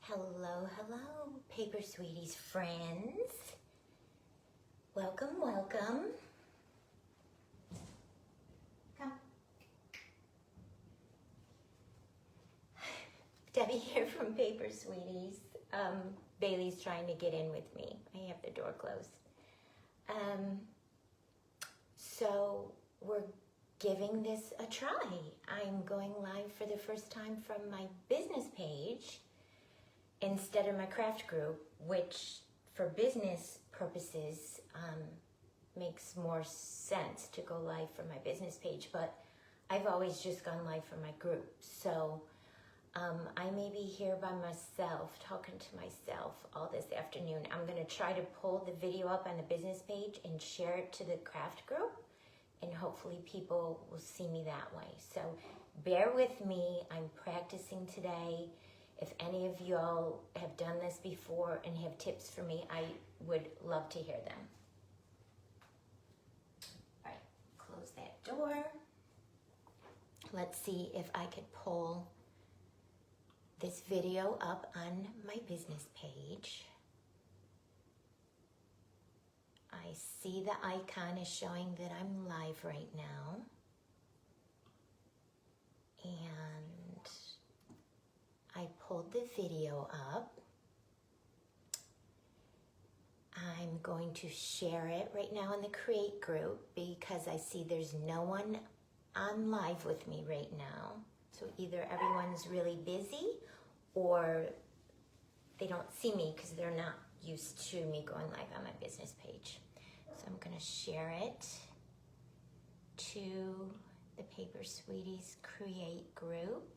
Hello, hello, Paper Sweeties friends. Welcome, welcome. Come. Debbie here from Paper Sweeties. Bailey's trying to get in with me. I have the door closed. So we're giving this a try. I'm going live for the first time from my business page instead of my craft group, which for business purposes makes more sense to go live from my business page, but I've always just gone live from my group. So I may be here by myself, talking to myself all this afternoon. I'm gonna try to pull the video up on the business page and share it to the craft group, and hopefully people will see me that way. So bear with me, I'm practicing today. If any of y'all have done this before and have tips for me, I would love to hear them. All right, close that door. Let's see if I could pull this video up on my business page. I see the icon is showing that I'm live right now. And I pulled the video up. I'm going to share it right now in the Create group because I see there's no one on live with me right now. So either everyone's really busy or they don't see me because they're not used to me going live on my business page. So I'm gonna share it to the Paper Sweeties Create group.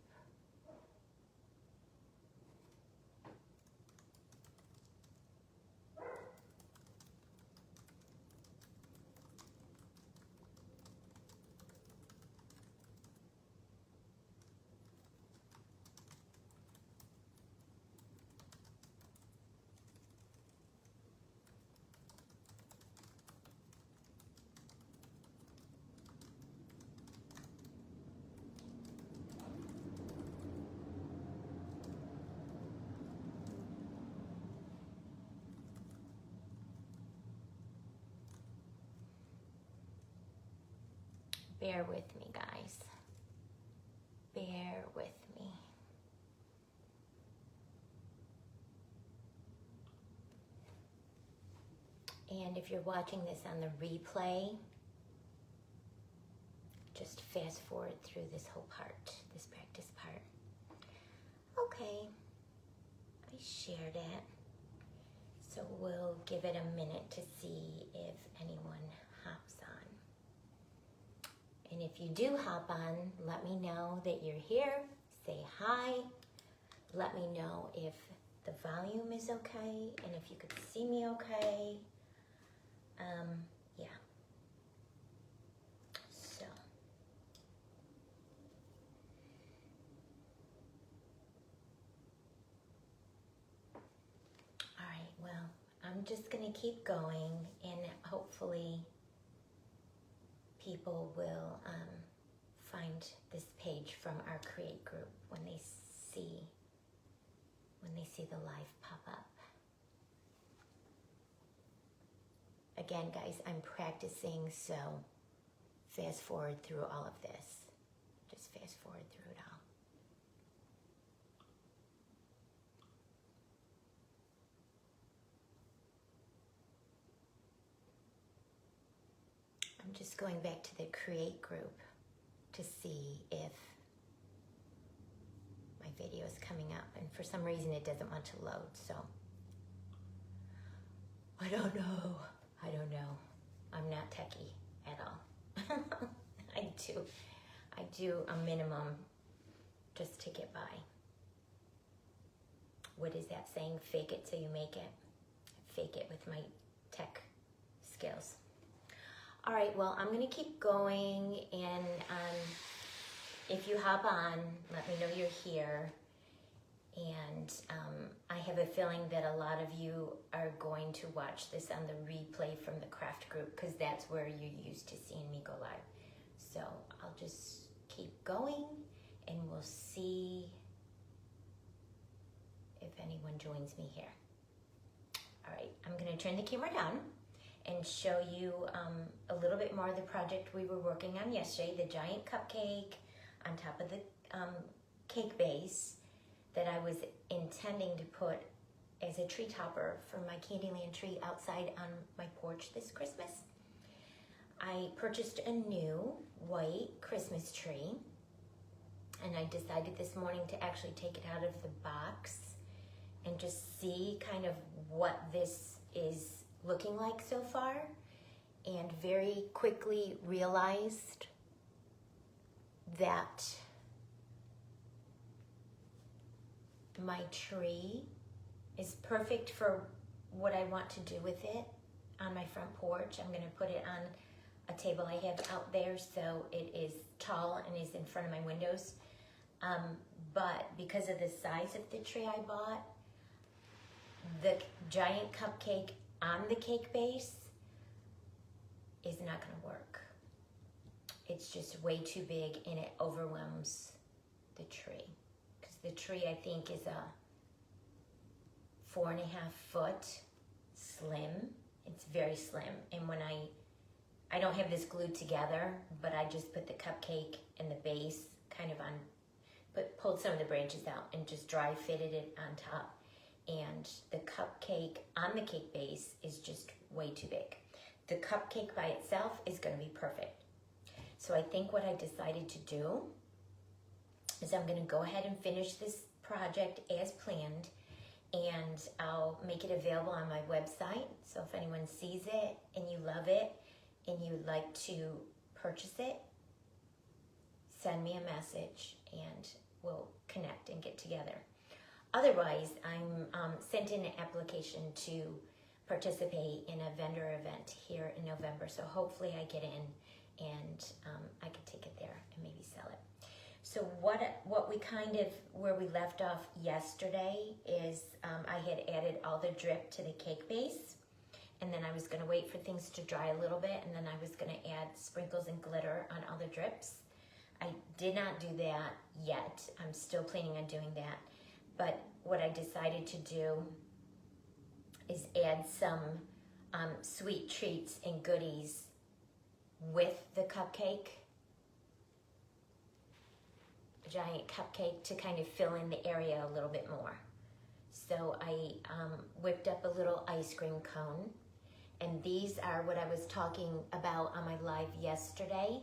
Bear with me, guys. Bear with me. And if you're watching this on the replay, just fast forward through this whole part, this practice part. Okay, I shared it. So we'll give it a minute to see if anyone hops on. And if you do hop on, let me know that you're here. Say hi. Let me know if the volume is okay and if you could see me okay. Yeah. So. All right, well, I'm just gonna keep going and hopefully people will find this page from our Create group when they see the live pop up. Again, guys, I'm practicing, so fast forward through all of this. Just fast forward through it all. I'm just going back to the Create group to see if my video is coming up, and for some reason it doesn't want to load, so I don't know. I'm not techie at all. I do a minimum just to get by. What is that saying? Fake it till you make it. Fake it with my tech skills. All right, well, I'm gonna keep going, and if you hop on, let me know you're here. And I have a feeling that a lot of you are going to watch this on the replay from the craft group because that's where you're used to seeing me go live. So I'll just keep going and we'll see if anyone joins me here. All right, I'm gonna turn the camera down and show you a little bit more of the project we were working on yesterday, the giant cupcake on top of the cake base that I was intending to put as a tree topper for my Candyland tree outside on my porch this Christmas. I purchased a new white Christmas tree, and I decided this morning to actually take it out of the box and just see kind of what this is looking like so far, and very quickly realized that my tree is perfect for what I want to do with it on my front porch. I'm going to put it on a table I have out there so it is tall and is in front of my windows. But because of the size of the tree I bought, the giant cupcake on the cake base is not going to work. It's just way too big and it overwhelms the tree. Because the tree, I think, is a 4.5 foot slim. It's very slim. And when I don't have this glued together, but I just put the cupcake and the base kind of on, but pulled some of the branches out and just dry fitted it on top. And the cupcake on the cake base is just way too big. The cupcake by itself is going to be perfect. So I think what I decided to do is I'm going to go ahead and finish this project as planned, and I'll make it available on my website. So if anyone sees it and you love it and you'd like to purchase it, send me a message and we'll connect and get together. Otherwise, I'm sent in an application to participate in a vendor event here in November. So hopefully I get in and I can take it there and maybe sell it. So what we kind of, where we left off yesterday is I had added all the drip to the cake base, and then I was going to wait for things to dry a little bit, and then I was going to add sprinkles and glitter on all the drips. I did not do that yet. I'm still planning on doing that. But what I decided to do is add some sweet treats and goodies with the cupcake, a giant cupcake, to kind of fill in the area a little bit more. So I whipped up a little ice cream cone, and these are what I was talking about on my live yesterday.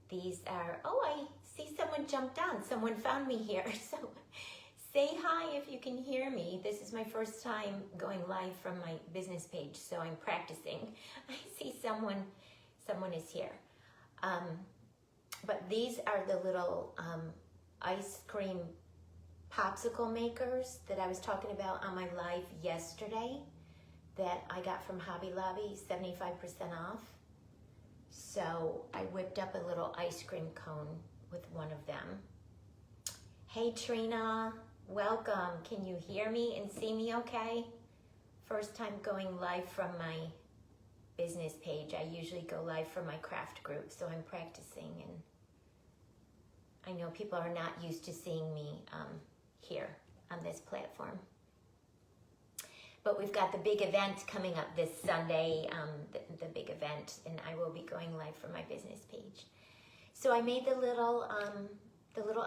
These are, oh, I see someone jumped on. Someone found me here. So say hi if you can hear me. This is my first time going live from my business page, so I'm practicing. I see someone is here. But these are the little ice cream popsicle makers that I was talking about on my live yesterday that I got from Hobby Lobby, 75% off. So I whipped up a little ice cream cone with one of them. Hey Trina, welcome. Can you hear me and see me okay? First time going live from my business page. I usually go live from my craft group, so I'm practicing, and I know people are not used to seeing me here on this platform. But we've got the big event coming up this Sunday, the big event, and I will be going live from my business page. So I made the little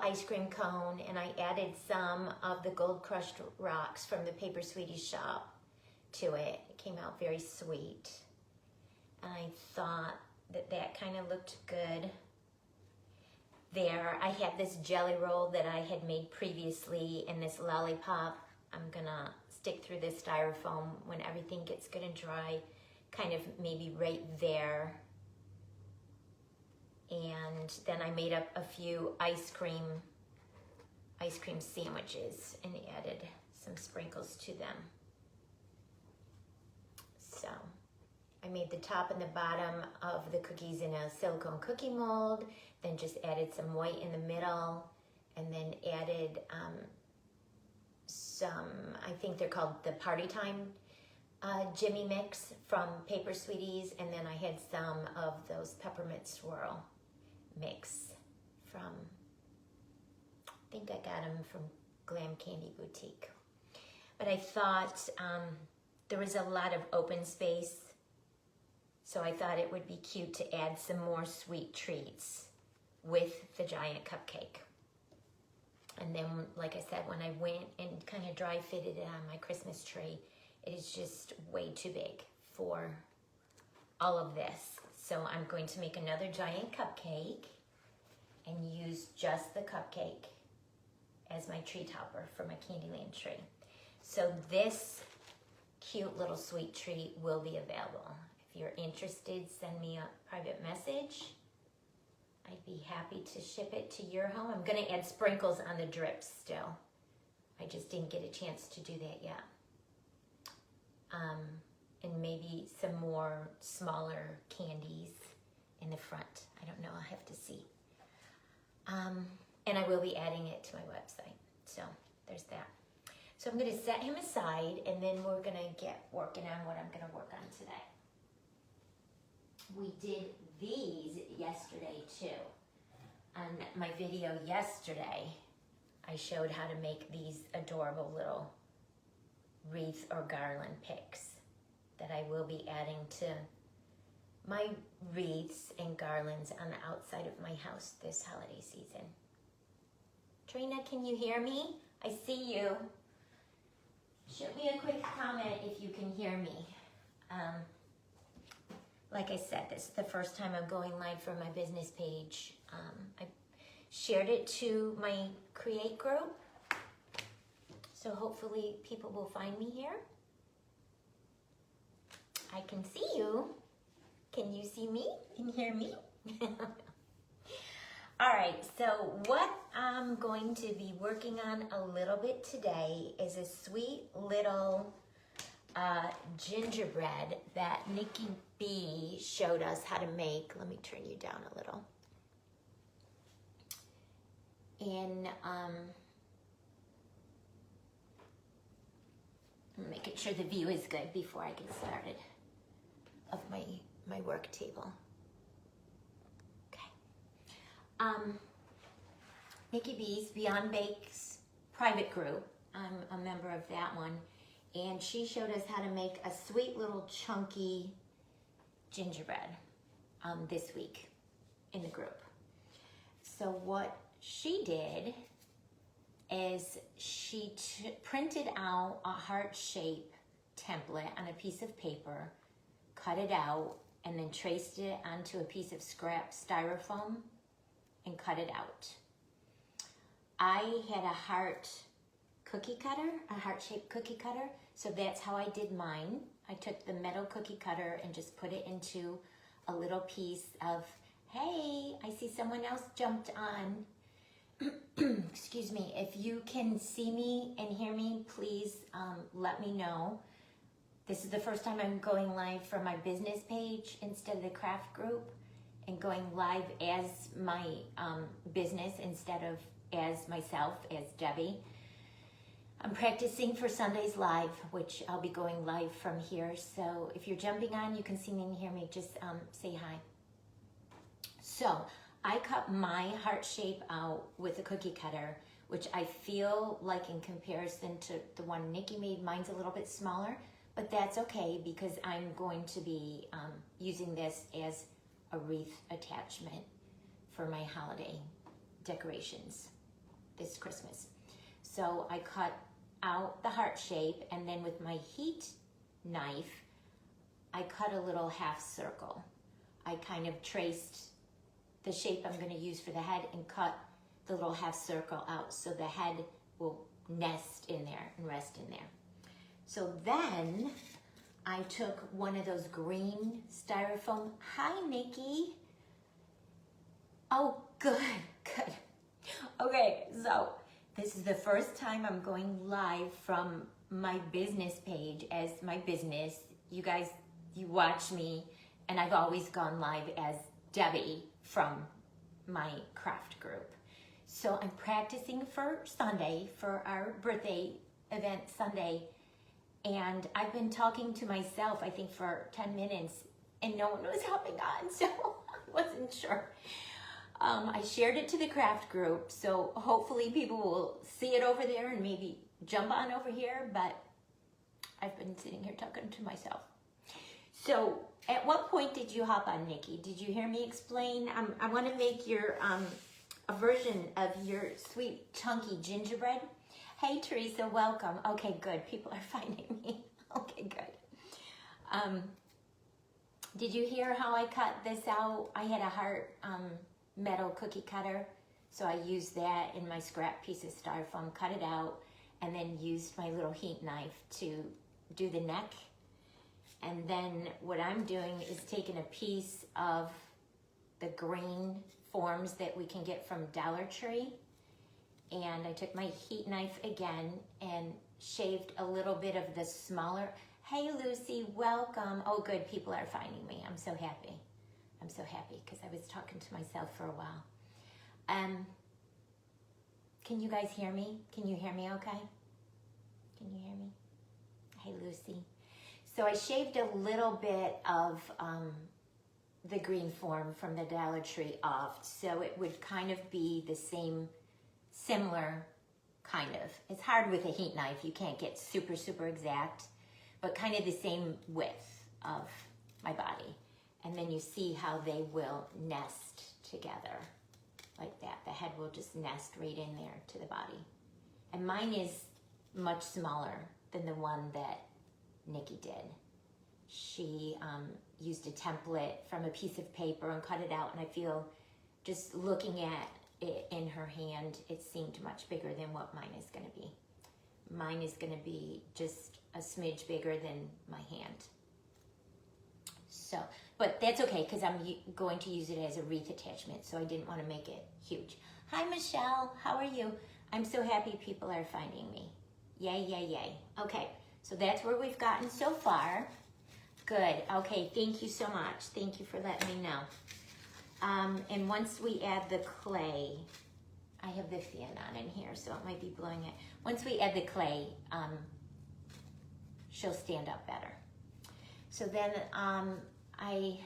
ice cream cone, and I added some of the gold crushed rocks from the Paper Sweeties shop to it. It came out very sweet. And I thought that kind of looked good there. I had this jelly roll that I had made previously in this lollipop. I'm gonna stick through this styrofoam when everything gets good and dry, kind of maybe right there. And then I made up a few ice cream sandwiches and added some sprinkles to them. So I made the top and the bottom of the cookies in a silicone cookie mold, then just added some white in the middle, and then added some, I think they're called the Party Time Jimmy Mix from Paper Sweeties, and then I had some of those peppermint swirl mix from, I think I got them from Glam Candy Boutique. but I thought there was a lot of open space, so I thought it would be cute to add some more sweet treats with the giant cupcake. And then, like I said, when I went and kind of dry fitted it on my Christmas tree, it is just way too big for all of this. So I'm going to make another giant cupcake and use just the cupcake as my tree topper for my Candyland tree. So this cute little sweet treat will be available. If you're interested, send me a private message. I'd be happy to ship it to your home. I'm gonna add sprinkles on the drips still. I just didn't get a chance to do that yet. And maybe some more smaller candies in the front. I don't know, I'll have to see. And I will be adding it to my website. So there's that. So I'm gonna set him aside and then we're gonna get working on what I'm gonna work on today. We did these yesterday too. On my video yesterday, I showed how to make these adorable little wreath or garland picks that I will be adding to my wreaths and garlands on the outside of my house this holiday season. Trina, can you hear me? I see you. Shoot me a quick comment if you can hear me. Like I said, this is the first time I'm going live from my business page. I shared it to my Create group, so hopefully people will find me here. I can see you. Can you see me and hear me? All right, so what I'm going to be working on a little bit today is a sweet little gingerbread that Nikki B showed us how to make. Let me turn you down a little. And I'm making sure the view is good before I get started of my work table. Okay. Nikki B's Beyond Bake's private group. I'm a member of that one. And she showed us how to make a sweet little chunky gingerbread this week in the group. So what she did is she printed out a heart shape template on a piece of paper, cut it out, and then traced it onto a piece of scrap styrofoam and cut it out. I had a heart cookie cutter, a heart-shaped cookie cutter, so that's how I did mine. I took the metal cookie cutter and just put it into a little piece of, hey, I see someone else jumped on. Excuse me, if you can see me and hear me, please let me know. This is the first time I'm going live from my business page instead of the craft group, and going live as my business instead of as myself, as Debbie. I'm practicing for Sunday's Live, which I'll be going live from here. So if you're jumping on, you can see me and hear me, just say hi. So I cut my heart shape out with a cookie cutter, which I feel like in comparison to the one Nikki made, mine's a little bit smaller, but that's okay because I'm going to be using this as a wreath attachment for my holiday decorations this Christmas. So I cut out the heart shape, and then with my heat knife, I cut a little half circle. I kind of traced the shape I'm going to use for the head and cut the little half circle out so the head will nest in there and rest in there. So then I took one of those green styrofoam. Hi, Nikki. Oh, good, good. Okay, so this is the first time I'm going live from my business page as my business. You guys, you watch me, and I've always gone live as Debbie from my craft group. So I'm practicing for Sunday, for our birthday event Sunday, and I've been talking to myself, I think, for 10 minutes, and no one was helping on, so I wasn't sure. I shared it to the craft group, so hopefully people will see it over there and maybe jump on over here, but I've been sitting here talking to myself. So, at what point did you hop on, Nikki? Did you hear me explain? I want to make your a version of your sweet chunky gingerbread. Hey, Teresa, welcome. Okay, good. People are finding me. Okay, good. Did you hear how I cut this out? I had a heart metal cookie cutter, so I used that in my scrap piece of styrofoam, cut it out, and then used my little heat knife to do the neck. And then what I'm doing is taking a piece of the green forms that we can get from Dollar Tree, and I took my heat knife again and shaved a little bit of the smaller. Hey Lucy, welcome. Oh good, people are finding me. I'm so happy. I'm so happy because I was talking to myself for a while. Can you guys hear me? Can you hear me okay? Can you hear me? Hey Lucy. So I shaved a little bit of the green form from the Dollar Tree off, so it would kind of be the same, similar kind of. It's hard with a heat knife, you can't get super, super exact, but kind of the same width of my body. And then you see how they will nest together, like that. The head will just nest right in there to the body. And mine is much smaller than the one that Nikki did. She used a template from a piece of paper and cut it out, and I feel just looking at it in her hand, it seemed much bigger than what mine is going to be. Mine is going to be just a smidge bigger than my hand. So, but that's okay because I'm going to use it as a wreath attachment, so I didn't want to make it huge. Hi Michelle, how are you? I'm so happy people are finding me. Yay, yay, yay. Okay, so that's where we've gotten so far. Good, okay, thank you so much. Thank you for letting me know. And once we add the clay, I have the fan on in here, so it might be blowing it. Once we add the clay, she'll stand up better. So then I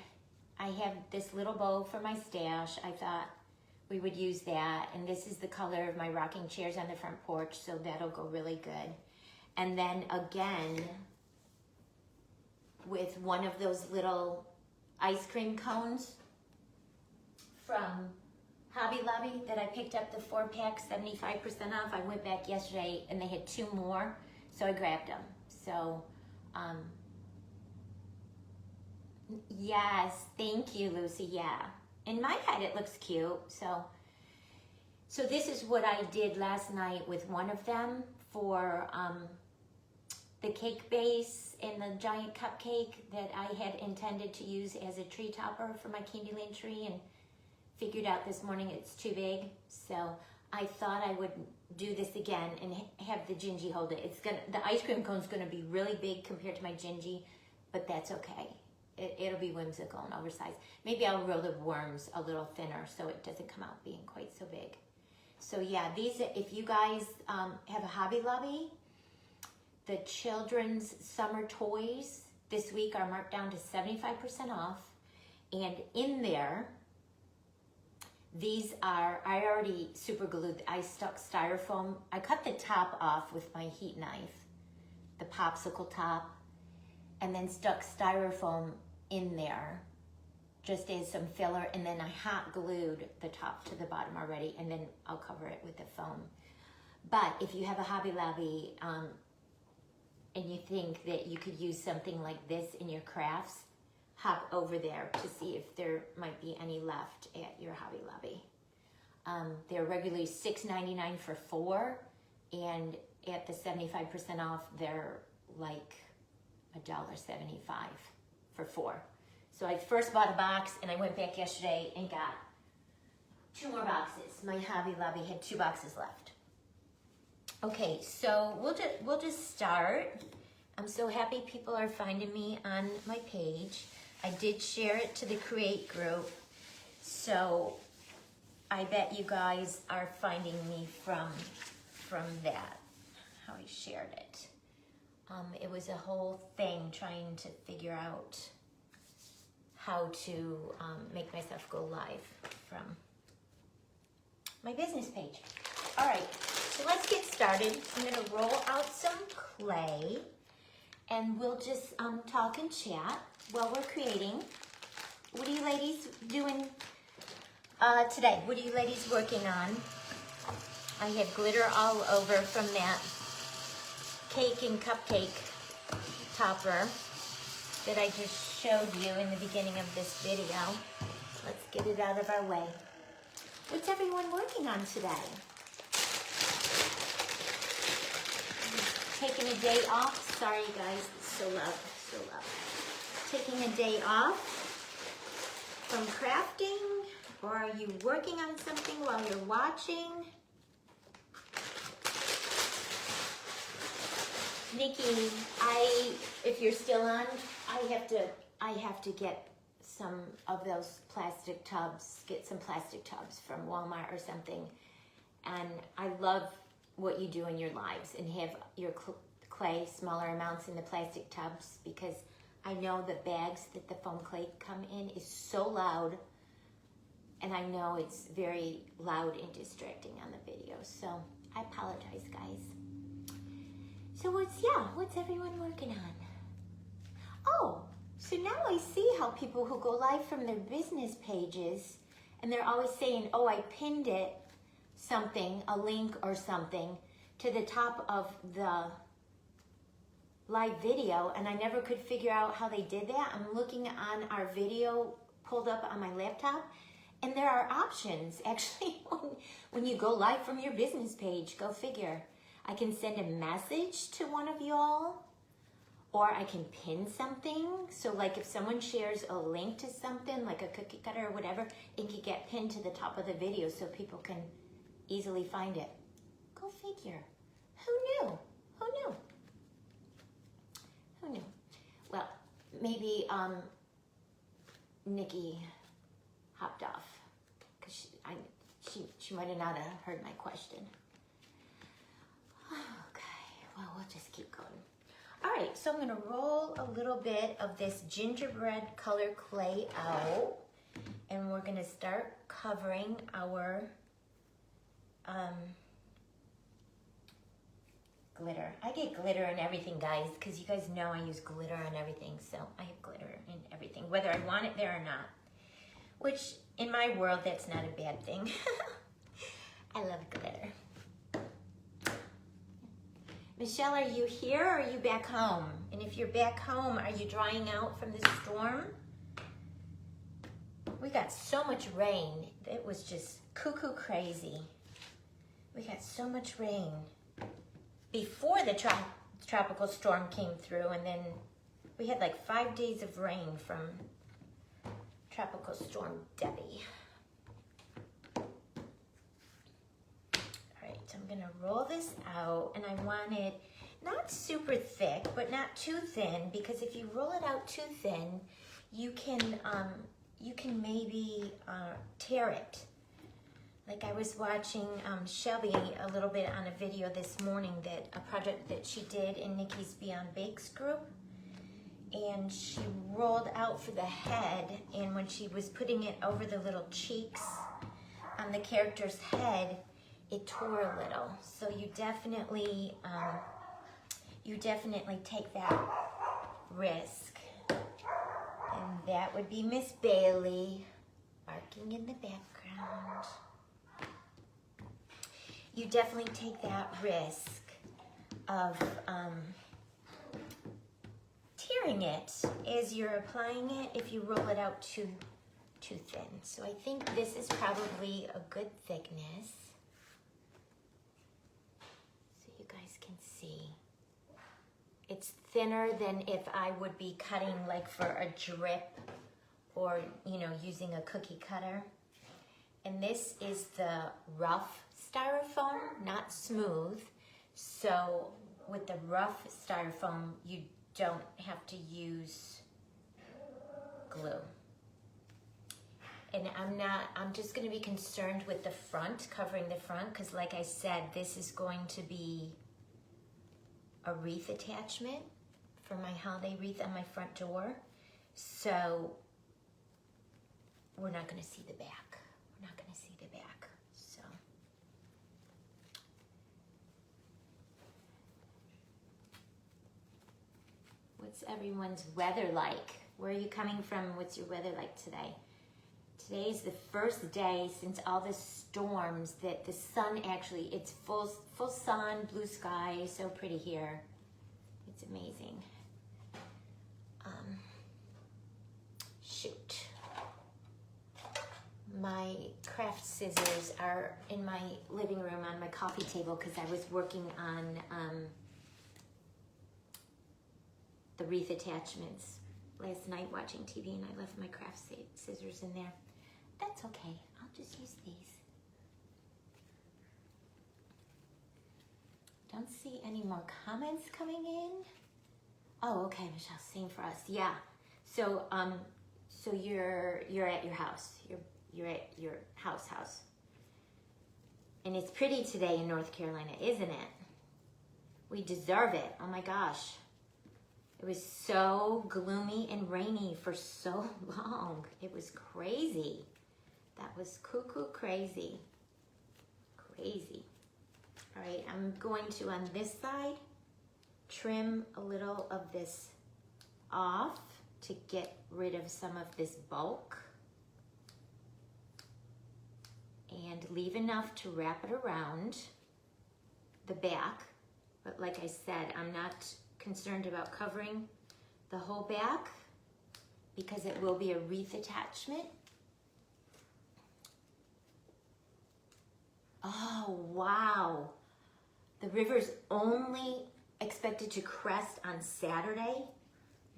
have this little bow for my stash. I thought we would use that, and this is the color of my rocking chairs on the front porch, so that'll go really good. And then again, with one of those little ice cream cones from Hobby Lobby that I picked up, the 4-pack, 75% off. I went back yesterday and they had 2 more, so I grabbed them. So, yes, thank you, Lucy, yeah. In my head, it looks cute, so this is what I did last night with one of them for the cake base and the giant cupcake that I had intended to use as a tree topper for my Candyland tree, and figured out this morning it's too big, so I thought I would do this again and have the Gingie hold it. The ice cream cone's gonna be really big compared to my Gingie, but that's okay. It'll be whimsical and oversized. Maybe I'll roll the worms a little thinner so it doesn't come out being quite so big. So yeah, these, if you guys have a Hobby Lobby, the children's summer toys this week are marked down to 75% off. And in there, these are, I already super glued, I stuck styrofoam. I cut the top off with my heat knife, the popsicle top, and then stuck styrofoam in there just as some filler, and then I hot glued the top to the bottom already, and then I'll cover it with the foam. But if you have a Hobby Lobby and you think that you could use something like this in your crafts, hop over there to see if there might be any left at your Hobby Lobby. They're regularly $6.99 for 4, and at the 75% off, they're like $1.75 for 4. So I first bought a box, and I went back yesterday and got 2 more boxes. My Hobby Lobby had 2 boxes left. Okay, so we'll just start. I'm so happy people are finding me on my page. I did share it to the Create group, so I bet you guys are finding me from that, how I shared it. It was a whole thing trying to figure out how to make myself go live from my business page. All right, so let's get started. I'm gonna roll out some clay, and we'll just talk and chat while we're creating. What are you ladies doing today? What are you ladies working on? I have glitter all over from that cake and cupcake topper that I just showed you in the beginning of this video. Let's get it out of our way. What's everyone working on today? Taking a day off. Sorry guys, it's so loud, so loud. Taking a day off from crafting, or are you working on something while you're watching? Nikki, if you're still on, I have to get some of those plastic tubs, get some plastic tubs from Walmart or something. And I love what you do in your lives and have your clay, smaller amounts in the plastic tubs, because I know the bags that the foam clay come in is so loud, and I know it's very loud and distracting on the video. So I apologize, guys. So what's everyone working on? Oh, so now I see how people who go live from their business pages, and they're always saying, oh, I pinned it, something, a link or something, to the top of the live video, and I never could figure out how they did that. I'm looking on our video pulled up on my laptop, and there are options, actually, when you go live from your business page, go figure. I can send a message to one of y'all, or I can pin something. So like if someone shares a link to something, like a cookie cutter or whatever, it can get pinned to the top of the video so people can easily find it. Go figure. Who knew? Who knew? Who knew? Well, maybe Nikki hopped off because she might have not heard my question. Okay, well, we'll just keep going. All right, so I'm gonna roll a little bit of this gingerbread color clay out, and we're gonna start covering our glitter. I get glitter in everything, guys, because you guys know I use glitter on everything, so I have glitter in everything, whether I want it there or not, which in my world, that's not a bad thing. I love glitter. Michelle, are you here or are you back home? And if you're back home, are you drying out from the storm? We got so much rain. It was just cuckoo crazy. We got so much rain before the tropical storm came through, and then we had like 5 days of rain from Tropical Storm Debbie. So I'm gonna roll this out, and I want it not super thick, but not too thin, because if you roll it out too thin, you can maybe tear it. Like I was watching Shelby a little bit on a video this morning, that a project that she did in Nikki's Beyond Bakes group, and she rolled out for the head, and when she was putting it over the little cheeks on the character's head, it tore a little. So you definitely take that risk. And that would be Miss Bailey barking in the background. You definitely take that risk of tearing it as you're applying it if you roll it out too thin. So I think this is probably a good thickness. See, it's thinner than if I would be cutting like for a drip, or using a cookie cutter. And this is the rough styrofoam, not smooth. So with the rough styrofoam, you don't have to use glue. And I'm just gonna be concerned with the front, covering the front, because like I said, this is going to be a wreath attachment for my holiday wreath on my front door. So we're not gonna see the back. We're not gonna see the back, so. What's everyone's weather like? Where are you coming from? What's your weather like today? Today's the first day since all the storms that the sun actually, it's full sun, blue sky, so pretty here. It's amazing. Shoot. My craft scissors are in my living room on my coffee table because I was working on the wreath attachments last night watching TV, and I left my craft scissors in there. That's okay. I'll just use these. Don't see any more comments coming in. Oh, okay, Michelle, same for us. Yeah. So so you're at your house. You're at your house. And it's pretty today in North Carolina, isn't it? We deserve it. Oh my gosh. It was so gloomy and rainy for so long. It was crazy. That was cuckoo crazy. Crazy. All right, I'm going to, on this side, trim a little of this off to get rid of some of this bulk. And leave enough to wrap it around the back. But like I said, I'm not concerned about covering the whole back because it will be a wreath attachment. Oh, wow. The river's only expected to crest on Saturday.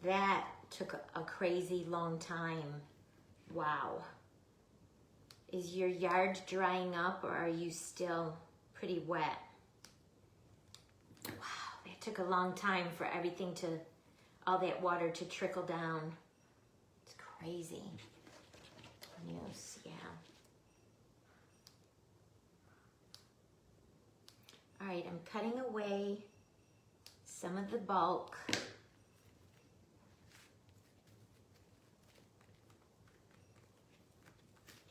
That took a crazy long time. Wow. Is your yard drying up or are you still pretty wet? Wow, that took a long time for everything to, all that water to trickle down. It's crazy. News, yeah. All right, I'm cutting away some of the bulk.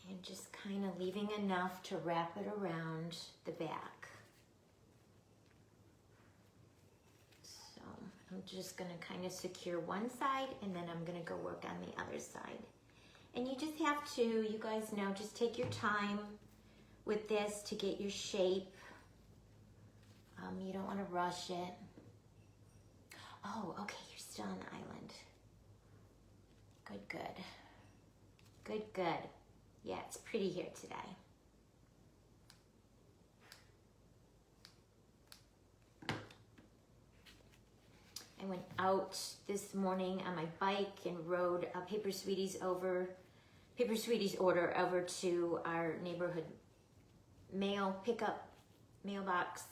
And just kind of leaving enough to wrap it around the back. So I'm just gonna kind of secure one side and then I'm gonna go work on the other side. And you just have to, you guys know, just take your time with this to get your shape. You don't want to rush it. Oh, okay, you're still on the island. Good, good. Good, good. Yeah, it's pretty here today. I went out this morning on my bike and rode a Paper Sweeties order over to our neighborhood mailbox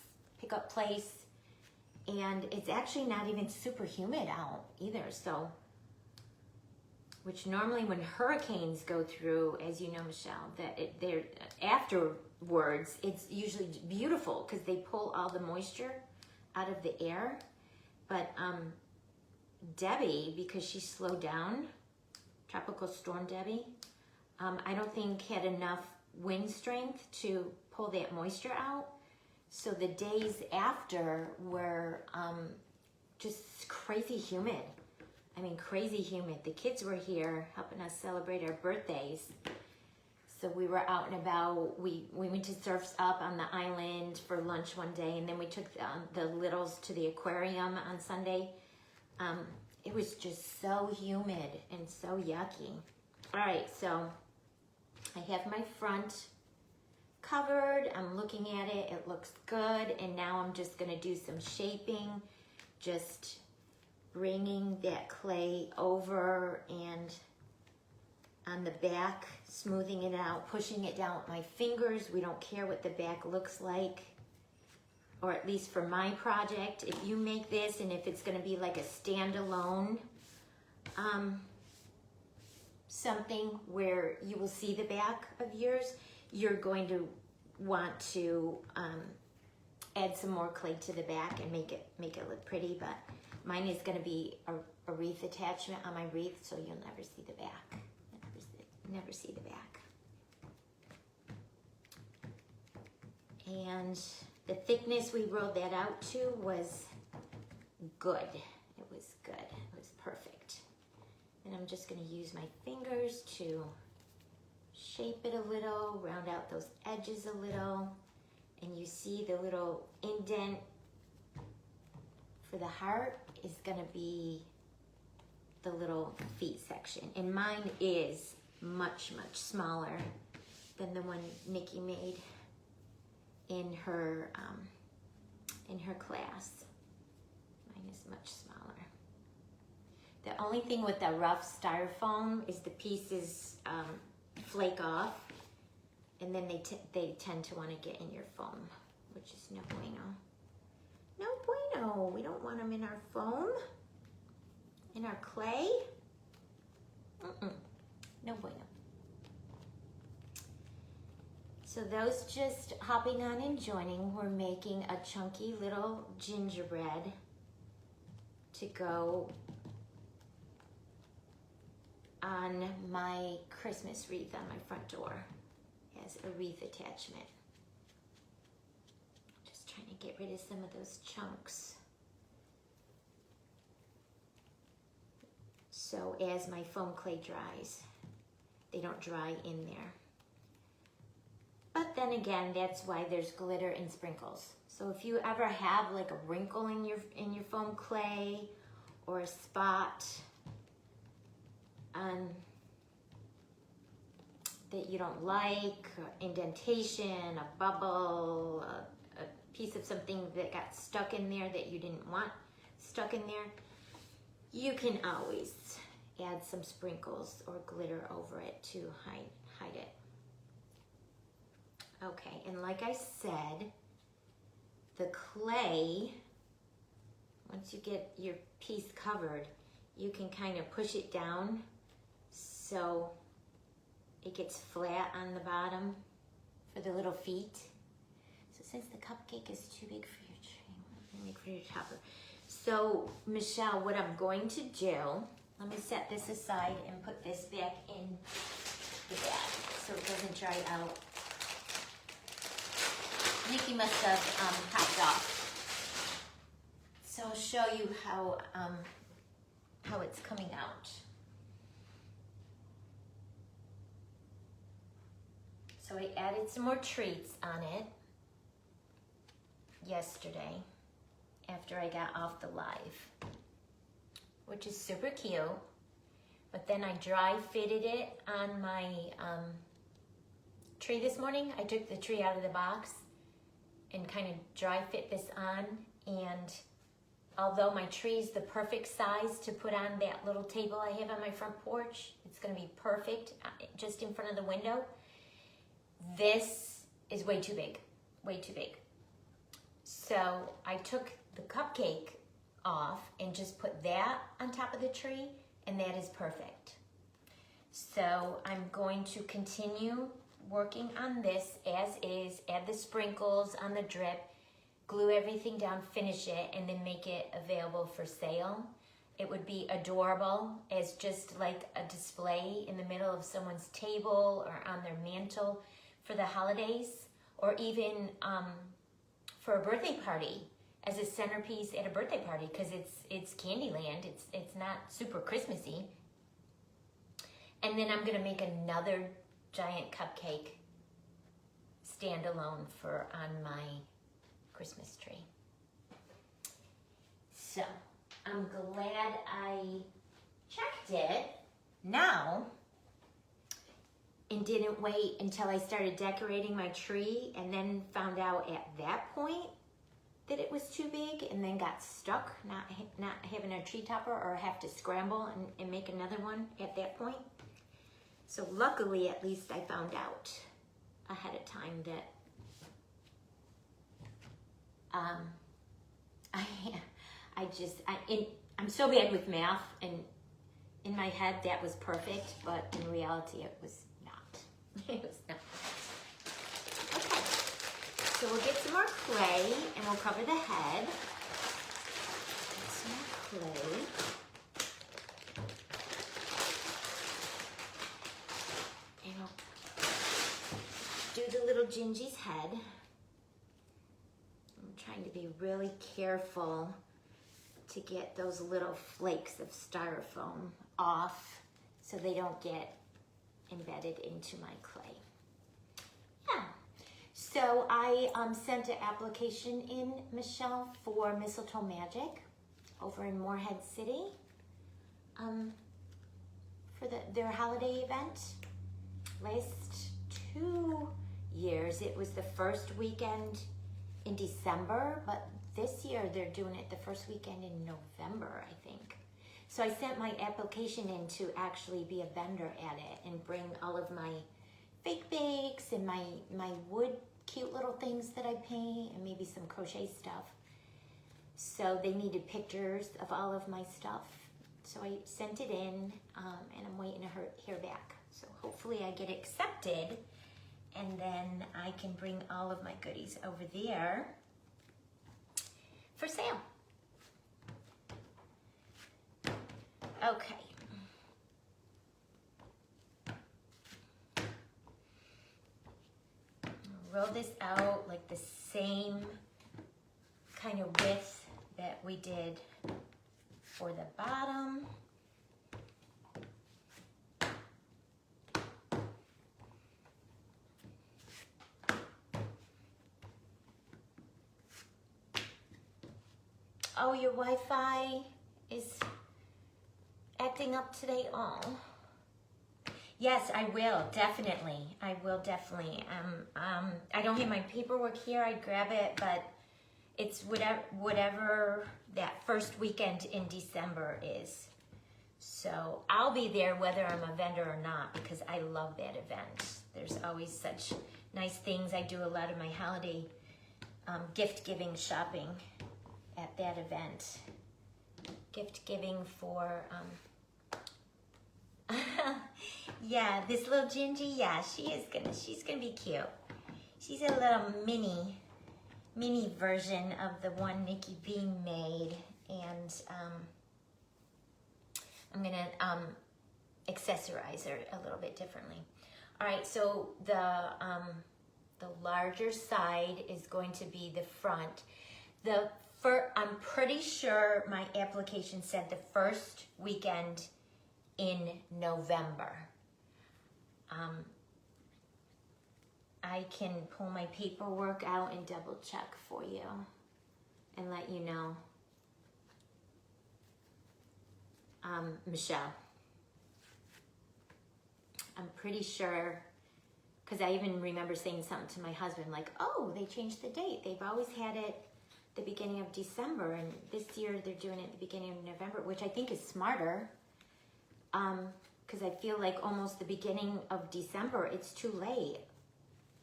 pickup place. And it's actually not even super humid out either, so, which normally when hurricanes go through, as you know, Michelle, they're afterwards, it's usually beautiful because they pull all the moisture out of the air. But Debbie, because she slowed down, Tropical Storm Debbie, I don't think had enough wind strength to pull that moisture out. So the days after were just crazy humid. I mean, crazy humid. The kids were here helping us celebrate our birthdays. So we were out and about. We went to Surf's Up on the island for lunch one day, and then we took the littles to the aquarium on Sunday. It was just so humid and so yucky. All right, so I have my front covered. I'm looking at it. It looks good. And now I'm just going to do some shaping, just bringing that clay over and on the back, smoothing it out, pushing it down with my fingers. We don't care what the back looks like, or at least for my project. If you make this and if it's going to be like a standalone something where you will see the back of yours, you're going to want to add some more clay to the back and make it look pretty. But mine is going to be a wreath attachment on my wreath, so you'll never see the back. Never see the back. And the thickness we rolled that out to was good. It was good. It was And I'm just going to use my fingers to shape it a little, round out those edges a little. And you see the little indent for the heart is going to be the little feet section. And mine is much, much smaller than the one Nikki made in her class. Mine is much smaller. The only thing with the rough styrofoam is the pieces flake off, and then they tend to want to get in your foam, which is no bueno. No bueno. We don't want them in our foam, in our clay. No bueno. So those just hopping on and joining, we're making a chunky little gingerbread to go on my Christmas wreath on my front door. It has a wreath attachment. Just trying to get rid of some of those chunks. So as my foam clay dries, they don't dry in there. But then again, that's why there's glitter and sprinkles. So if you ever have like a wrinkle in your foam clay or a spot that you don't like, indentation, a bubble, a piece of something that got stuck in there that you didn't want stuck in there, you can always add some sprinkles or glitter over it to hide it. Okay, and like I said, the clay, once you get your piece covered, you can kind of push it down so it gets flat on the bottom for the little feet. So since the cupcake is too big for your tree, I'm gonna make for your topper. So Michelle, what I'm going to do, let me set this aside and put this back in the bag so it doesn't dry out. Nikki must have popped off. So I'll show you how it's coming out. So I added some more treats on it yesterday after I got off the live, which is super cute. But then I dry fitted it on my tree this morning. I took the tree out of the box and kind of dry fit this on, and although my tree's the perfect size to put on that little table I have on my front porch, it's gonna be perfect just in front of the window, this is way too big, way too big. So I took the cupcake off and just put that on top of the tree, and that is perfect. So I'm going to continue working on this as is, add the sprinkles on the drip, glue everything down, finish it, and then make it available for sale. It would be adorable as just like a display in the middle of someone's table or on their mantle for the holidays, or even for a birthday party as a centerpiece at a birthday party, because it's Candyland. It's not super Christmassy. And then I'm gonna make another giant cupcake standalone for on my Christmas tree. So I'm glad I checked it now and didn't wait until I started decorating my tree and then found out at that point that it was too big and then got stuck not having a tree topper, or have to scramble and make another one at that point. So luckily, at least I found out ahead of time that I'm so bad with math, and in my head that was perfect, but in reality it was not. It was not. Okay, so we'll get some more clay and we'll cover the head. Get some more clay. And we'll do the little Gingie's head. I'm trying to be really careful to get those little flakes of styrofoam off so they don't get embedded into my clay. Yeah. So I sent an application in, Michelle, for Mistletoe Magic over in Morehead City for their holiday event. Last 2 years, it was the first weekend in December, but this year they're doing it the first weekend in November, I think. So I sent my application in to actually be a vendor at it and bring all of my fake bakes and my wood cute little things that I paint and maybe some crochet stuff. So they needed pictures of all of my stuff. So I sent it in and I'm waiting to hear back. So hopefully I get accepted and then I can bring all of my goodies over there for sale. Okay. Roll this out like the same kind of width that we did for the bottom. Oh, your Wi-Fi is acting up today. Oh. Yes, I will, definitely. I will definitely. I don't have my paperwork here. I'd grab it, but it's whatever that first weekend in December is. So I'll be there whether I'm a vendor or not because I love that event. There's always such nice things. I do a lot of my holiday gift giving shopping at that event. Gift giving for... yeah, this little Gingie, yeah, she's gonna be cute. She's a little mini version of the one Nikki Bean made, and I'm gonna accessorize her a little bit differently. All right, so the larger side is going to be the front. I'm pretty sure my application said the first weekend in November. I can pull my paperwork out and double check for you and let you know. Michelle, I'm pretty sure, because I even remember saying something to my husband like, oh, they changed the date. They've always had it the beginning of December, and this year they're doing it at the beginning of November, which I think is smarter. Because I feel like almost the beginning of December, it's too late.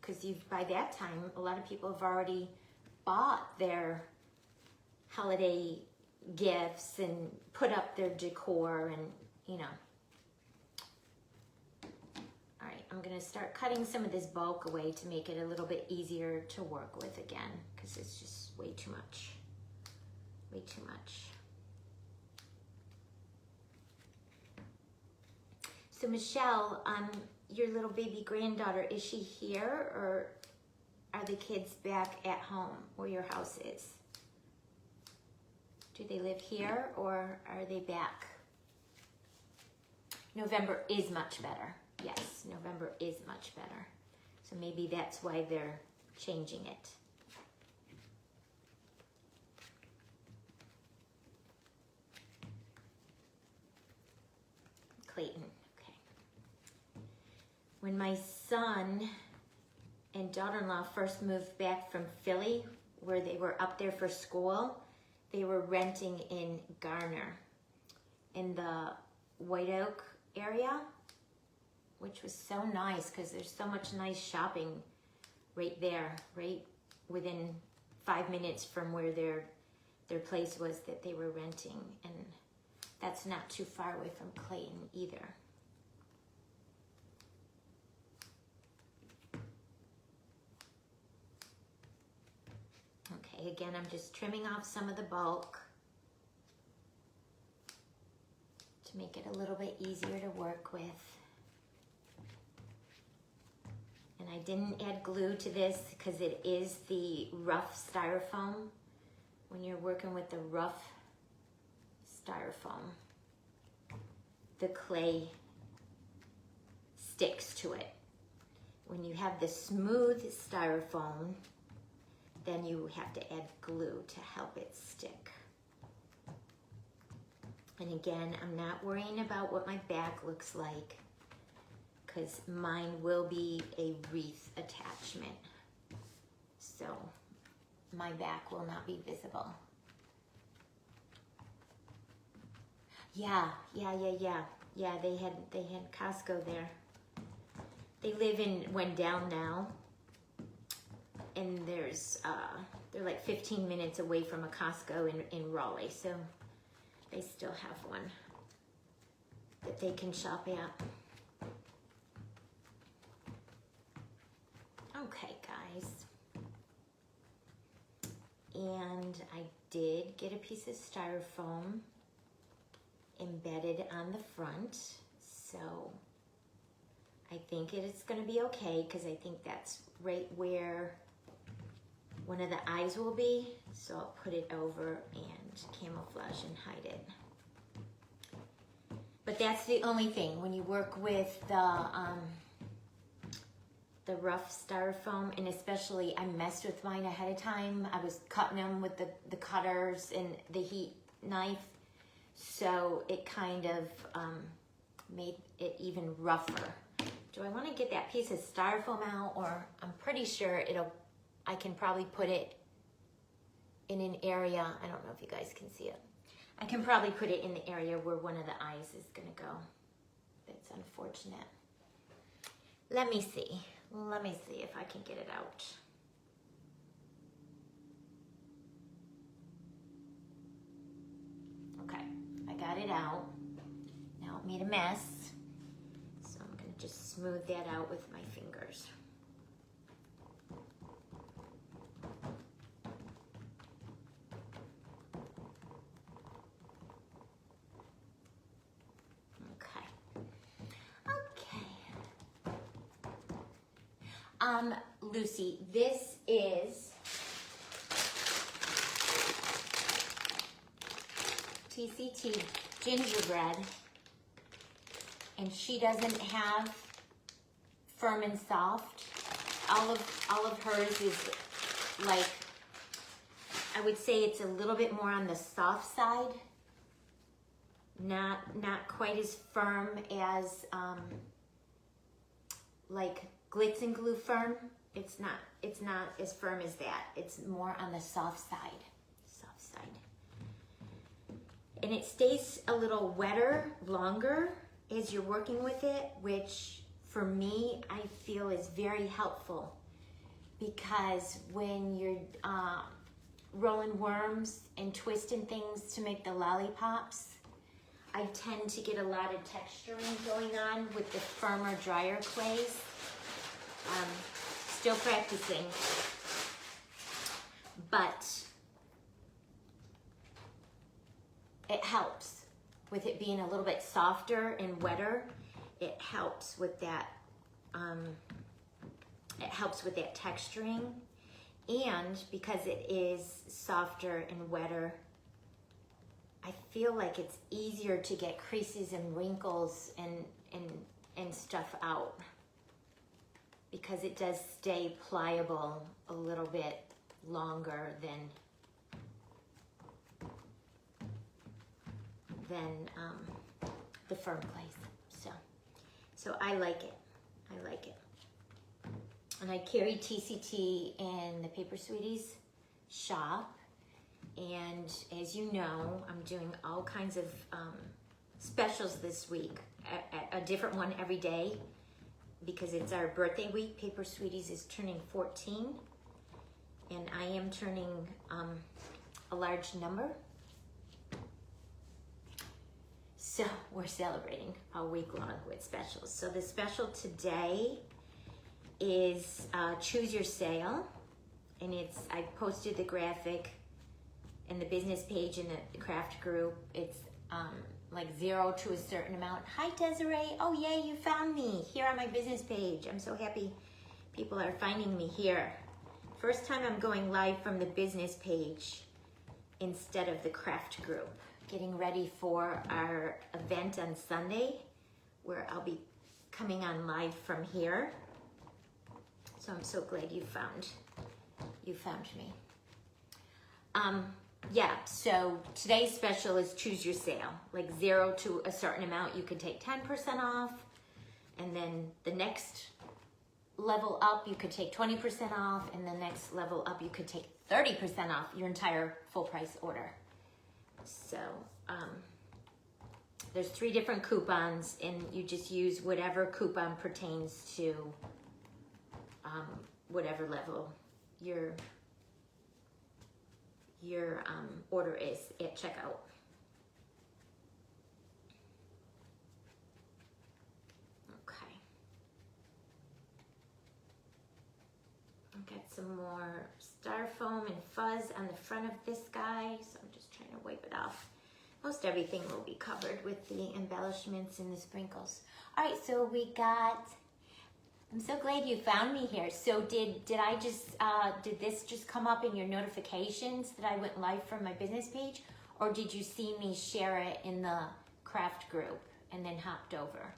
Because by that time, a lot of people have already bought their holiday gifts and put up their decor and, you know. All right, I'm going to start cutting some of this bulk away to make it a little bit easier to work with again, because it's just way too much. Way too much. So Michelle, your little baby granddaughter, is she here or are the kids back at home where your house is? Do they live here or are they back? November is much better. Yes, November is much better. So maybe that's why they're changing it. Clayton. When my son and daughter-in-law first moved back from Philly, where they were up there for school, they were renting in Garner, in the White Oak area, which was so nice because there's so much nice shopping right there, right within 5 minutes from where their place was that they were renting. And that's not too far away from Clayton either. Okay, again, I'm just trimming off some of the bulk to make it a little bit easier to work with. And I didn't add glue to this because it is the rough styrofoam. When you're working with the rough styrofoam, the clay sticks to it. When you have the smooth styrofoam, then you have to add glue to help it stick. And again, I'm not worrying about what my back looks like, because mine will be a wreath attachment. So my back will not be visible. Yeah, they had Costco there. They live went down now, and they're like 15 minutes away from a Costco in Raleigh, so they still have one that they can shop at. Okay, guys. And I did get a piece of styrofoam embedded on the front, so I think it's going to be okay, because I think that's right where one of the eyes will be. So I'll put it over and camouflage and hide it. But that's the only thing when you work with the rough styrofoam, and especially I messed with mine ahead of time. I was cutting them with the cutters and the heat knife, so it kind of made it even rougher. Do I want to get that piece of styrofoam out, or I'm pretty sure I can probably put it in an area, I don't know if you guys can see it. I can probably put it in the area where one of the eyes is going to go. That's unfortunate. Let me see if I can get it out. Okay, I got it out. Now it made a mess, so I'm going to just smooth that out with my fingers. Lucy, this is TCT gingerbread, and she doesn't have firm and soft. All of hers is like, I would say it's a little bit more on the soft side. Not quite as firm as like Glitz and Glue firm. It's not as firm as that. It's more on the soft side. And it stays a little wetter longer as you're working with it, which for me, I feel is very helpful, because when you're rolling worms and twisting things to make the lollipops, I tend to get a lot of texturing going on with the firmer, drier clays. Still practicing, but it helps with it being a little bit softer and wetter. It helps with that. It helps with that texturing, and because it is softer and wetter, I feel like it's easier to get creases and wrinkles and stuff out, because it does stay pliable a little bit longer than the firm clays. So I like it. And I carry TCT in the Paper Sweeties shop, and as you know, I'm doing all kinds of specials this week, a different one every day, because it's our birthday week. Paper Sweeties is turning 14, and I am turning a large number. So we're celebrating all week long with specials. So the special today is Choose Your Sale, and I posted the graphic in the business page in the craft group. It's like 0 to a certain amount. Hi Desiree, oh yay, you found me here on my business page. I'm so happy people are finding me here. First time I'm going live from the business page instead of the craft group. Getting ready for our event on Sunday, where I'll be coming on live from here. So I'm so glad you found me. Yeah, so today's special is choose your sale. Like 0 to a certain amount, you can take 10% off. And then the next level up, you could take 20% off. And the next level up, you could take 30% off your entire full price order. So there's 3 different coupons, and you just use whatever coupon pertains to whatever level your order is at checkout. Okay. I've got some more styrofoam and fuzz on the front of this guy, so I'm just trying to wipe it off. Most everything will be covered with the embellishments and the sprinkles. All right, so we got, I'm so glad you found me here. So did this just come up in your notifications that I went live from my business page? Or did you see me share it in the craft group and then hopped over?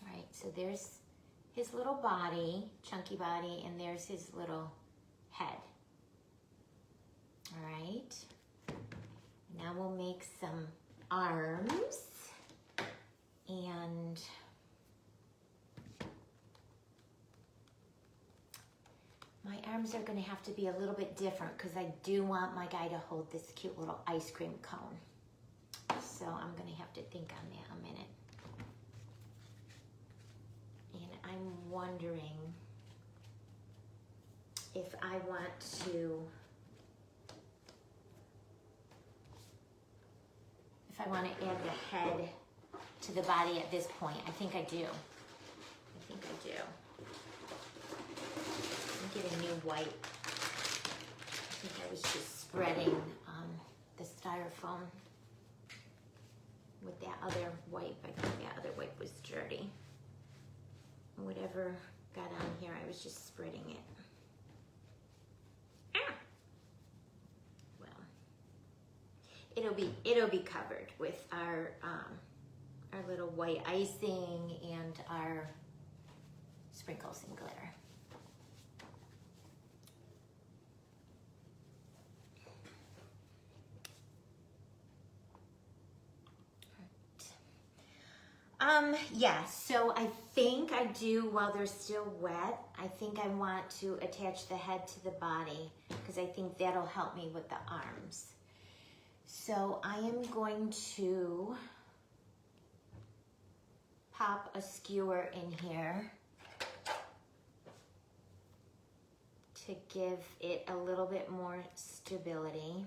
All right, so there's his little body, chunky body, and there's his little head. All right, now we'll make some arms, and my arms are going to have to be a little bit different because I do want my guy to hold this cute little ice cream cone. So I'm going to have to think on that a minute. And I'm wondering if I want to add the head to the body at this point. I think I do. Get a new wipe. I think I was just spreading the styrofoam with that other wipe. I think that other wipe was dirty. Whatever got on here, I was just spreading it. It'll be covered with our little white icing and our sprinkles and glitter. Yeah, so I think I do, while they're still wet, I think I want to attach the head to the body because I think that'll help me with the arms. So I am going to pop a skewer in here to give it a little bit more stability.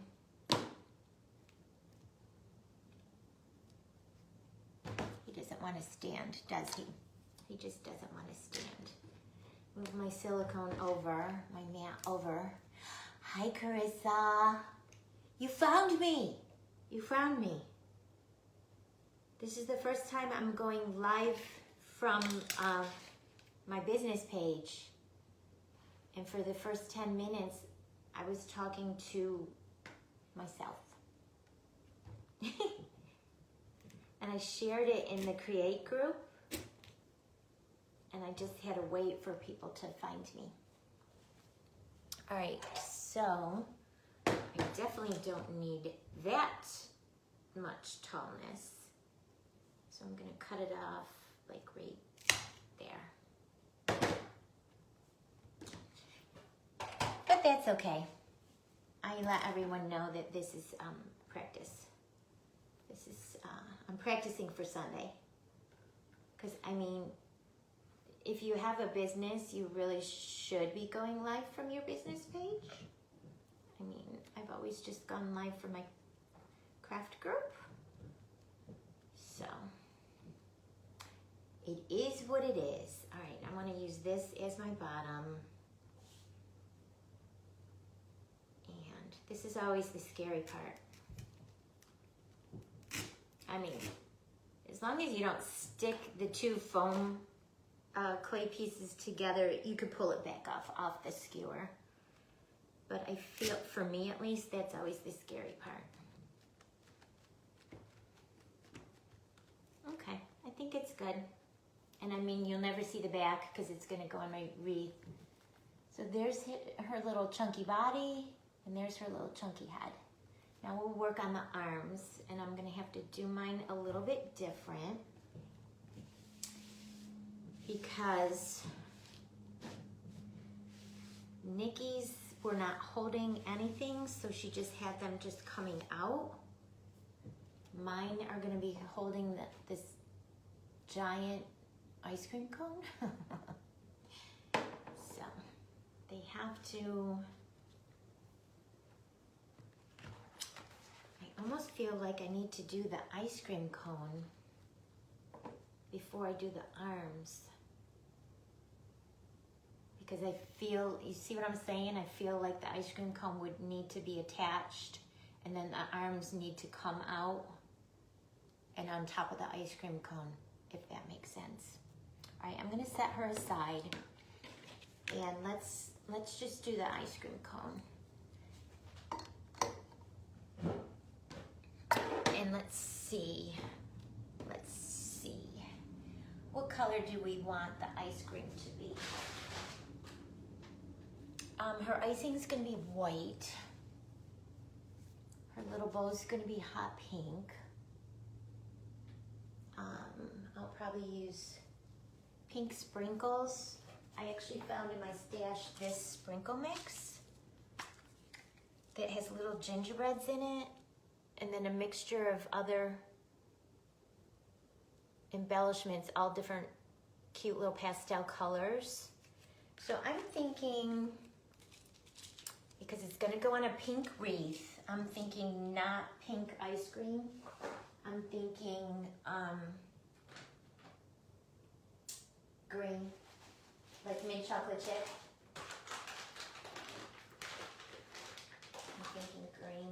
He doesn't want to stand, does he? He just doesn't want to stand. Move my silicone over, my mat over. Hi, Carissa. You found me. You found me. This is the first time I'm going live from my business page. And for the first 10 minutes, I was talking to myself. And I shared it in the Create group. And I just had to wait for people to find me. All right, so I definitely don't need that much tallness. So I'm gonna cut it off like right there. But that's okay. I let everyone know that this is practice. This is, I'm practicing for Sunday. Because, I mean, if you have a business, you really should be going live from your business page. I mean, I've always just gone live from my craft group. So, it is what it is. All right, I want to use this as my bottom. And this is always the scary part. I mean, as long as you don't stick the two foam clay pieces together, you could pull it back off the skewer. But I feel, for me at least, that's always the scary part. think it's good. And I mean, you'll never see the back because it's gonna go on my wreath. So there's her little chunky body, and there's her little chunky head. Now we'll work on the arms, and I'm gonna have to do mine a little bit different because Nikki's were not holding anything, so she just had them just coming out. Mine are gonna be holding this giant ice cream cone. So they have to, I almost feel like I need to do the ice cream cone before I do the arms. Because I feel, you see what I'm saying? I feel like the ice cream cone would need to be attached, and then the arms need to come out and on top of the ice cream cone, if that makes sense. All right, I'm gonna set her aside, and let's just do the ice cream cone. And let's see. What color do we want the ice cream to be? Her icing's gonna be white. Her little bow's gonna be hot pink. I'll probably use pink sprinkles. I actually found in my stash this sprinkle mix that has little gingerbreads in it, and then a mixture of other embellishments, all different cute little pastel colors. So I'm thinking, because it's gonna go on a pink wreath, I'm thinking not pink ice cream. I'm thinking green, like mint chocolate chip. I'm thinking green.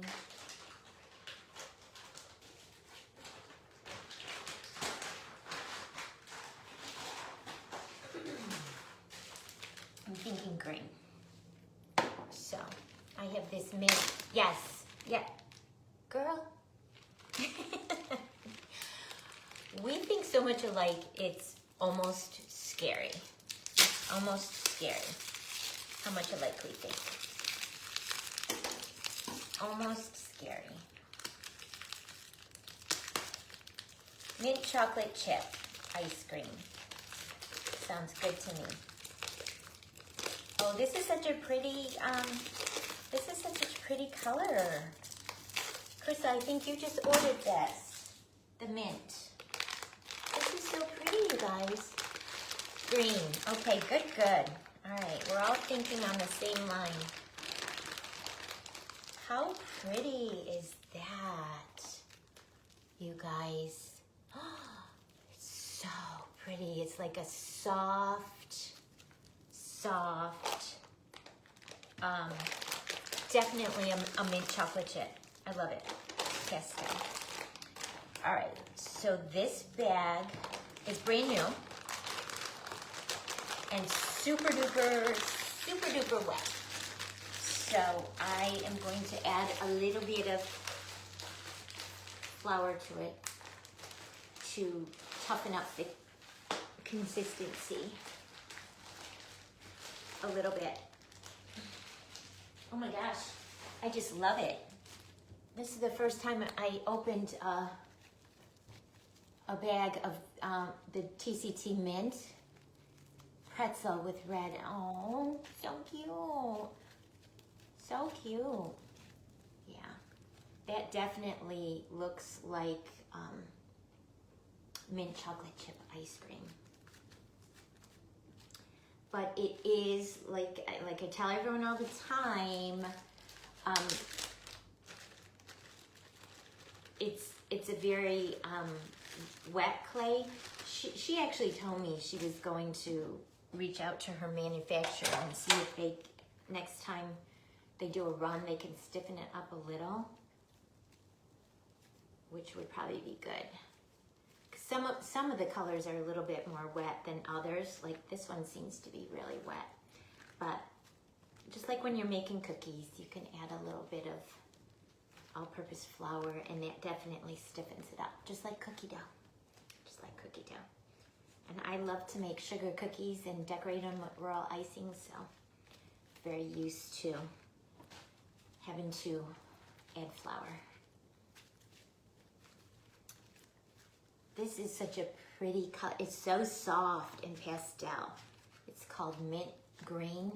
I'm thinking green. So I have this mint. Yes, yeah, girl. We think so much alike, it's almost scary. Almost scary how much alike we think. Almost scary. Mint chocolate chip ice cream. Sounds good to me. Oh, this is such a pretty, color. Krista, I think you just ordered this. The mint. This is so pretty, you guys. Green. Okay, good. All right, we're all thinking on the same line. How pretty is that, you guys? It's so pretty. It's like a soft, definitely a mint chocolate chip. I love it. Pesto. All right, so this bag is brand new and super duper wet. So I am going to add a little bit of flour to it to toughen up the consistency a little bit. Oh my gosh, I just love it. This is the first time I opened a bag of the TCT mint pretzel with red. Oh, so cute. So cute. Yeah, that definitely looks like mint chocolate chip ice cream. But it is, like I tell everyone all the time, it's a very wet clay. She actually told me she was going to reach out to her manufacturer and see if they, next time they do a run, they can stiffen it up a little, which would probably be good. Some of the colors are a little bit more wet than others. Like this one seems to be really wet. But just like when you're making cookies, you can add a little bit of all-purpose flour, and that definitely stiffens it up, just like cookie dough. Just just like cookie dough. And I love to make sugar cookies and decorate them with royal icing, so very used to having to add flour. This is such a pretty color. It's so soft and pastel. It's called mint green.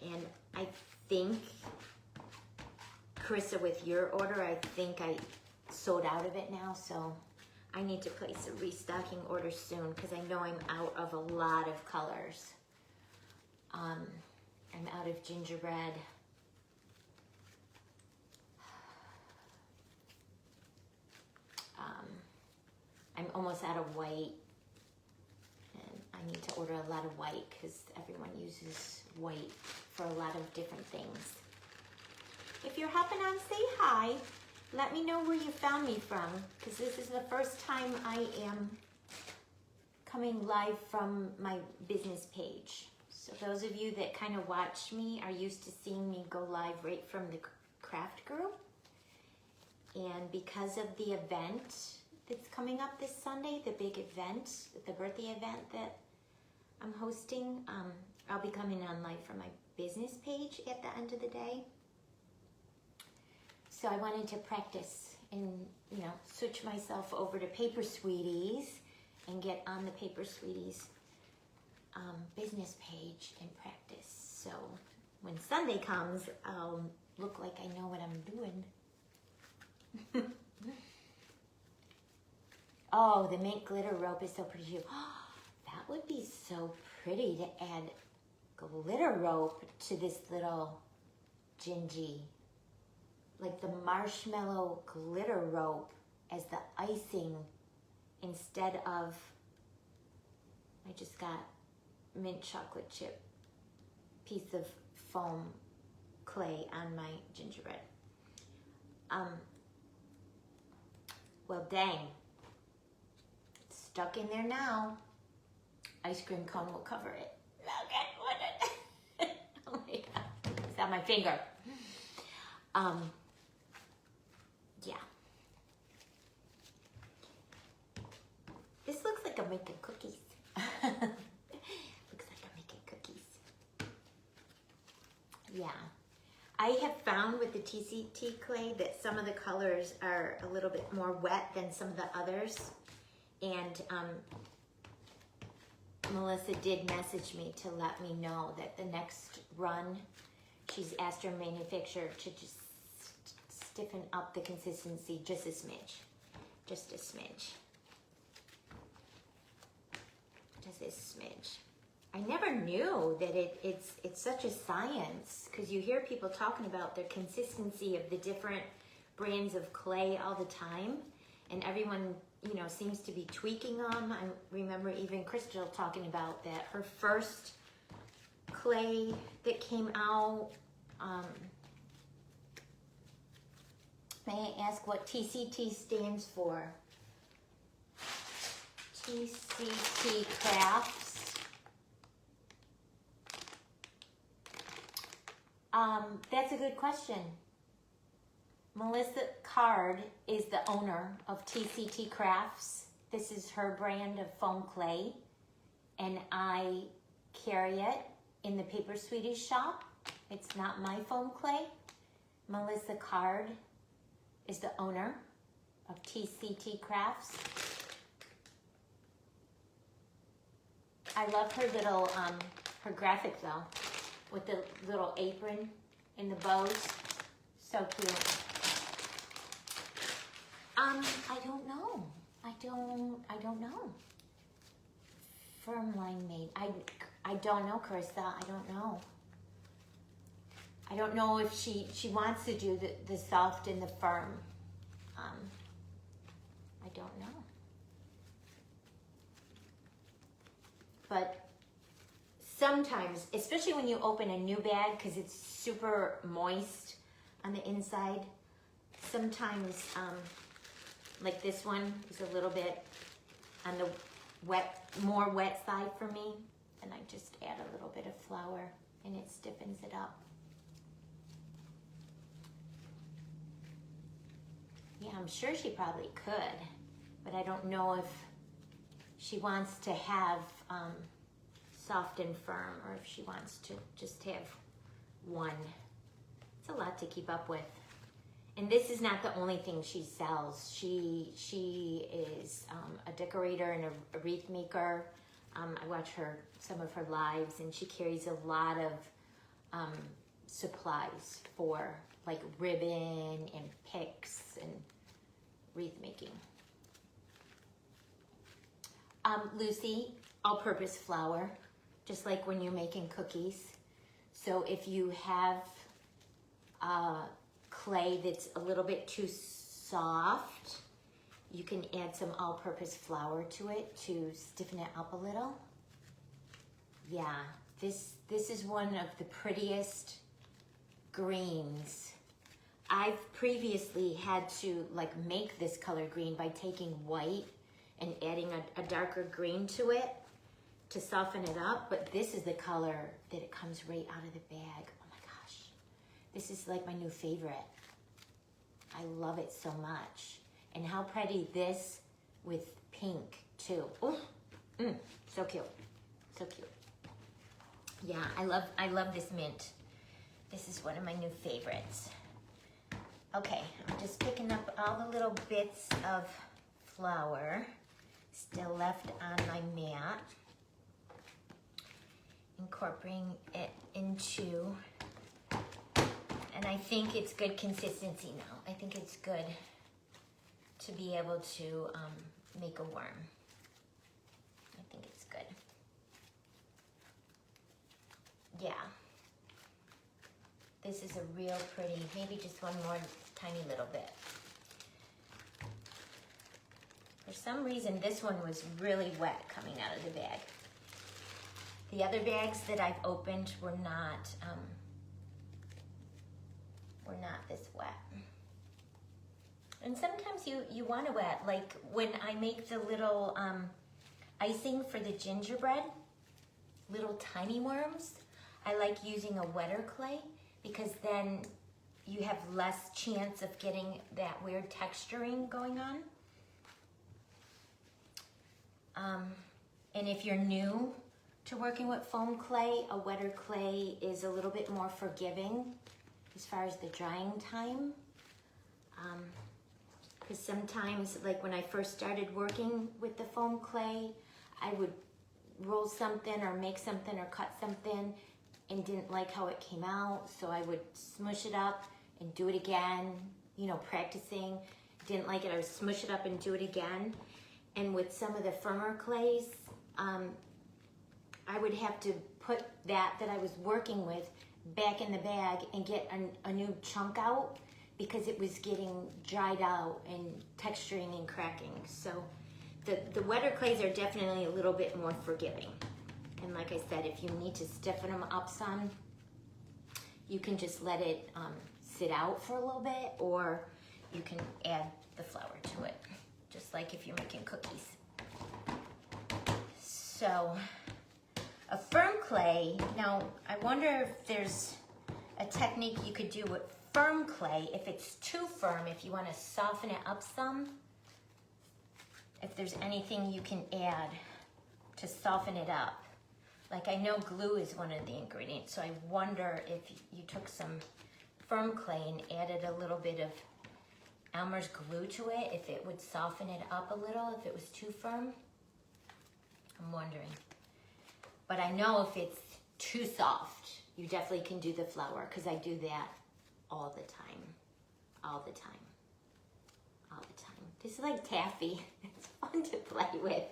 And I think, Carissa, with your order, I think I sold out of it now, so I need to place a restocking order soon because I know I'm out of a lot of colors. I'm out of gingerbread. I'm almost out of white, and I need to order a lot of white because everyone uses white for a lot of different things. If you're hopping on, say hi. Let me know where you found me from, because this is the first time I am coming live from my business page. So those of you that kind of watch me are used to seeing me go live right from the craft group. And because of the event that's coming up this Sunday, the big event, the birthday event that I'm hosting, I'll be coming on live from my business page at the end of the day. So I wanted to practice and, you know, switch myself over to Paper Sweeties and get on the Paper Sweeties business page and practice. So when Sunday comes, I'll look like I know what I'm doing. Oh, the mint glitter rope is so pretty too. That would be so pretty to add glitter rope to this little Gingie. Like the marshmallow glitter rope as the icing instead of, I just got mint chocolate chip piece of foam clay on my gingerbread. Well, dang. It's stuck in there now. Ice cream cone will cover it. Okay, oh my God. It's on my finger. Yeah. This looks like I'm making cookies. Looks like I'm making cookies. Yeah. I have found with the TCT clay that some of the colors are a little bit more wet than some of the others. And Melissa did message me to let me know that the next run, she's asked her manufacturer to just stiffen up the consistency just a smidge. Just a smidge. Just a smidge. I never knew that it's such a science, because you hear people talking about the consistency of the different brands of clay all the time, and everyone, you know, seems to be tweaking them. I remember even Crystal talking about that her first clay that came out. May I ask what TCT stands for? TCT Crafts. That's a good question. Melissa Card is the owner of TCT Crafts. This is her brand of foam clay, and I carry it in the Paper Sweeties shop. It's not my foam clay. Melissa Card is the owner of TCT Crafts. I love her little, her graphic though, with the little apron and the bows. So cute. I don't know. I don't know. Firm line made. I don't know, Carissa. I don't know. I don't know if she wants to do the soft and the firm. I don't know. But sometimes, especially when you open a new bag, because it's super moist on the inside, sometimes, like this one is a little bit on the more wet side for me, and I just add a little bit of flour and it stiffens it up. Yeah, I'm sure she probably could. but I don't know if she wants to have soft and firm, or if she wants to just have one. It's a lot to keep up with. And this is not the only thing she sells. She is a decorator and a wreath maker. I watch some of her lives, and she carries a lot of supplies for like ribbon and picks and wreath making. Lucy, all-purpose flour, just like when you're making cookies. So if you have clay that's a little bit too soft, you can add some all-purpose flour to it to stiffen it up a little. Yeah, this is one of the prettiest greens. I've previously had to like make this color green by taking white and adding a darker green to it to soften it up, but this is the color that it comes right out of the bag. Oh my gosh, this is like my new favorite. I love it so much. And how pretty this with pink too. Oh, so cute, so cute. Yeah, I love this mint. This is one of my new favorites. Okay, I'm just picking up all the little bits of flour still left on my mat, incorporating it into, and I think it's good consistency now. I think it's good to be able to make a worm. I think it's good. Yeah. This is a real pretty, maybe just one more tiny little bit. For some reason, this one was really wet coming out of the bag. The other bags that I've opened were not this wet. And sometimes you want to wet, like when I make the little icing for the gingerbread, little tiny worms, I like using a wetter clay because then you have less chance of getting that weird texturing going on. And if you're new to working with foam clay, a wetter clay is a little bit more forgiving as far as the drying time. Because sometimes, like when I first started working with the foam clay, I would roll something or make something or cut something and didn't like how it came out, so I would smush it up and do it again, you know, practicing. Didn't like it, I would smush it up and do it again. And with some of the firmer clays, I would have to put that I was working with back in the bag and get a new chunk out because it was getting dried out and texturing and cracking. So the wetter clays are definitely a little bit more forgiving. And like I said, if you need to stiffen them up some, you can just let it sit out for a little bit, or you can add the flour to it, just like if you're making cookies. So a firm clay, now I wonder if there's a technique you could do with firm clay. If it's too firm, if you want to soften it up some, if there's anything you can add to soften it up. Like I know glue is one of the ingredients, so I wonder if you took some firm clay and added a little bit of Elmer's glue to it, if it would soften it up a little, if it was too firm. I'm wondering. But I know if it's too soft, you definitely can do the flour, because I do that all the time. All the time. All the time. This is like taffy. It's fun to play with.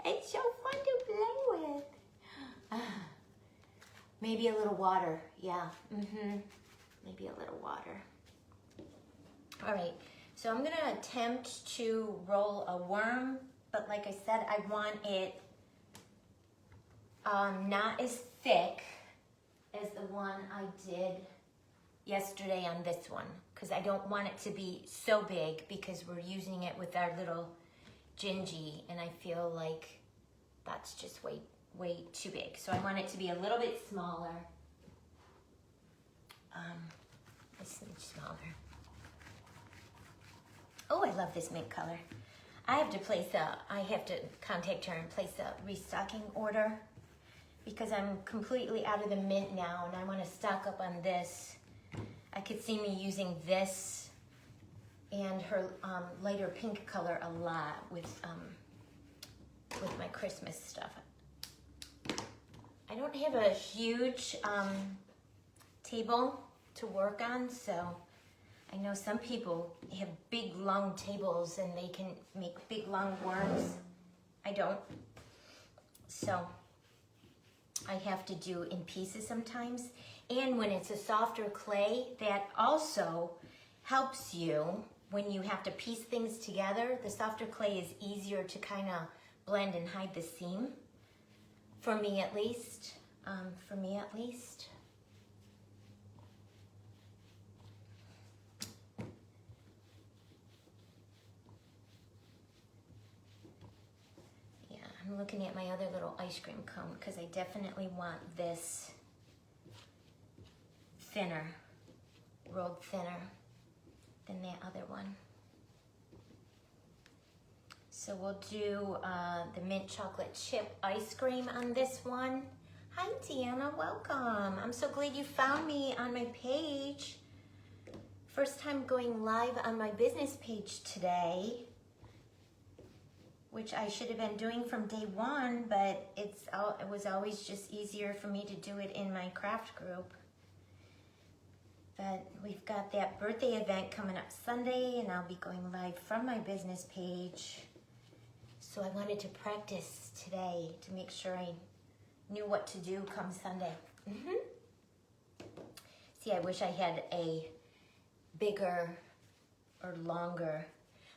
It's so fun to play with. Maybe a little water. Yeah. Maybe a little water. All right. So I'm going to attempt to roll a worm, but like I said, I want it not as thick as the one I did yesterday on this one, because I don't want it to be so big because we're using it with our little Gingie, and I feel like that's just way too big. So I want it to be a little bit smaller. A smidge smaller. Oh, I love this mint color. I have to contact her and place a restocking order because I'm completely out of the mint now and I want to stock up on this. I could see me using this and her lighter pink color a lot with my Christmas stuff. I don't have a huge table to work on, so I know some people have big long tables and they can make big long worms. I don't. So I have to do in pieces sometimes. And when it's a softer clay, that also helps you when you have to piece things together. The softer clay is easier to kind of blend and hide the seam. For me at least. Yeah, I'm looking at my other little ice cream cone because I definitely want this thinner, rolled thinner than that other one. So we'll do the mint chocolate chip ice cream on this one. Hi, Deanna, welcome. I'm so glad you found me on my page. First time going live on my business page today, which I should have been doing from day one, but it was always just easier for me to do it in my craft group. But we've got that birthday event coming up Sunday, and I'll be going live from my business page. So I wanted to practice today to make sure I knew what to do come Sunday. See, I wish I had a bigger or longer.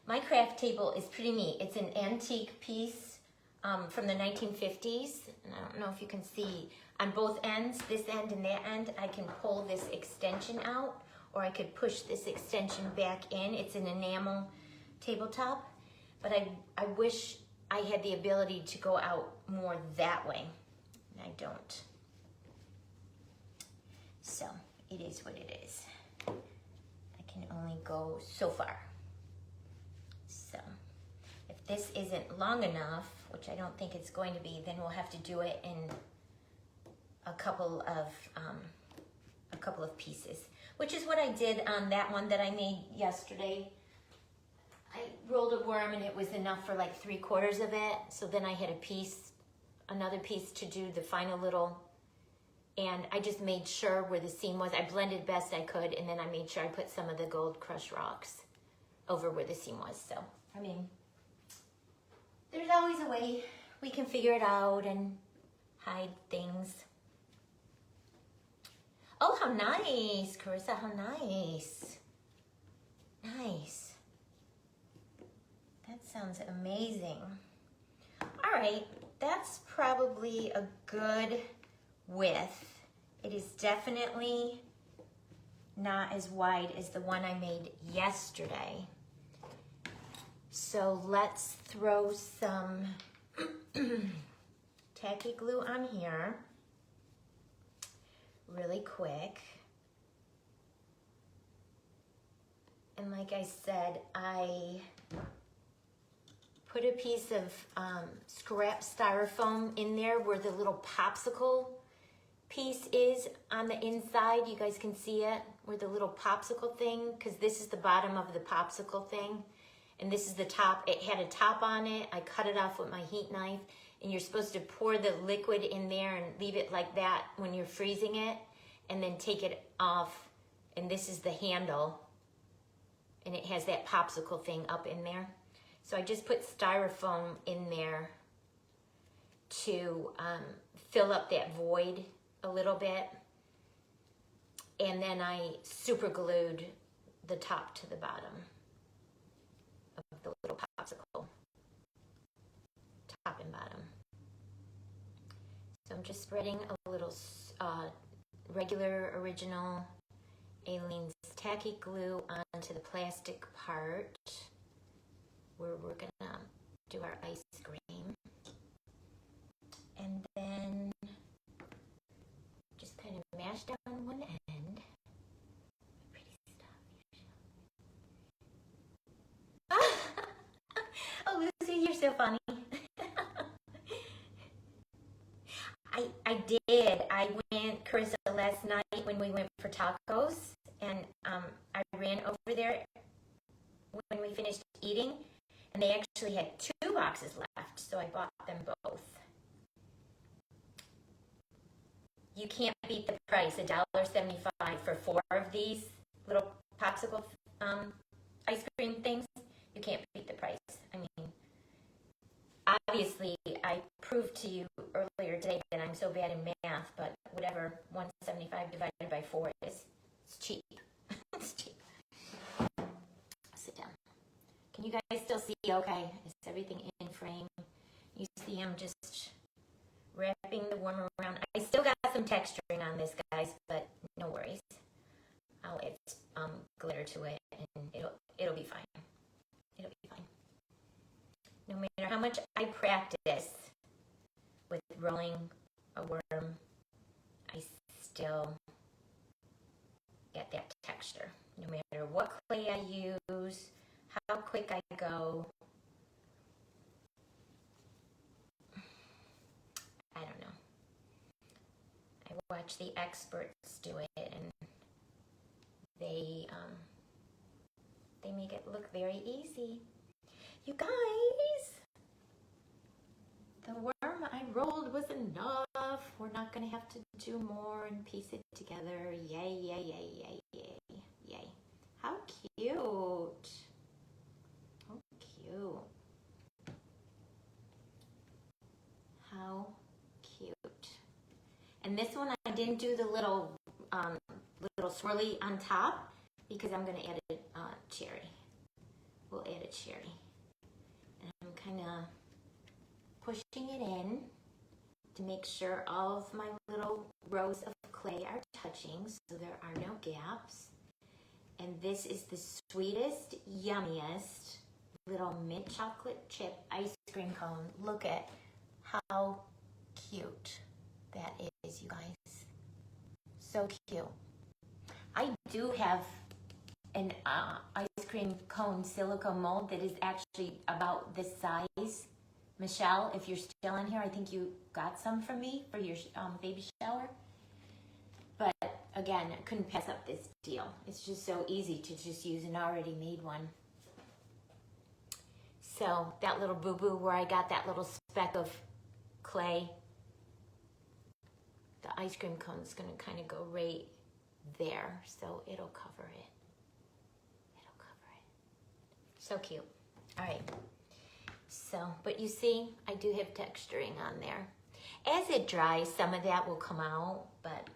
My craft table is pretty neat. It's an antique piece from the 1950s. And I don't know if you can see on both ends, this end and that end, I can pull this extension out or I could push this extension back in. It's an enamel tabletop, but I wish I had the ability to go out more that way. And I don't. So it is what it is. I can only go so far. So if this isn't long enough, which I don't think it's going to be, then we'll have to do it in a couple of pieces, which is what I did on that one that I made yesterday. I rolled a worm and it was enough for like 3/4 of it. So then I had another piece to do the final little, and I just made sure where the seam was. I blended best I could, and then I made sure I put some of the gold crushed rocks over where the seam was. So, I mean, there's always a way we can figure it out and hide things. Oh, how nice, Carissa, how nice. Nice. That sounds amazing. All right, that's probably a good width. It is definitely not as wide as the one I made yesterday. So let's throw some tacky glue on here really quick. And like I said, I put a piece of scrap styrofoam in there where the little popsicle piece is on the inside. You guys can see it, where the little popsicle thing, because this is the bottom of the popsicle thing, and this is the top. It had a top on it. I cut it off with my heat knife, and you're supposed to pour the liquid in there and leave it like that when you're freezing it, and then take it off, and this is the handle, and it has that popsicle thing up in there. So I just put styrofoam in there to fill up that void a little bit. And then I super glued the top to the bottom of the little popsicle. Top and bottom. So I'm just spreading a little regular original Aleene's tacky glue onto the plastic part where we're gonna do our ice cream, and then just kind of mash down one end. Pretty stuff. Oh, night when we went for tacos, and I ran over there when we finished eating, and they actually had 2 boxes left, so I bought them both. You can't beat the price, $1.75 for 4 of these little popsicle ice cream things. You can't beat the price. I mean, obviously, I proved to you earlier today that I'm so bad in math, but whatever 175 divided by 4 is, it's cheap. It's cheap. Sit down. Can you guys still see okay? Is everything in frame? You see I'm just wrapping the warmer around. I still got some texturing on this, guys, but no worries. I'll add glitter to it, and it'll be fine. It'll be fine. No matter how much I practice with rolling a worm, I still get that texture. No matter what clay I use, how quick I go. I don't know. I watch the experts do it, and they make it look very easy. You guys, the worm I rolled was enough. We're not gonna have to do more and piece it together. Yay, yay, yay, yay, yay, yay. How cute. How cute. How cute. And this one I didn't do the little swirly on top because I'm gonna add a cherry. We'll add a cherry. And I'm kind of pushing it in to make sure all of my little rows of clay are touching so there are no gaps. And this is the sweetest, yummiest little mint chocolate chip ice cream cone. Look at how cute that is, you guys. So cute. I do have an ice cream cone silicone mold that is actually about this size. Michelle, if you're still in here, I think you got some from me for your baby shower. But again, I couldn't pass up this deal. It's just so easy to just use an already made one. So that little boo-boo where I got that little speck of clay, the ice cream cone is going to kind of go right there. So it'll cover it. It'll cover it. So cute. All right. So, but you see, I do have texturing on there. As it dries, some of that will come out, but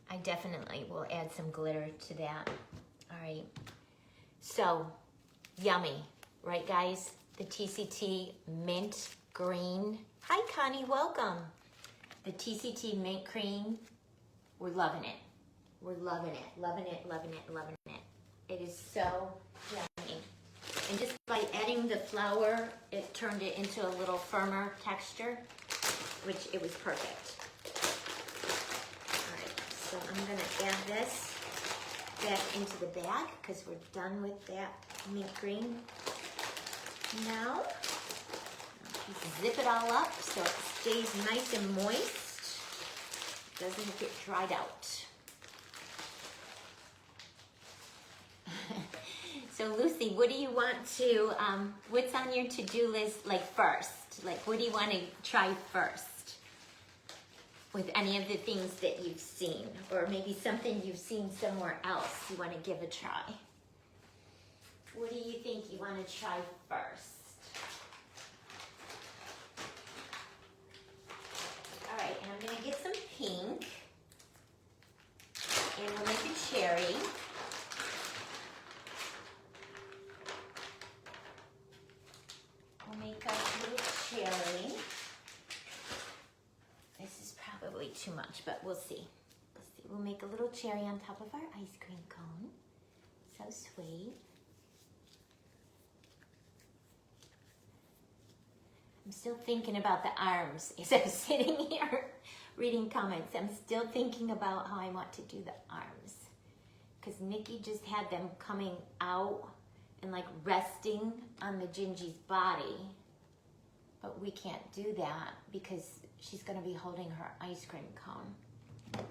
I definitely will add some glitter to that. All right. So, yummy, right, guys? The TCT mint green. Hi, Connie, welcome. The TCT mint cream, we're loving it. We're loving it, loving it, loving it, loving it. It is so yummy. And just by adding the flour, it turned it into a little firmer texture, which it was perfect. All right, so I'm gonna add this back into the bag because we're done with that mint green. Now, zip it all up so it stays nice and moist. It doesn't get dried out. So Lucy, what do you want to, what's on your to-do list like first? Like what do you want to try first with any of the things that you've seen? Or maybe something you've seen somewhere else you want to give a try? What do you think you want to try first? All right, and I'm going to get some pink. And we'll make a cherry. We'll make a little cherry. This is probably too much, but we'll see. We'll see. We'll make a little cherry on top of our ice cream cone. So sweet. I'm still thinking about the arms. As I'm sitting here reading comments, I'm still thinking about how I want to do the arms. Because Nikki just had them coming out and like resting on the Gingie's body. But we can't do that because she's going to be holding her ice cream cone.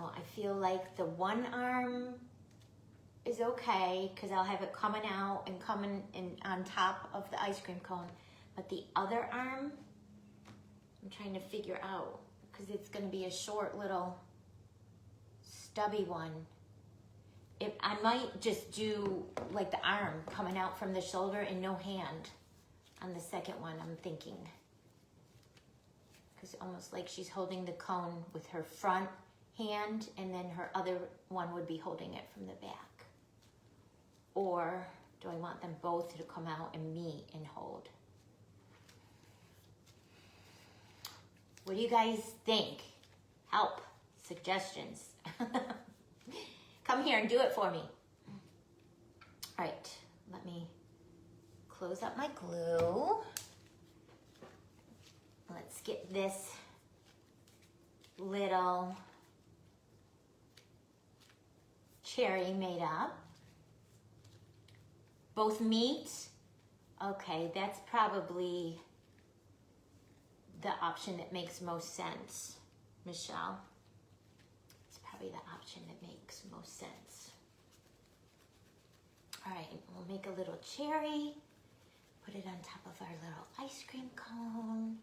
know. I feel like the one arm is okay because I'll have it coming out and coming in on top of the ice cream cone. But the other arm, I'm trying to figure out because it's going to be a short little stubby one. If I might just do like the arm coming out from the shoulder and no hand on the second one, I'm thinking. Because almost like she's holding the cone with her front hand and then her other one would be holding it from the back. Or do I want them both to come out and meet and hold? What do you guys think? Help, suggestions. Come here and do it for me. All right, let me close up my glue. Let's get this little cherry made up. Both meat. Okay, that's probably the option that makes most sense, Michelle. It's probably the option that makes most sense. All right, we'll make a little cherry, put it on top of our little ice cream cone.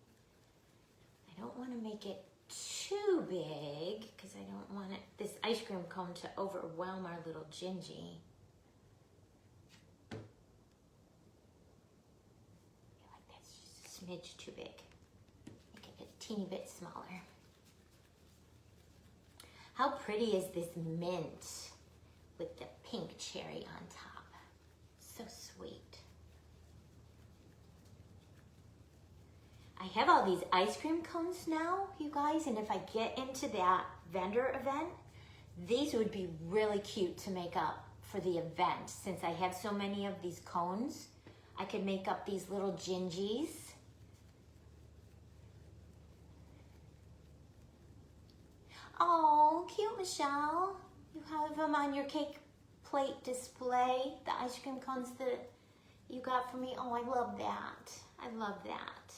I don't want to make it too big because I don't want this ice cream cone to overwhelm our little Gingie. I feel like that's just a smidge too big. Make it a teeny bit smaller. How pretty is this mint with the pink cherry on top? So sweet. I have all these ice cream cones now, you guys, and if I get into that vendor event, these would be really cute to make up for the event. Since I have so many of these cones, I could make up these little Gingies. Oh, cute, Michelle. You have them on your cake plate display, the ice cream cones that you got for me. Oh, I love that. I love that.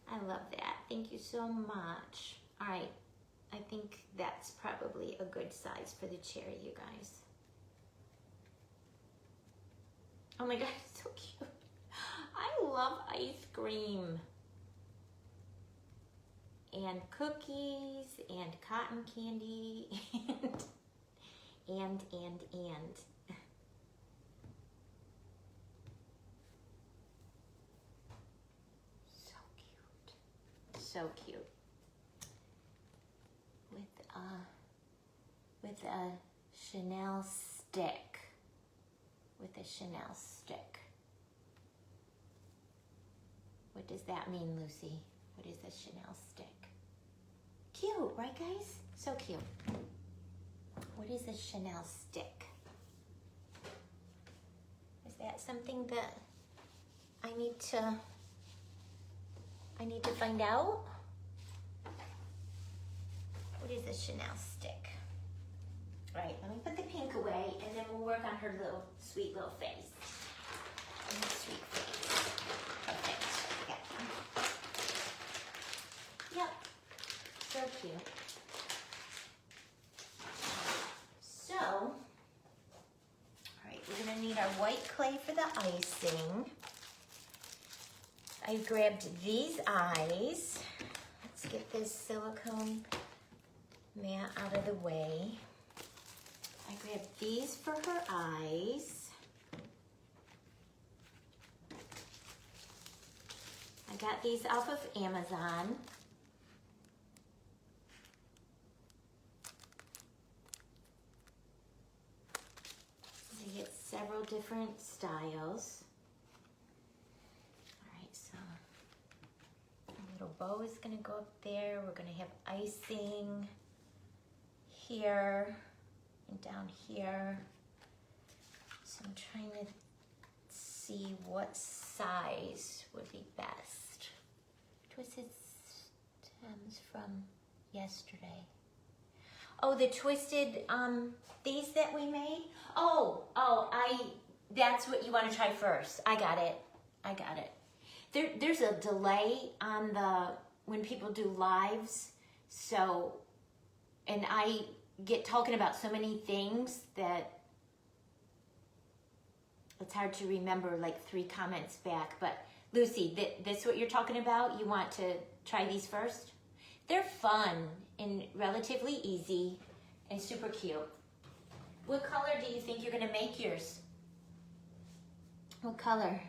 I love that. Thank you so much. All right. I think that's probably a good size for the cherry, you guys. Oh my God, it's so cute. I love ice cream. And cookies and cotton candy and. So cute. With a Chanel stick. With a Chanel stick. What does that mean, Lucy? What is a Chanel stick? Cute, right guys? So cute. What is a Chanel stick? Is that something that I need to find out? What is a Chanel stick? All right, let me put the pink away and then we'll work on her little sweet little face. Sweet face. Perfect. Yep. So cute. So, all right, we're gonna need our white clay for the icing. I grabbed these eyes. Let's get this silicone mat out of the way. I grabbed these for her eyes. I got these off of Amazon. So you get several different styles. Little bow is going to go up there. We're going to have icing here and down here. So I'm trying to see what size would be best. Twisted stems from yesterday. Oh, the twisted, these that we made? That's what you want to try first. I got it. There's a delay on when people do lives, so and I get talking about so many things that it's hard to remember like 3 comments back. But Lucy, this what you're talking about? You want to try these first? They're fun and relatively easy and super cute. What color do you think you're gonna make yours? What color?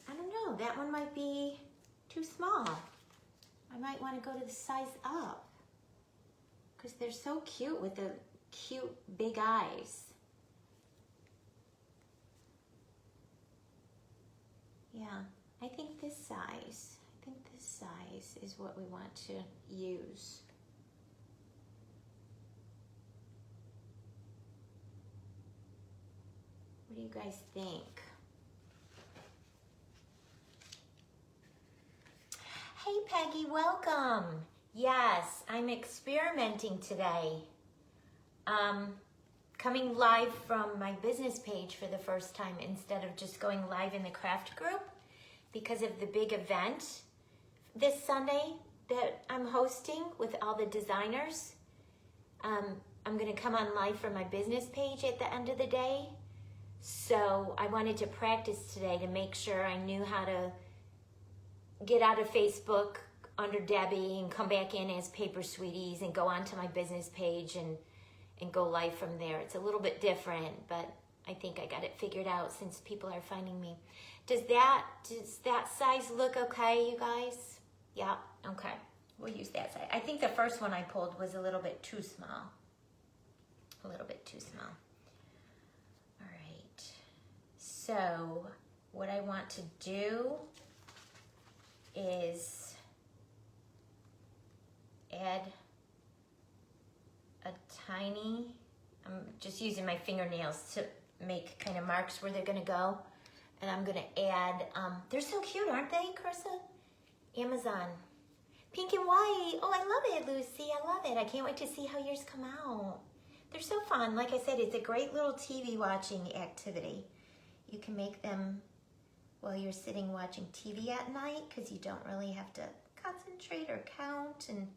I don't know. That one might be too small. I might want to go to the size up because they're so cute with the cute big eyes. Yeah, I think this size. I think this size is what we want to use. What do you guys think? Hey Peggy, welcome. Yes, I'm experimenting today. Coming live from my business page for the first time instead of just going live in the craft group because of the big event this Sunday that I'm hosting with all the designers. I'm gonna come on live from my business page at the end of the day. So I wanted to practice today to make sure I knew how to get out of Facebook under Debbie and come back in as Paper Sweeties and go onto my business page and go live from there. It's a little bit different, but I think I got it figured out since people are finding me. Does that size look okay, you guys? Yeah, okay. We'll use that size. I think the first one I pulled was a little bit too small. A little bit too small. All right. So what I want to do is add a tiny, I'm just using my fingernails to make kind of marks where they're gonna go. And I'm gonna add, they're so cute, aren't they, Carissa? Amazon. Pink and white, oh, I love it, Lucy, I love it. I can't wait to see how yours come out. They're so fun. Like I said, it's a great little TV watching activity. You can make them while you're sitting watching TV at night because you don't really have to concentrate or count, and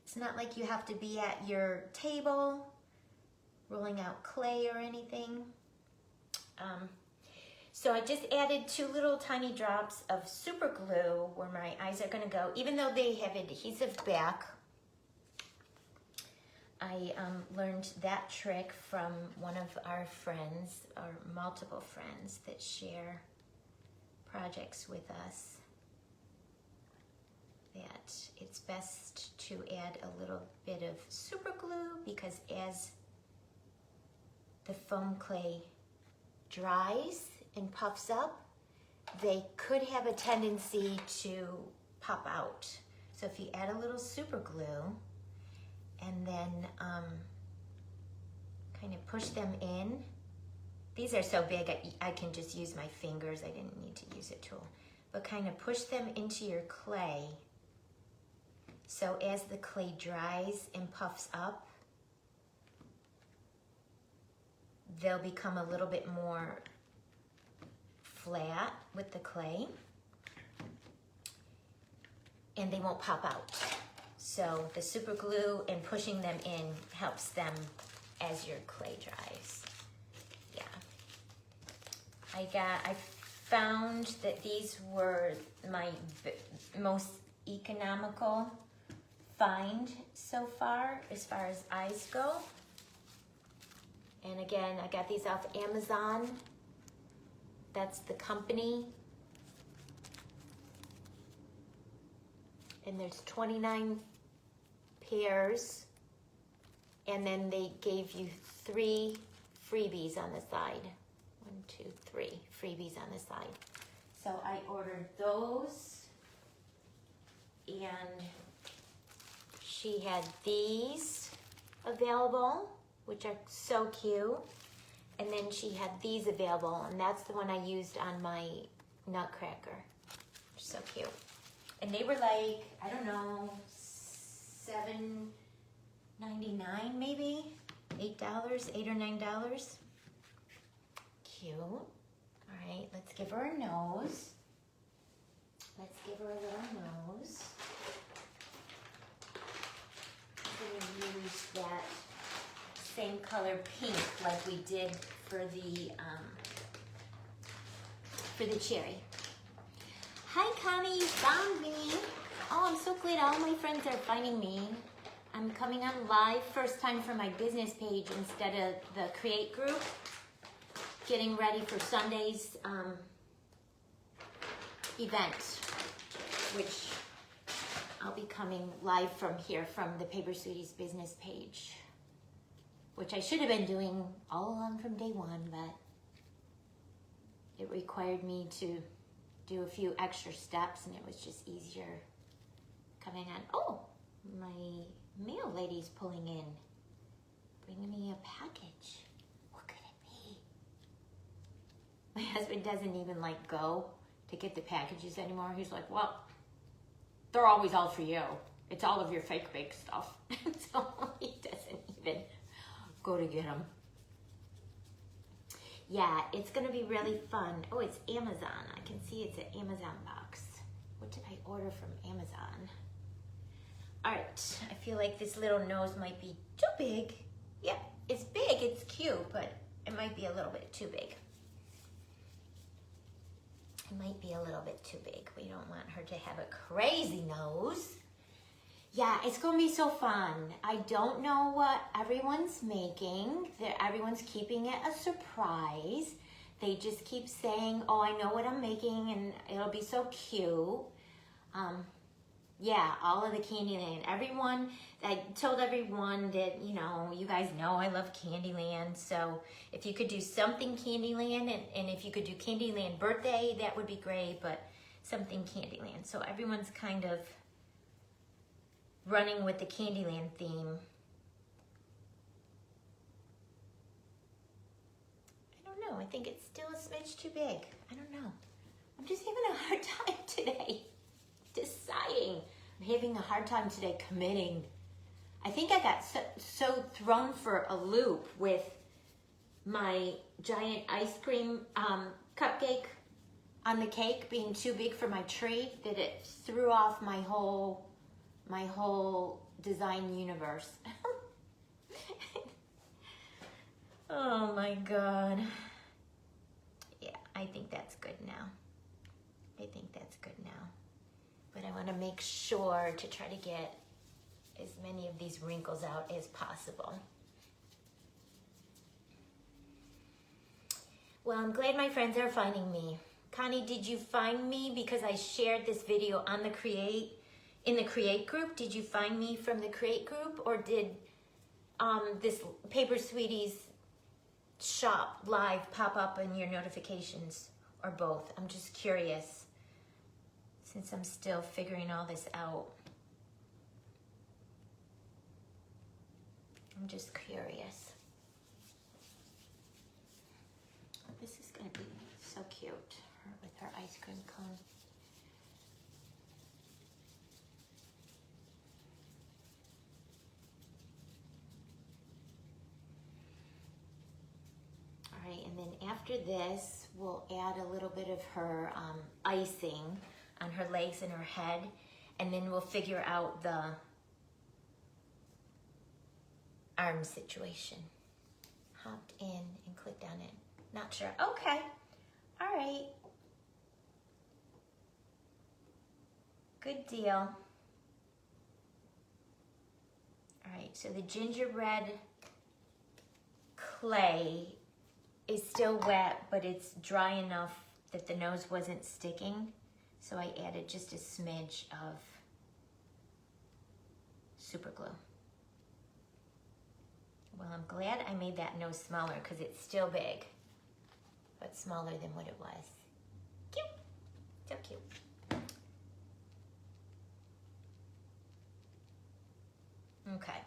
it's not like you have to be at your table rolling out clay or anything. So I just added 2 little tiny drops of super glue where my eyes are gonna go. Even though they have adhesive back, I learned that trick from one of our friends, or multiple friends that share projects with us, that it's best to add a little bit of super glue because as the foam clay dries and puffs up, they could have a tendency to pop out. So if you add a little super glue and then kind of push them in. These are so big, I can just use my fingers. I didn't need to use a tool. But kind of push them into your clay. So as the clay dries and puffs up, they'll become a little bit more flat with the clay. And they won't pop out. So the super glue and pushing them in helps them as your clay dries. Yeah. I found that these were my most economical find so far as eyes go. And again, I got these off Amazon. That's the company. And there's 29 pairs. And then they gave you 3 freebies on the side. 1, 2, 3 freebies on the side. So I ordered those. And she had these available, which are so cute. And then she had these available, and that's the one I used on my nutcracker. So cute. And they were like, I don't know, $7.99 maybe? $8 or $9. cute. All right, let's give her a nose. Let's give her a little nose. I'm going to use that same color pink like we did for the cherry. Hi Connie, you found me. Oh, I'm so glad all my friends are finding me. I'm coming on live first time for my business page instead of the create group. Getting ready for Sunday's event, which I'll be coming live from here from the Paper Sweeties business page, which I should have been doing all along from day one, but it required me to do a few extra steps and it was just easier coming on. Oh, my mail lady's pulling in, bringing me a package. What could it be? My husband doesn't even like go to get the packages anymore. He's like, well, they're always all for you. It's all of your fake bake stuff. So he doesn't even go to get them. Yeah, it's gonna be really fun. Oh, it's Amazon. I can see it's an Amazon box. What did I order from Amazon? All right, I feel like this little nose might be too big. Yep, it's big, it's cute, but it might be a little bit too big. It might be a little bit too big. We don't want her to have a crazy nose. Yeah, it's gonna be so fun. I don't know what everyone's making. Everyone's keeping it a surprise. They just keep saying, oh, I know what I'm making and it'll be so cute. Yeah, all of the Candyland. Everyone, I told everyone that, you know, you guys know I love Candyland. So if you could do something Candyland and if you could do Candyland birthday, that would be great, but something Candyland. So everyone's kind of running with the Candyland theme. I don't know. I think it's still a smidge too big. I don't know. I'm just having a hard time today deciding. I'm having a hard time today committing. I think I got so thrown for a loop with my giant ice cream cupcake on the cake being too big for my tree that it threw off my whole design universe. Oh my God. Yeah, I think that's good now. I think that's good now. But I want to make sure to try to get as many of these wrinkles out as possible. Well, I'm glad my friends are finding me. Connie, did you find me because I shared this video on the in the Create group? Did you find me from the Create group, or did this Paper Sweeties shop live pop up in your notifications, or both? I'm just curious, since I'm still figuring all this out. I'm just curious. This is gonna be so cute, her with her ice cream cone. All right, and then after this, we'll add a little bit of her icing on her legs and her head, and then we'll figure out the arm situation. Hopped in and clicked on it. Not sure. Okay. All right. Good deal. All right, so the gingerbread clay is still wet, but it's dry enough that the nose wasn't sticking. So I added just a smidge of super glue. Well, I'm glad I made that nose smaller because it's still big, but smaller than what it was. Cute, so cute. Okay.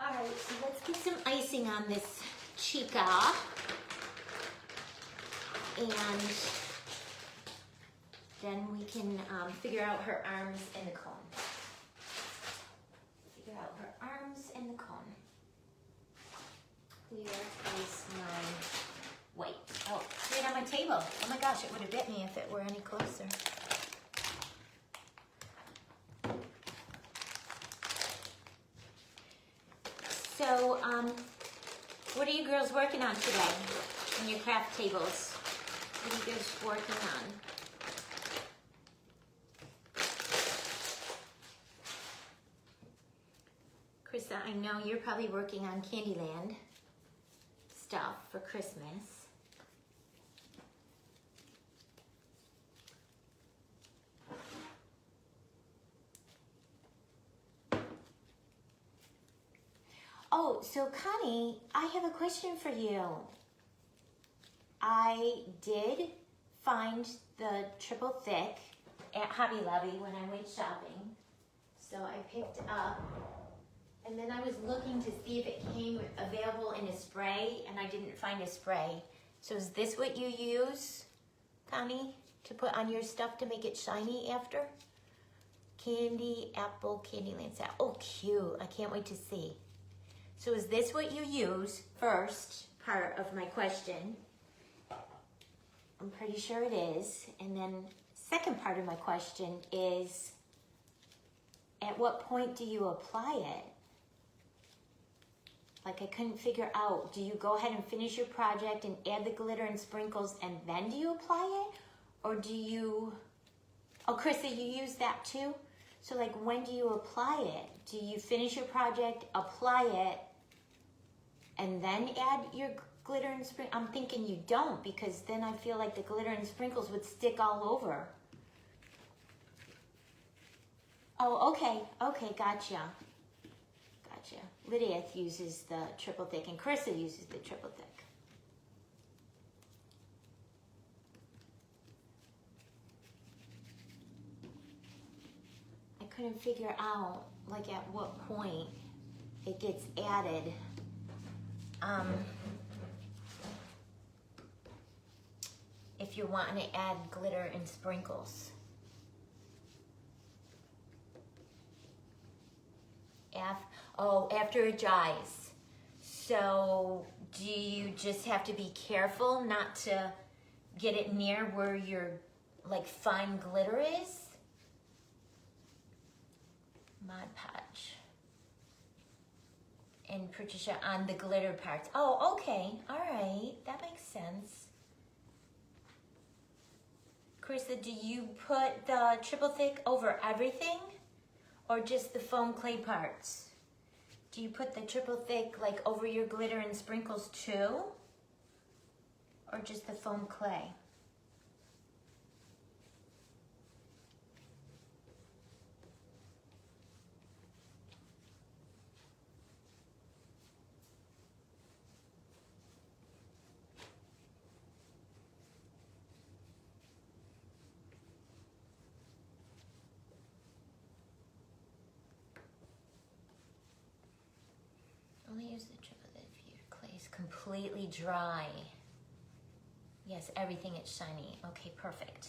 All right, so let's get some icing on this chica. And then we can figure out her arms and the cone. Figure out her arms and the cone. Where is my table. Oh my gosh, it would have bit me if it were any closer. So, what are you girls working on today on your craft tables? What are you guys working on? Krista, I know you're probably working on Candyland stuff for Christmas. Oh, so Connie, I have a question for you. I did find the triple thick at Hobby Lobby when I went shopping. So I picked up, and then I was looking to see if it came available in a spray, and I didn't find a spray. So is this what you use, Connie, to put on your stuff to make it shiny after? Candy Apple Candyland set. Oh, cute. I can't wait to see. So is this what you use? First part of my question. I'm pretty sure it is. And then second part of my question is, at what point do you apply it? Like I couldn't figure out, do you go ahead and finish your project and add the glitter and sprinkles and then do you apply it? Or do you, oh Krista, you use that too? So like when do you apply it? Do you finish your project, apply it, and then add your glitter and sprinkles? I'm thinking you don't, because then I feel like the glitter and sprinkles would stick all over. Oh, okay, gotcha. Lydia uses the triple thick and Carissa uses the triple thick. I couldn't figure out like at what point it gets added. If you're wanting to add glitter and sprinkles. After it dries. So do you just have to be careful not to get it near where your like fine glitter is? Mod Podge. And Patricia on the glitter parts. Oh, okay. All right. That makes sense. Carissa, do you put the triple thick over everything or just the foam clay parts? Do you put the triple thick like over your glitter and sprinkles too? Or just the foam clay? Only use the triple thick if your clay is completely dry. Yes, everything is shiny. Okay, perfect.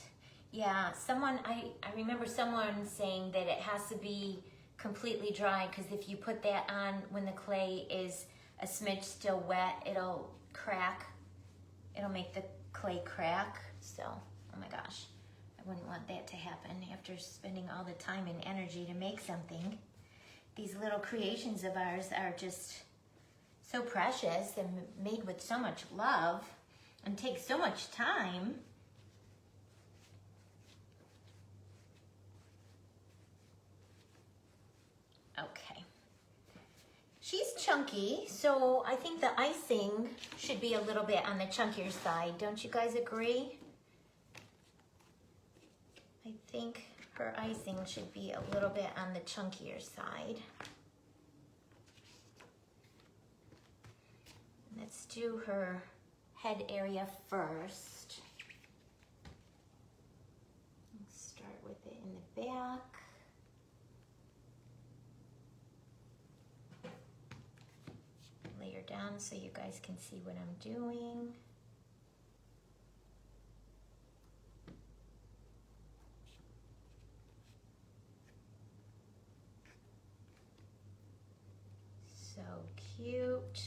Yeah, I remember someone saying that it has to be completely dry because if you put that on when the clay is a smidge still wet, it'll crack. It'll make the clay crack. So, oh my gosh, I wouldn't want that to happen after spending all the time and energy to make something. These little creations of ours are just so precious and made with so much love and take so much time. Okay. She's chunky, so I think the icing should be a little bit on the chunkier side. Don't you guys agree? I think her icing should be a little bit on the chunkier side. Let's do her head area first. Let's start with it in the back. Layer down so you guys can see what I'm doing. So cute.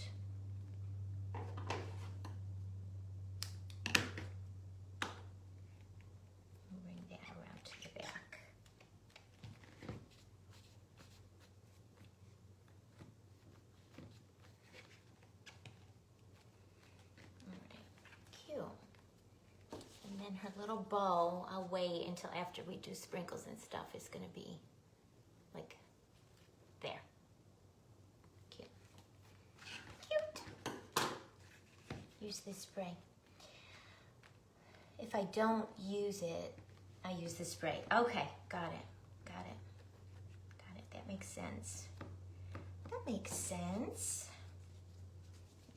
then her little bow, I'll wait until after we do sprinkles and stuff, is gonna be like there. Cute. Cute. Use this spray. If I don't use it, I use the spray. Okay, got it. Got it. Got it. That makes sense. That makes sense.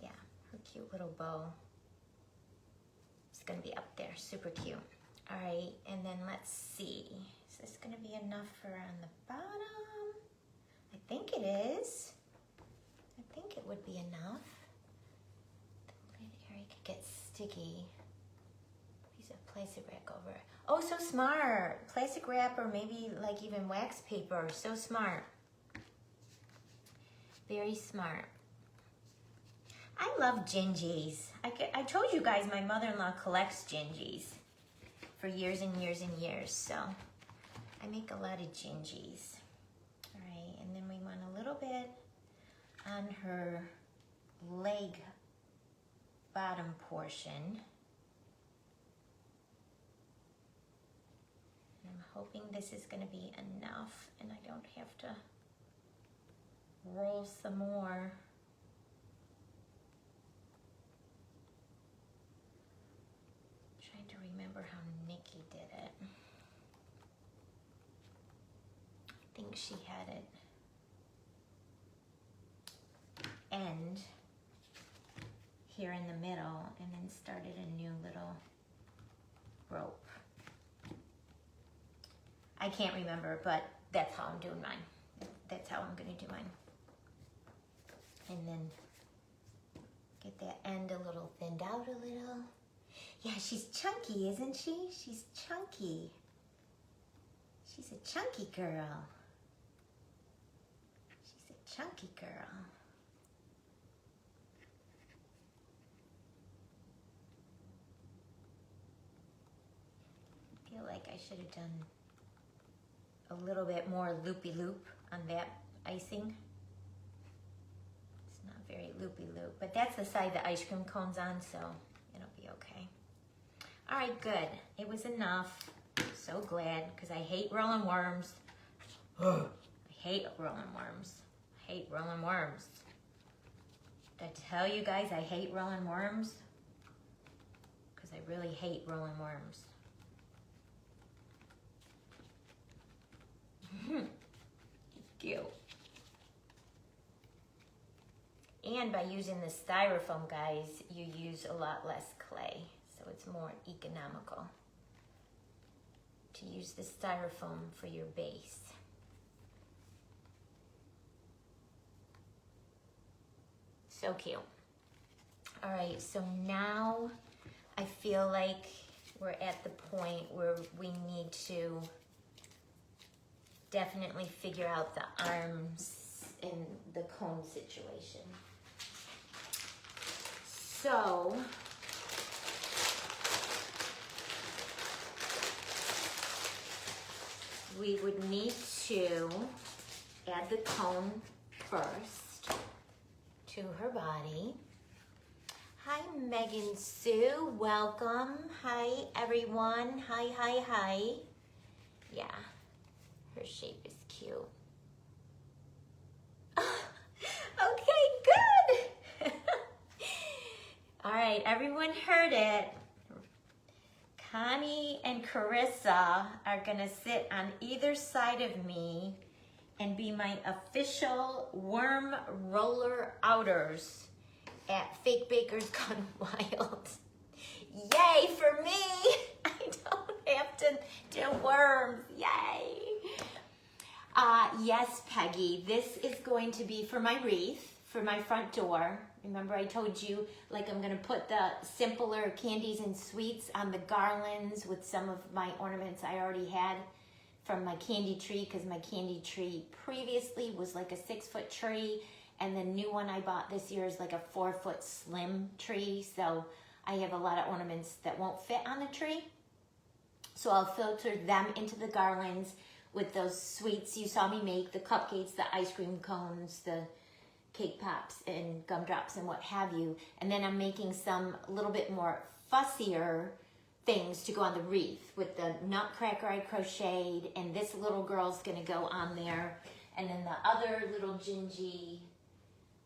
Yeah, her cute little bow. It's gonna be up there, super cute. All right, and then let's see. Is this gonna be enough for on the bottom? I think it is. I think it would be enough. The lid area could get sticky. Piece of plastic wrap over it. Oh, so smart. Plastic wrap or maybe like even wax paper. So smart. Very smart. I love Gingies. I told you guys my mother-in-law collects Gingies for years and years and years. So I make a lot of Gingies. All right, and then we want a little bit on her leg bottom portion. And I'm hoping this is going to be enough and I don't have to roll some more. Trying to remember how Nikki did it. I think she had it end here in the middle and then started a new little rope. I can't remember, but that's how I'm doing mine. That's how I'm gonna do mine. And then get that end a little thinned out a little. Yeah, she's chunky, isn't she? She's chunky. She's a chunky girl. She's a chunky girl. I feel like I should have done a little bit more loopy-loop on that icing. It's not very loopy-loop, but that's the side the ice cream cone's on, so it'll be okay. All right, good. It was enough. So glad, because I hate rolling worms. I hate rolling worms. I hate rolling worms. Did I tell you guys I hate rolling worms? Because I really hate rolling worms. Cute. And by using the styrofoam, guys, you use a lot less clay, so it's more economical to use the styrofoam for your base. So cute. All right, so now I feel like we're at the point where we need to definitely figure out the arms and the cone situation. So we would need to add the cone first to her body. Hi, Megan Sue, welcome. Hi, everyone. Hi, hi, hi. Yeah, her shape is cute. Okay, good. All right, everyone heard it. Connie and Carissa are gonna sit on either side of me and be my official worm roller outers at Fake Bakers Gone Wild. Yay for me! I don't have to do worms, yay! Yes, Peggy, this is going to be for my wreath, for my front door. Remember I told you, like, I'm gonna put the simpler candies and sweets on the garlands with some of my ornaments I already had from my candy tree, because my candy tree previously was like a 6-foot tree, and the new one I bought this year is like a 4-foot slim tree, so I have a lot of ornaments that won't fit on the tree. So I'll filter them into the garlands with those sweets you saw me make, the cupcakes, the ice cream cones, the cake pops and gumdrops and what have you. And then I'm making some a little bit more fussier things to go on the wreath with the nutcracker I crocheted, and this little girl's gonna go on there. And then the other little Gingie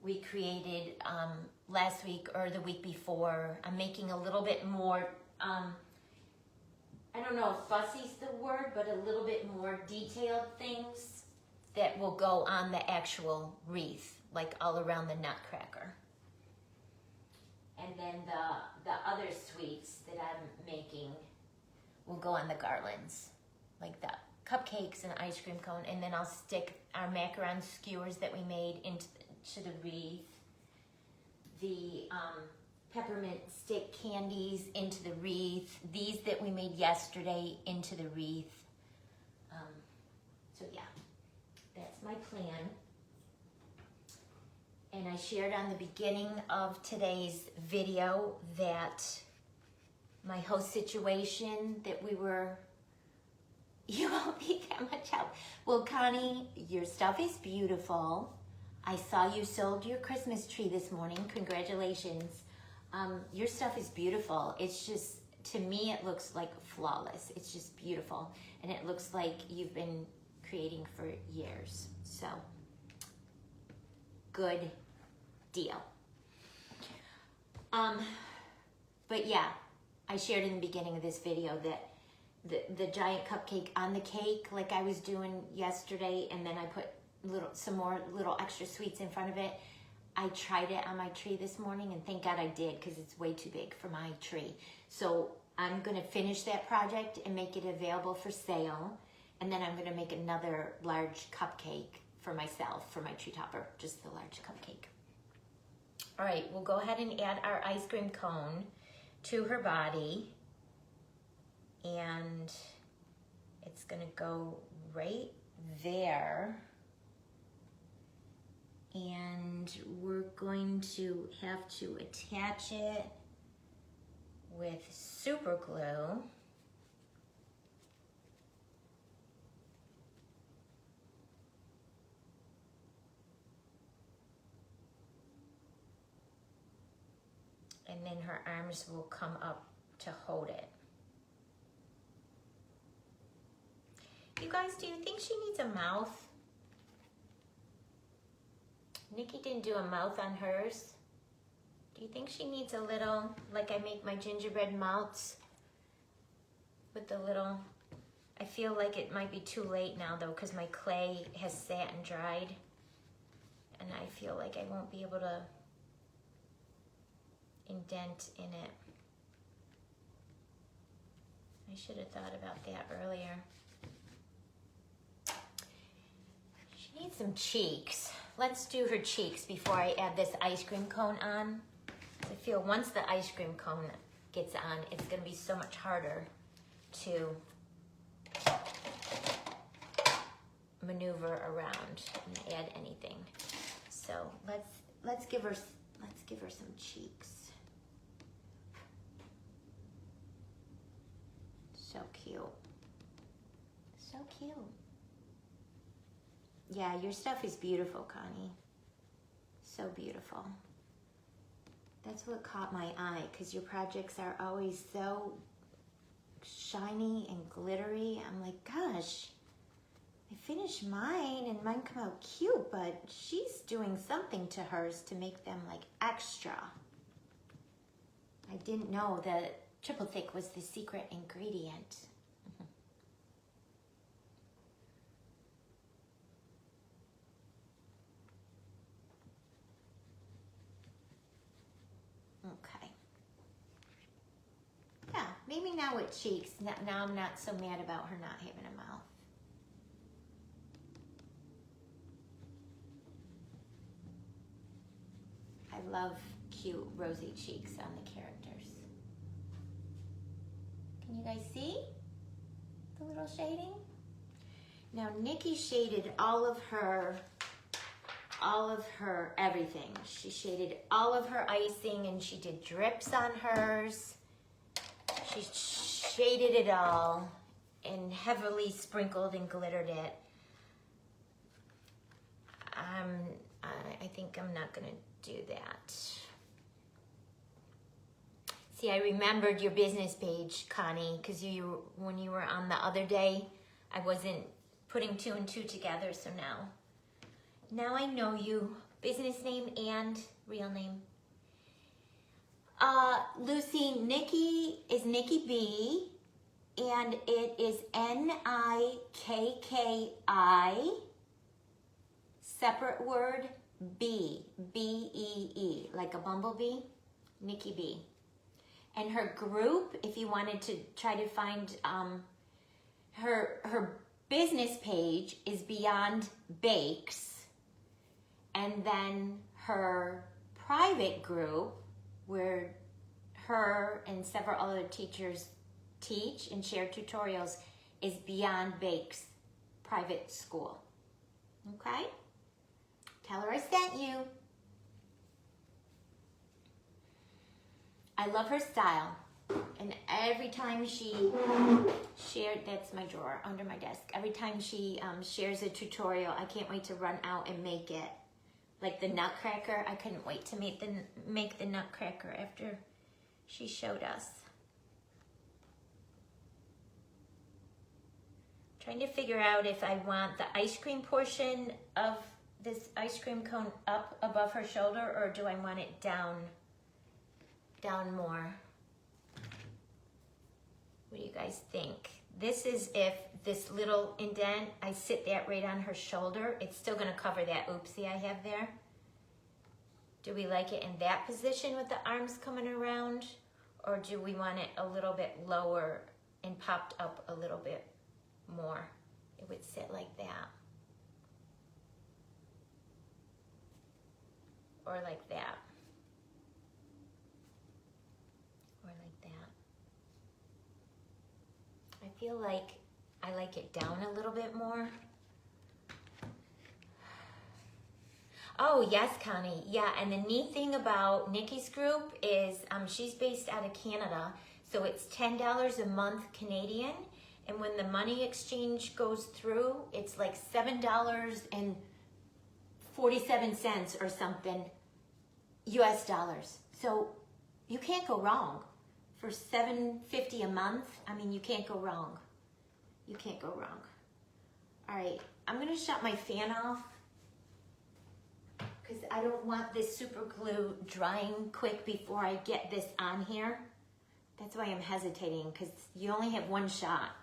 we created last week or the week before. I'm making a little bit more, I don't know if fussy's the word, but a little bit more detailed things that will go on the actual wreath, like all around the nutcracker. And then the other sweets that I'm making will go on the garlands, like the cupcakes and ice cream cone. And then I'll stick our macaron skewers that we made into the wreath, the peppermint stick candies into the wreath, these that we made yesterday into the wreath. So yeah, that's my plan. And I shared on the beginning of today's video that my host situation, that we were, you won't be that much help. Well, Connie, your stuff is beautiful. I saw you sold your Christmas tree this morning. Congratulations. Your stuff is beautiful. It's just, to me, it looks like flawless. It's just beautiful. And it looks like you've been creating for years. So, good deal. But yeah, I shared in the beginning of this video that the giant cupcake on the cake, like I was doing yesterday, and then I put some more little extra sweets in front of it. I tried it on my tree this morning, and thank God I did, because it's way too big for my tree. So I'm going to finish that project and make it available for sale, and then I'm going to make another large cupcake for myself, for my tree topper, just the large cupcake. All right, we'll go ahead and add our ice cream cone to her body, and it's going to go right there. And we're going to have to attach it with super glue. And then her arms will come up to hold it. You guys, do you think she needs a mouth? Nikki didn't do a mouth on hers. Do you think she needs a little, like I make my gingerbread mouths with the little, I feel like it might be too late now though, because my clay has sat and dried, and I feel like I won't be able to indent in it. I should have thought about that earlier. She needs some cheeks. Let's do her cheeks before I add this ice cream cone on. I feel once the ice cream cone gets on, it's going to be so much harder to maneuver around and add anything. So let's give her some cheeks. So cute. So cute. Yeah, your stuff is beautiful, Connie. So beautiful. That's what caught my eye, because your projects are always so shiny and glittery. I'm like, gosh, I finished mine and mine come out cute, but she's doing something to hers to make them like extra. I didn't know that triple thick was the secret ingredient. Okay. Yeah, maybe now with cheeks, now I'm not so mad about her not having a mouth. I love cute rosy cheeks on the characters. Can you guys see the little shading? Now Nikki shaded all of her everything. She shaded all of her icing, and she did drips on hers. She shaded it all and heavily sprinkled and glittered it. I think I'm not gonna do that. See, I remembered your business page, Connie, because when you were on the other day, I wasn't putting 2 and 2 together, so now I know you. Business name and real name. Lucy, Nikki is Nikki B, and it is Nikki, separate word, B, B-E-E, like a bumblebee, Nikki B. And her group, if you wanted to try to find her business page is Beyond Bakes, and then her private group, where her and several other teachers teach and share tutorials, is Beyond Bakes Private School. Okay? Tell her I sent you. I love her style. And every time she shared, that's my drawer under my desk. Every time she shares a tutorial, I can't wait to run out and make it. Like the nutcracker, I couldn't wait to make the nutcracker after she showed us. Trying to figure out if I want the ice cream portion of this ice cream cone up above her shoulder, or do I want it down more? What do you guys think? This is if this little indent, I sit that right on her shoulder. It's still gonna cover that oopsie I have there. Do we like it in that position with the arms coming around? Or do we want it a little bit lower and popped up a little bit more? It would sit like that. Or like that. Or like that. I feel like I like it down a little bit more. Oh, yes, Connie. Yeah, and the neat thing about Nikki's group is she's based out of Canada, so it's $10 a month Canadian, and when the money exchange goes through, it's like $7.47 or something US dollars. So you can't go wrong. For $7.50 a month, I mean, you can't go wrong. You can't go wrong. All right, I'm gonna shut my fan off because I don't want this super glue drying quick before I get this on here. That's why I'm hesitating, because you only have one shot.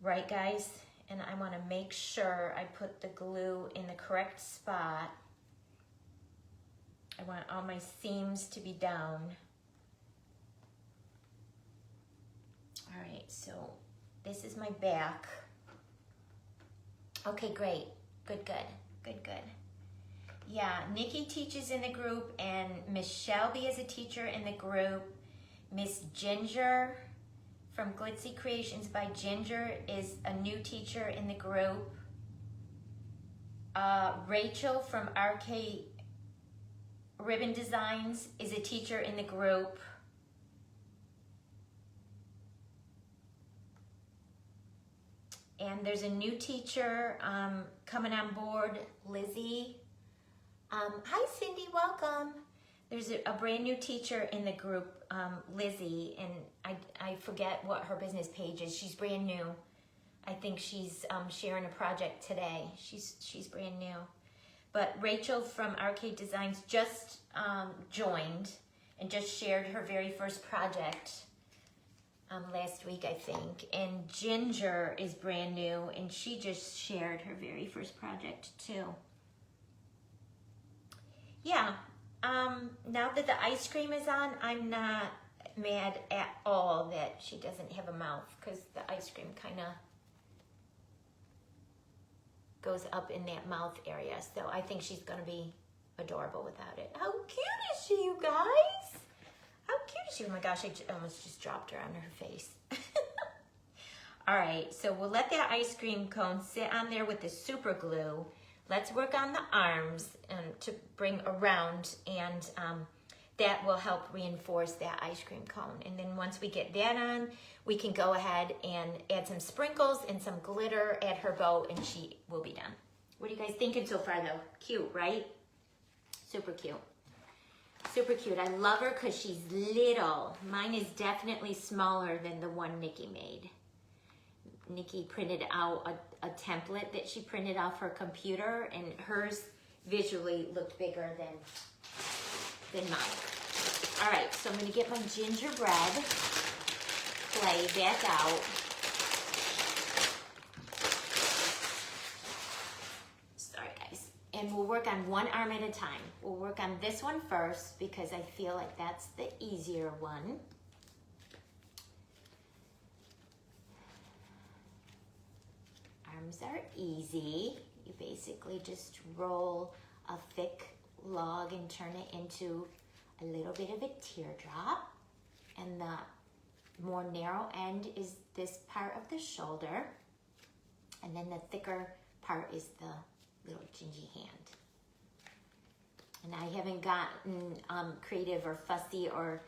Right, guys? And I wanna make sure I put the glue in the correct spot. I want all my seams to be down. All right, so this is my back. Okay, great. Good, good, good, good. Yeah, Nikki teaches in the group, and Miss Shelby is a teacher in the group. Miss Ginger from Glitzy Creations by Ginger is a new teacher in the group. Rachel from RK Ribbon Designs is a teacher in the group. And there's a new teacher coming on board, Lizzie. Hi, Cindy, welcome. There's a brand new teacher in the group, Lizzie, and I forget what her business page is. She's brand new. I think she's sharing a project today. She's brand new. But Rachel from Arcade Designs just joined and just shared her very first project last week, I think. And Ginger is brand new, and she just shared her very first project too. Yeah, now that the ice cream is on, I'm not mad at all that she doesn't have a mouth, because the ice cream kind of goes up in that mouth area. So I think she's going to be adorable without it. How cute is she, you guys? How cute is she? Oh my gosh, I almost just dropped her on her face. All right, so we'll let that ice cream cone sit on there with the super glue. Let's work on the arms to bring around, and that will help reinforce that ice cream cone. And then once we get that on, we can go ahead and add some sprinkles and some glitter at her bow, and she will be done. What are you guys thinking so far though? Cute, right? Super cute. Super cute. I love her because she's little. Mine is definitely smaller than the one Nikki made. Nikki printed out a template that she printed off her computer, and hers visually looked bigger than mine. All right, so I'm gonna get my gingerbread clay back out. Sorry guys. And we'll work on one arm at a time. We'll work on this one first because I feel like that's the easier one. Arms are easy. You basically just roll a thick log and turn it into a little bit of a teardrop. And the more narrow end is this part of the shoulder. And then the thicker part is the little Gingie hand. And I haven't gotten creative or fussy or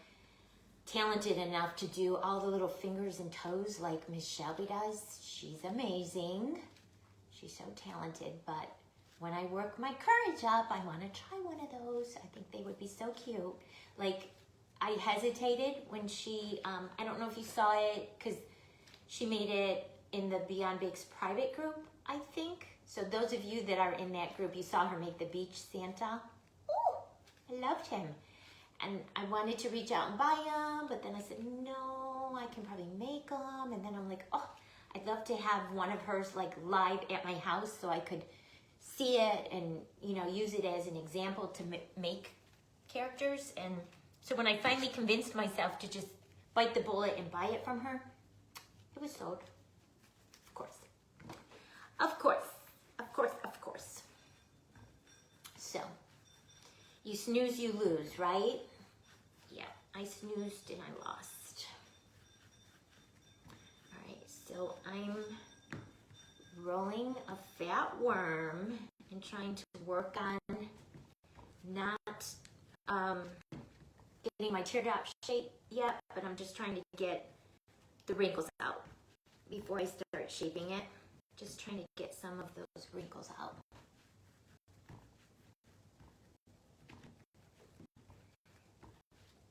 talented enough to do all the little fingers and toes like Miss Shelby does. She's amazing. She's so talented, but when I work my courage up, I want to try one of those. I think they would be so cute. Like, I hesitated when she, I don't know if you saw it, because she made it in the Beyond Bakes private group, I think. So those of you that are in that group, you saw her make the beach Santa. Ooh, I loved him. And I wanted to reach out and buy them, but then I said, no, I can probably make them. And then I'm like, oh, I'd love to have one of hers like live at my house so I could see it and, you know, use it as an example to make characters. And so when I finally convinced myself to just bite the bullet and buy it from her, it was sold. Of course. Of course. Of course. Of course. So, you snooze, you lose, right? Yeah, I snoozed and I lost. All right, so I'm rolling a fat worm and trying to work on not getting my teardrop shape yet, but I'm just trying to get the wrinkles out before I start shaping it. Just trying to get some of those wrinkles out.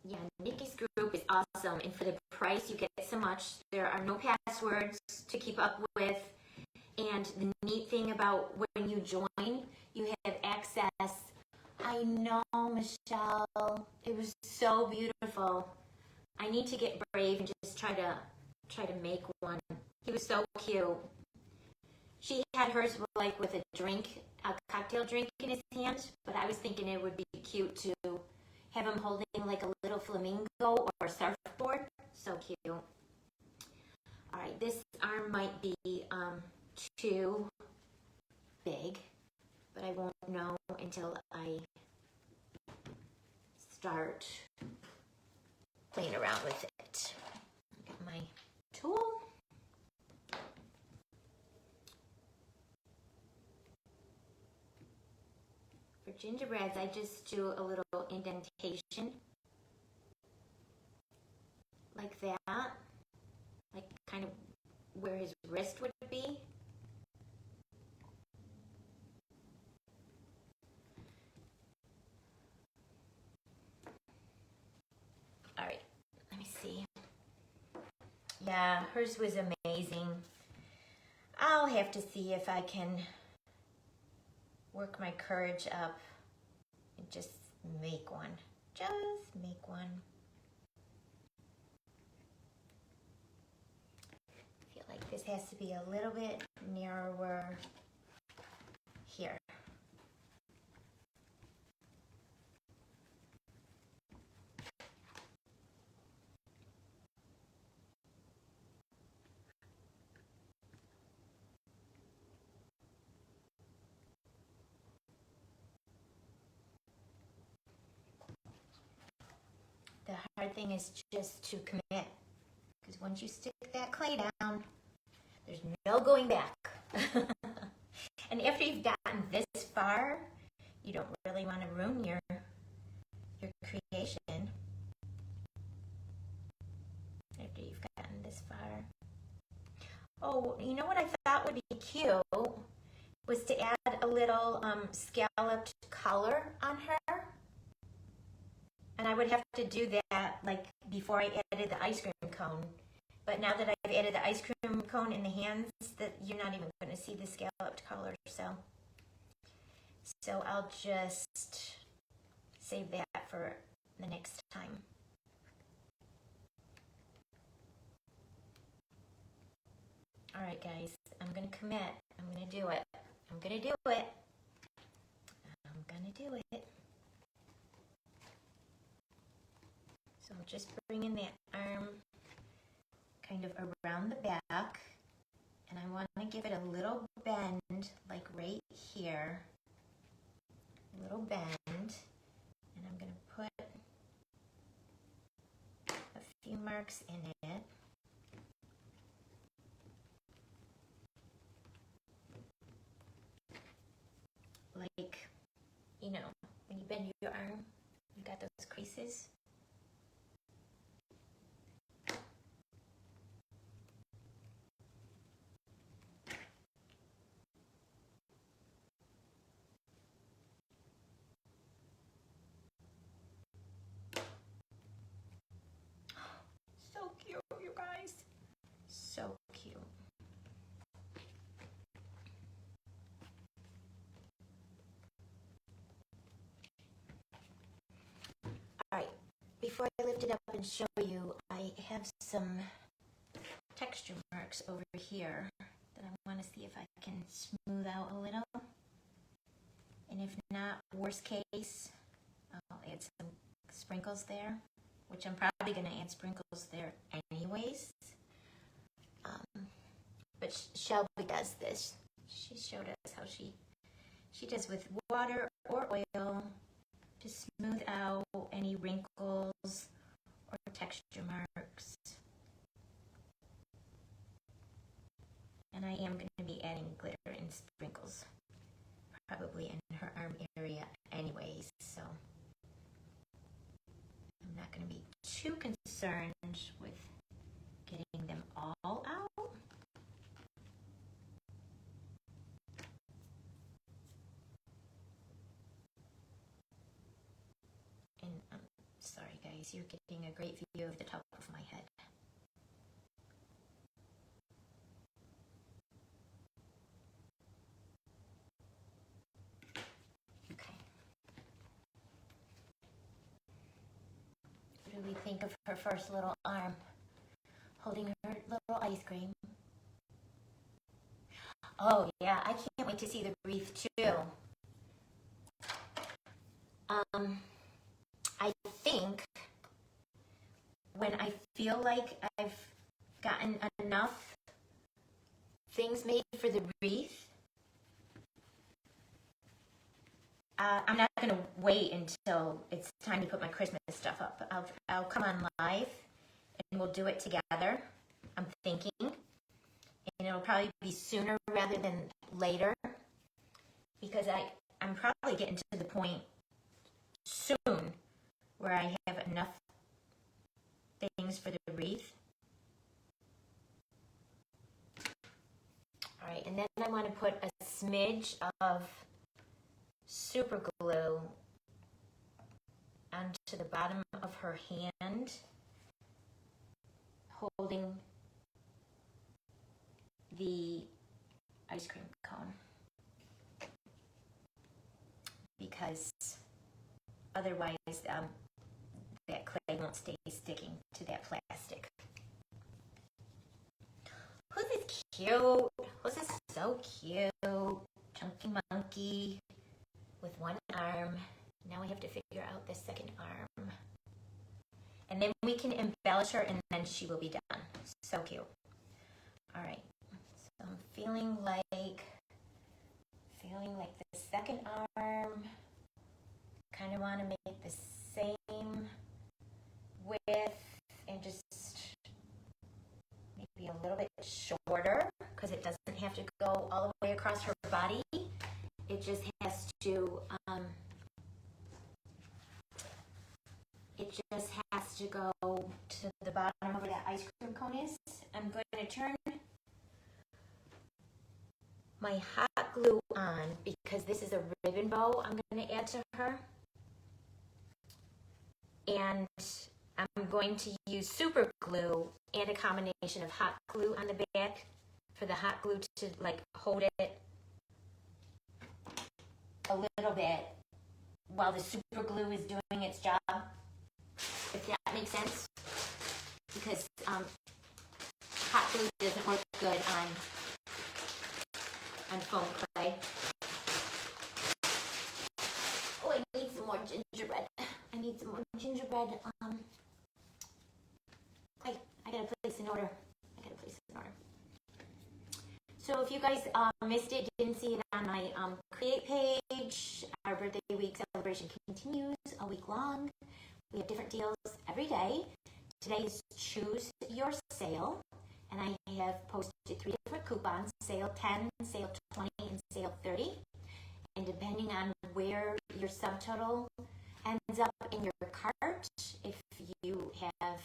Yeah, Nikki's group is awesome, and for the price you get so much. There are no passwords to keep up with, and the neat thing about when you join, you have access. I know, Michelle, it was so beautiful. I need to get brave and just try to make one. He was so cute. She had hers like with a drink, a cocktail drink in his hand, but I was thinking it would be cute to have him holding like a little flamingo or a surfboard. So cute. All right, this arm might be too big, but I won't know until I start playing around with it. Got my tool. For gingerbreads, I just do a little indentation like that, like kind of where his wrist would be. All right, let me see. Yeah, hers was amazing. I'll have to see if I can work my courage up and just make one. Just make one. I feel like this has to be a little bit narrower here. The hard thing is just to commit, because once you stick that clay down, there's no going back. And after you've gotten this far, you don't really want to ruin your creation. After you've gotten this far. Oh, you know what I thought would be cute was to add a little scalloped collar on her. And I would have to do that like before I added the ice cream cone. But now that I've added the ice cream cone in the hands, that you're not even going to see the scalloped color. So I'll just save that for the next time. All right, guys, I'm going to commit. I'm going to do it. I'm going to do it. I'm going to do it. So I'm just bringing that arm kind of around the back, and I want to give it a little bend, like right here. A little bend, and I'm going to put a few marks in it. Like, you know, when you bend your arm, you got those creases. So cute, you guys. So cute. All right, before I lift it up and show you, I have some texture marks over here that I want to see if I can smooth out a little. And if not, worst case, I'll add some sprinkles there, which I'm probably going to add sprinkles there anyways. But Shelby does this. She showed us how she does with water or oil to smooth out any wrinkles or texture marks. And I am going to be adding glitter and sprinkles probably in her arm area anyways, so I'm not going to be too concerned with getting them all out. And I'm sorry guys, you're getting a great view of the top of my head. Okay. What do we think of her first little arm holding her little ice cream? Oh yeah, I can't wait to see the wreath too. I think when I feel like I've gotten enough things made for the wreath, I'm not going to wait until it's time to put my Christmas stuff up. I'll come on live and we'll do it together, I'm thinking. And it'll probably be sooner rather than later, because I'm probably getting to the point soon where I have enough things for the wreath. All right, and then I want to put a smidge of super glue onto the bottom of her hand, holding the ice cream cone, because otherwise that clay won't stay sticking to that plastic. Who's this cute? Who's this so cute? Chunky monkey with one arm. Now we have to figure out the second arm. And then we can embellish her and then she will be done. So cute. All right. So I'm feeling like the second arm, kind of want to make the same width and just maybe a little bit shorter, because it doesn't have to go all the way across her body. It just has to go to the bottom of where that ice cream cone is. I'm going to turn my hot glue on, because this is a ribbon bow I'm going to add to her. And I'm going to use super glue and a combination of hot glue on the back for the hot glue to like hold it a little bit while the super glue is doing its job, if that makes sense. Because hot glue doesn't work good on foam clay. Oh, I need some more gingerbread. I need some more gingerbread. I gotta place an order. So if you guys missed it, didn't see it on my Create page, our birthday week celebration continues all week long. We have different deals every day. Today is Choose Your Sale, and I have posted 3 different coupons, sale 10, sale 20, and sale 30. And depending on where your subtotal ends up in your cart, if you have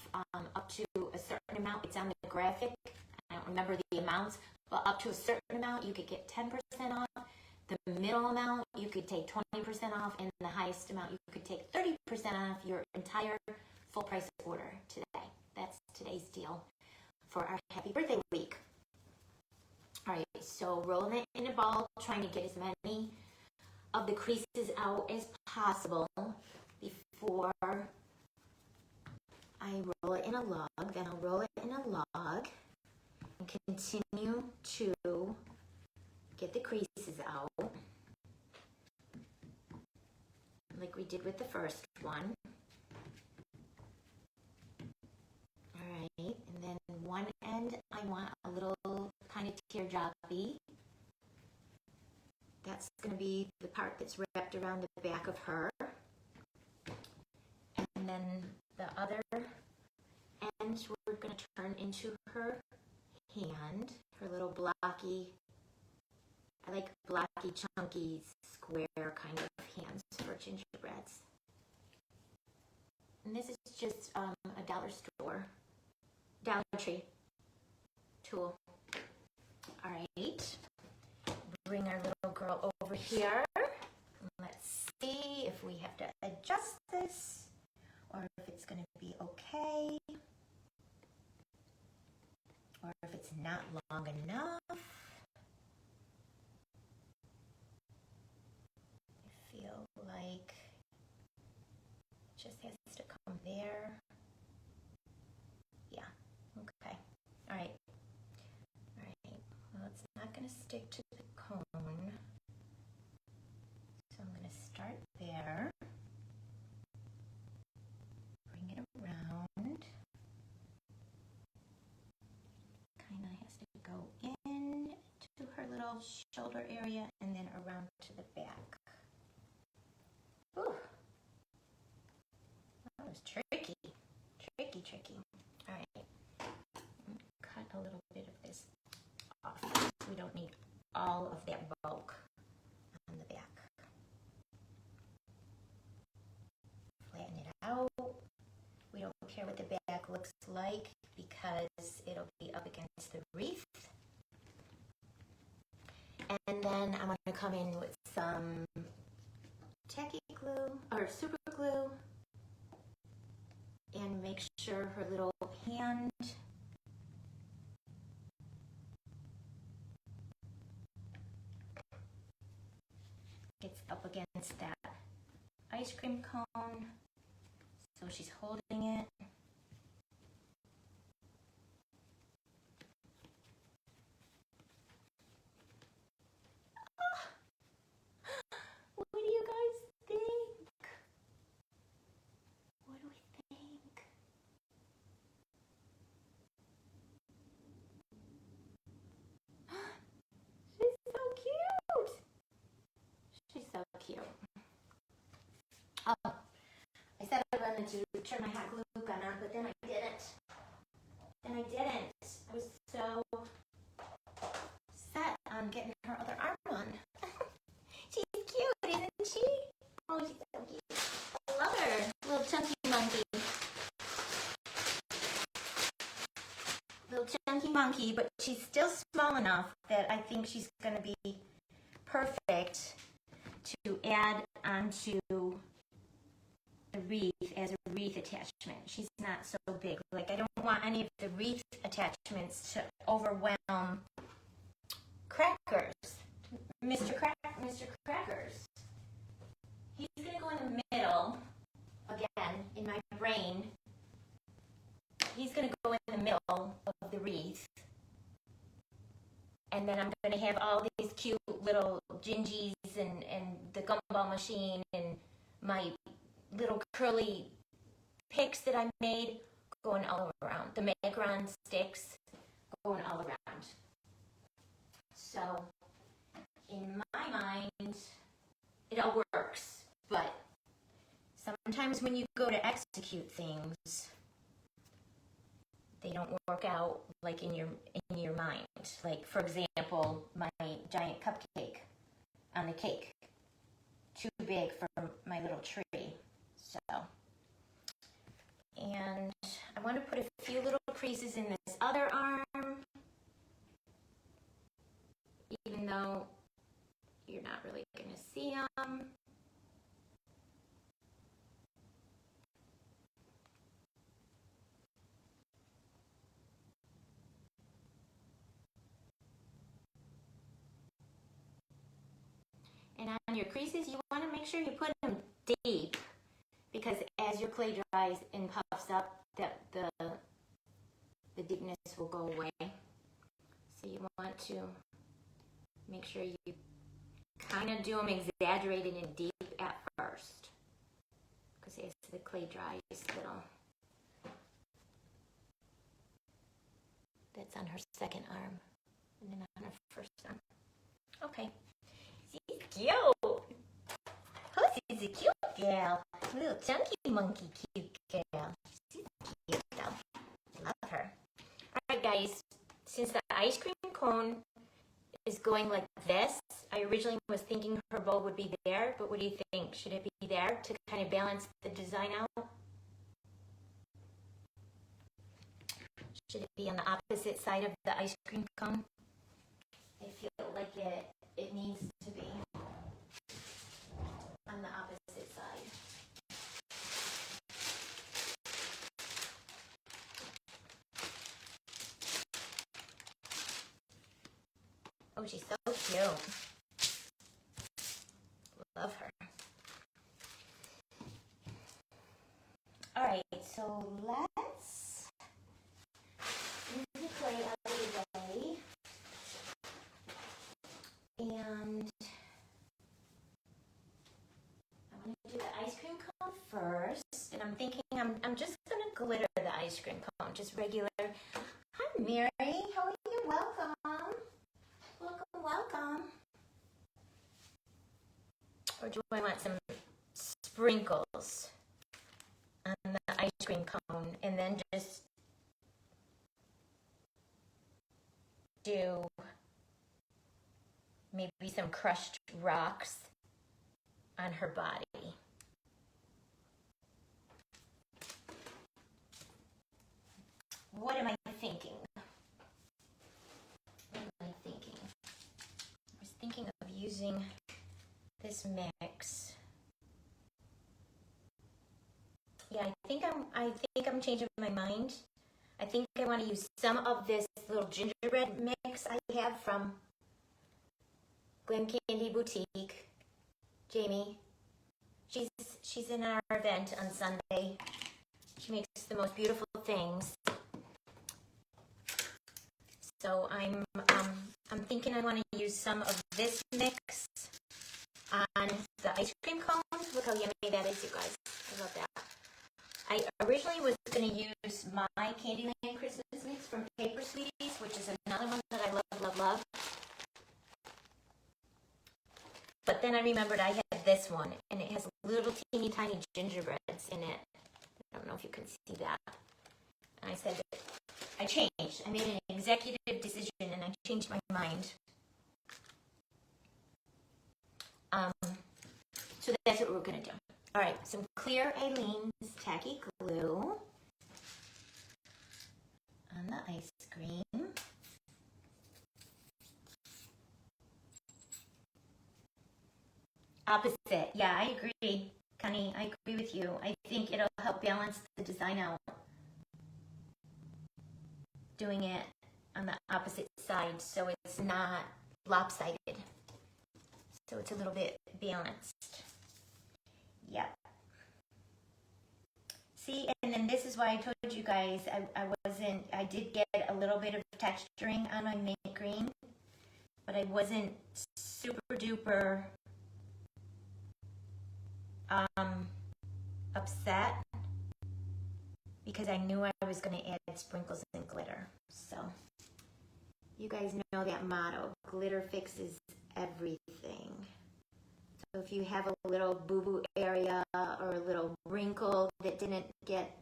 up to a certain amount, it's on the graphic. I don't remember the amounts, but up to a certain amount, you could get 10% off. The middle amount, you could take 20% off, and the highest amount, you could take 30% off your entire full price order today. That's today's deal for our happy birthday week. All right, so rolling it in a ball, trying to get as many of the creases out as possible before I roll it in a log. Then I'll roll it in a log and continue to get the creases out like we did with the first one. All right, and then one end I want a little kind of teardroppy. That's going to be the part that's wrapped around the back of her. And then the other end we're going to turn into her hand, her little blocky, I like blocky, chunky, square kind of hands for gingerbreads. And this is just a Dollar Tree tool. All right. Bring our little girl over here. Let's see if we have to adjust this or if it's going to be okay or if it's not long enough. I feel like it just has to come there. Yeah, okay. All right. Well, it's not going to stick to the cone. So I'm going to start there. Bring it around. Kind of has to go in to her little shoulder area and then around to the back. Ooh. That was tricky. Tricky. All right. Cut a little bit of this off. We don't need all of that bulk on the back. Flatten it out. We don't care what the back looks like because it'll be up against the wreath. And then I'm going to come in with some tacky glue or super glue and make sure her little hand gets up against that ice cream cone, so she's holding it. What do you guys think? What do we think? She's so cute. She's so cute. Oh, I said I wanted to turn my hot glue gun on, but then I didn't. I was so set on getting her other arm on. She's cute, isn't she? Oh, she's so cute. I love her. Little chunky monkey, but she's still small enough that I think she's going to be perfect to add onto the the wreath as a wreath attachment. She's not so big. Like, I don't want any of the wreath attachments to overwhelm Crackers. Mr. Crackers. He's gonna go in the middle, again, in my brain. He's gonna go in the middle of the wreath. And then I'm gonna have all these cute little Gingies and the gumball machine and my little curly picks that I made going all around. The Magron sticks going all around. So, in my mind, it all works, but sometimes when you go to execute things, they don't work out like in your mind. Like, for example, my giant cupcake on the cake, too big for my little tree. So, and I want to put a few little creases in this other arm, even though you're not really going to see them. And on your creases, you want to make sure you put them deep, because as your clay dries and puffs up, the deepness will go away. So you want to make sure you kind of do them exaggerated and deep at first, because as the clay dries, that's on her second arm, and then on her first arm. Okay. She's cute. Who's a cute gal? A little chunky monkey cute gal. She's cute though. Love her. Alright guys, since the ice cream cone is going like this, I originally was thinking her bowl would be there, but what do you think? Should it be there to kind of balance the design out? Should it be on the opposite side of the ice cream cone? I feel like it needs to be on the opposite side. Oh, she's so cute. Love her. All right, so let's move the clay out of the way. And I want to do the ice cream cone first. And I'm thinking I'm just going to glitter the ice cream cone, just regular. Hi, Mary. How are you? Welcome. Welcome, welcome. Or do I want some sprinkles on the ice cream cone and then just do maybe some crushed rocks on her body? What am I thinking? What am I thinking? I was thinking of using this mix. Yeah, I think I'm changing my mind. I think I want to use some of this little gingerbread mix I have from Glam Candy Boutique. Jamie, she's in our event on Sunday. She makes the most beautiful things. So I'm thinking I want to use some of this mix on the ice cream cones. Look how yummy that is, you guys. I love that. I originally was going to use my Candyland Christmas mix from Paper Sweeties, which is another one that I love, love, love. But then I remembered I had this one, and it has little teeny tiny gingerbreads in it. I don't know if you can see that. And I said, I changed. I made an executive decision, and I changed my mind. So that's what we're going to do. All right, some clear Aleene's tacky glue on the ice cream. Opposite. Yeah, I agree, Connie. I agree with you. I think it'll help balance the design out, doing it on the opposite side so it's not lopsided. So it's a little bit balanced. Yep. See, and then this is why I told you guys I did get a little bit of texturing on my mint green, but I wasn't super duper upset because I knew I was going to add sprinkles and glitter. So you guys know that motto, glitter fixes everything. So if you have a little boo-boo area or a little wrinkle that didn't get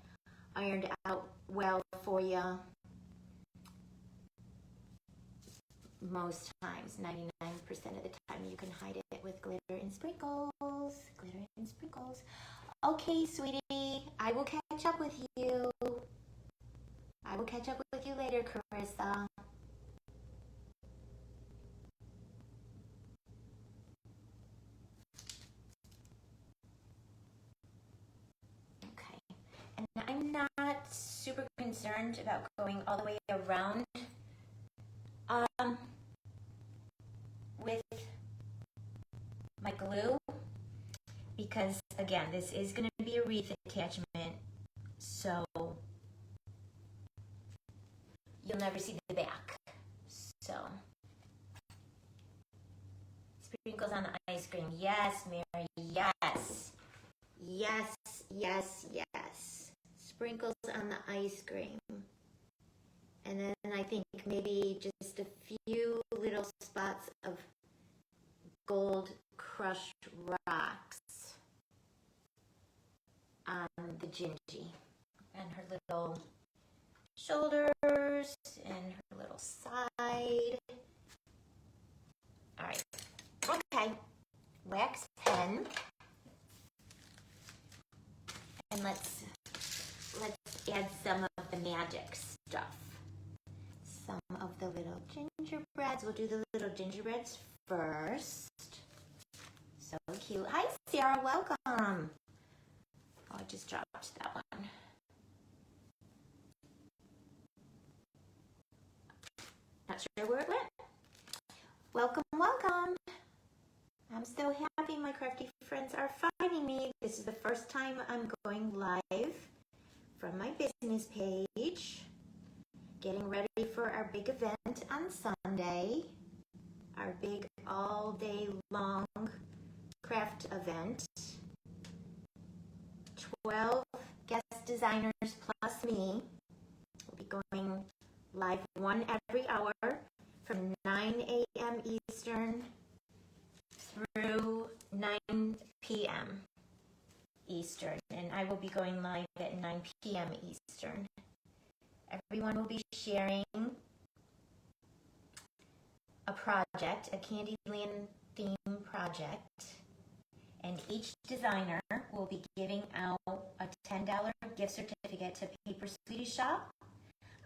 ironed out well for you, most times, 99% of the time, you can hide it with glitter and sprinkles. Glitter and sprinkles. Okay, sweetie, I will catch up with you. I will catch up with you later, Carissa. Okay, and I'm not super concerned about going all the way around with my glue, because again, this is going to be a wreath attachment, so you'll never see the back. So sprinkles on the ice cream. Yes, Mary, yes. Yes, yes, yes. Sprinkles on the ice cream. And then I think maybe just a few little spots of gold crushed rocks on the Gingie and her little shoulders and her little side. All right. Okay. Wax pen. And let's add some of the magic stuff. Some of the little gingerbreads. We'll do the little gingerbreads first. So cute. Hi, Sarah. Welcome. Oh, I just dropped that one. Not sure where it went. Welcome, welcome. I'm so happy my crafty friends are finding me. This is the first time I'm going live from my business page. Getting ready for our big event on Sunday. Our big all day long craft event. 12 guest designers plus me. We'll be going live 1 every hour from 9 a.m. Eastern through 9 p.m. Eastern. And I will be going live at 9 p.m. Eastern. Everyone will be sharing a project, a Candyland theme project, and each designer will be giving out a $10 gift certificate to Paper Sweetie Shop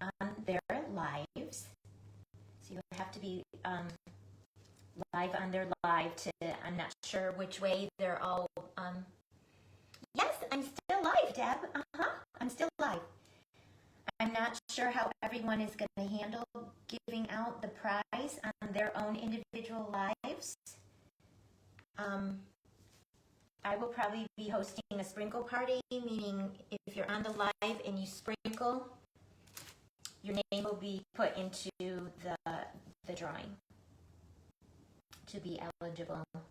on their lives. So you'll have to be live on their live to, I'm not sure which way they're all, yes, I'm still live, Deb, I'm still live. I'm not sure how everyone is going to handle giving out the prize on their own individual lives. I will probably be hosting a sprinkle party, meaning if you're on the live and you sprinkle, your name will be put into the drawing to be eligible for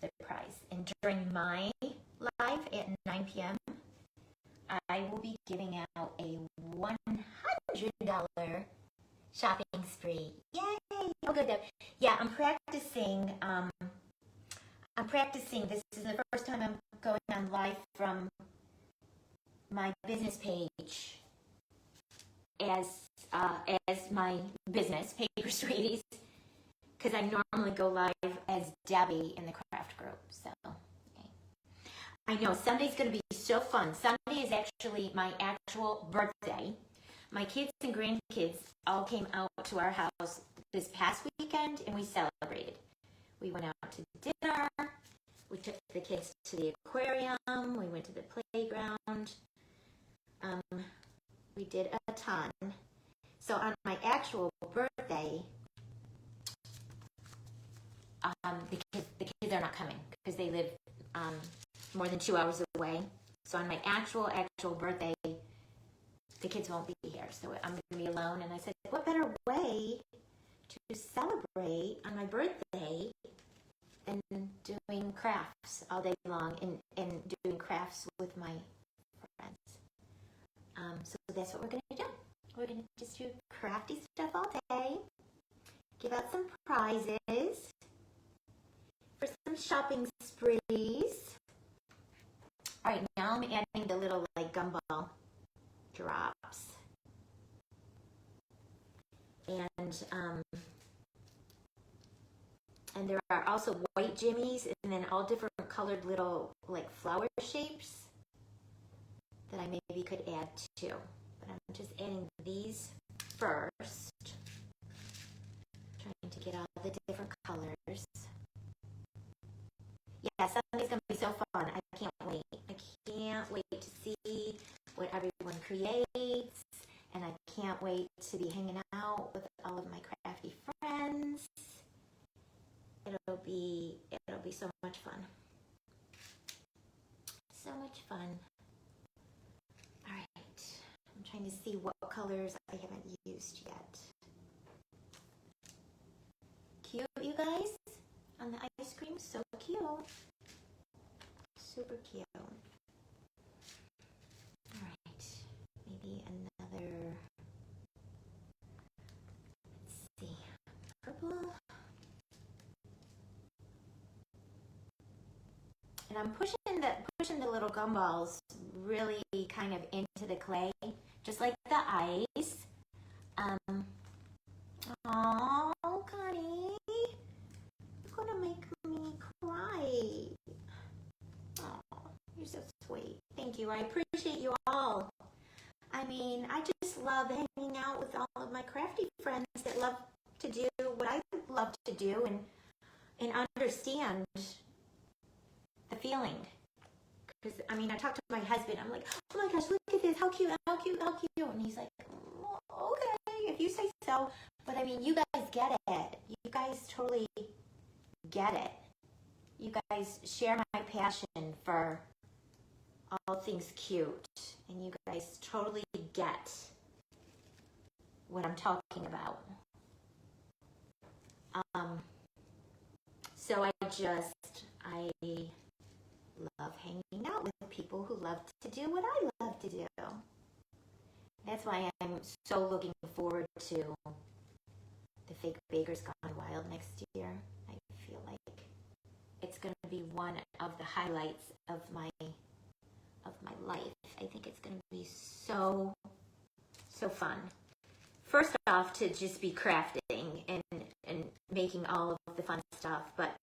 the prize. And during my live at 9 p.m., I will be giving out a $100 shopping spree. Yay! Oh, good. Yeah, I'm practicing. This is the first time I'm going on live from my business page as my business, Paper Sweeties, because I normally go live as Debbie in the craft group. So, okay. I know Sunday's going to be so fun. Sunday is actually my actual birthday. My kids and grandkids all came out to our house this past weekend and we celebrated. We went out to dinner. We took the kids to the aquarium. We went to the playground. We did a ton. So on my actual birthday, the kids are not coming because they live more than 2 hours away. So on my actual birthday, the kids won't be here. So I'm going to be alone. And I said, what better way to celebrate on my birthday than doing crafts all day long and doing crafts with my friends. So that's what we're going to do. We're going to just do crafty stuff all day, give out some prizes for some shopping sprees. All right, now I'm adding the little like gumball drops. And there are also white jimmies and then all different colored little like flower shapes that I maybe could add too. But I'm just adding these first. Trying to get all the different colors. Yeah, Sunday's going to be so fun. I can't wait. I can't wait to see what everyone creates. And I can't wait to be hanging out with all of my crafty friends. It'll be so much fun. So much fun. All right. I'm trying to see what colors I haven't used yet. Cute, you guys? On the ice cream, so cute. Super cute. All right. Maybe another, let's see, purple. And I'm pushing the little gumballs really kind of into the clay, just like the ice. Oh, Connie, you're gonna make me cry. Oh, you're so sweet. Thank you. I appreciate you all. I mean, I just love hanging out with all of my crafty friends that love to do what I love to do and understand the feeling. Because, I mean, I talked to my husband. I'm like, oh my gosh, look at this. How cute, how cute, how cute. And he's like, oh, okay, if you say so. But, I mean, you guys get it. You guys totally get it. You guys share my passion for all things cute. And you guys totally get what I'm talking about. So I love hanging out with people who love to do what I love to do. That's why I'm so looking forward to the Fake Bakers Gone Wild next year. I feel like it's going to be one of the highlights of my life. I think it's going to be so fun. First off, to just be crafting and making all of the fun stuff, but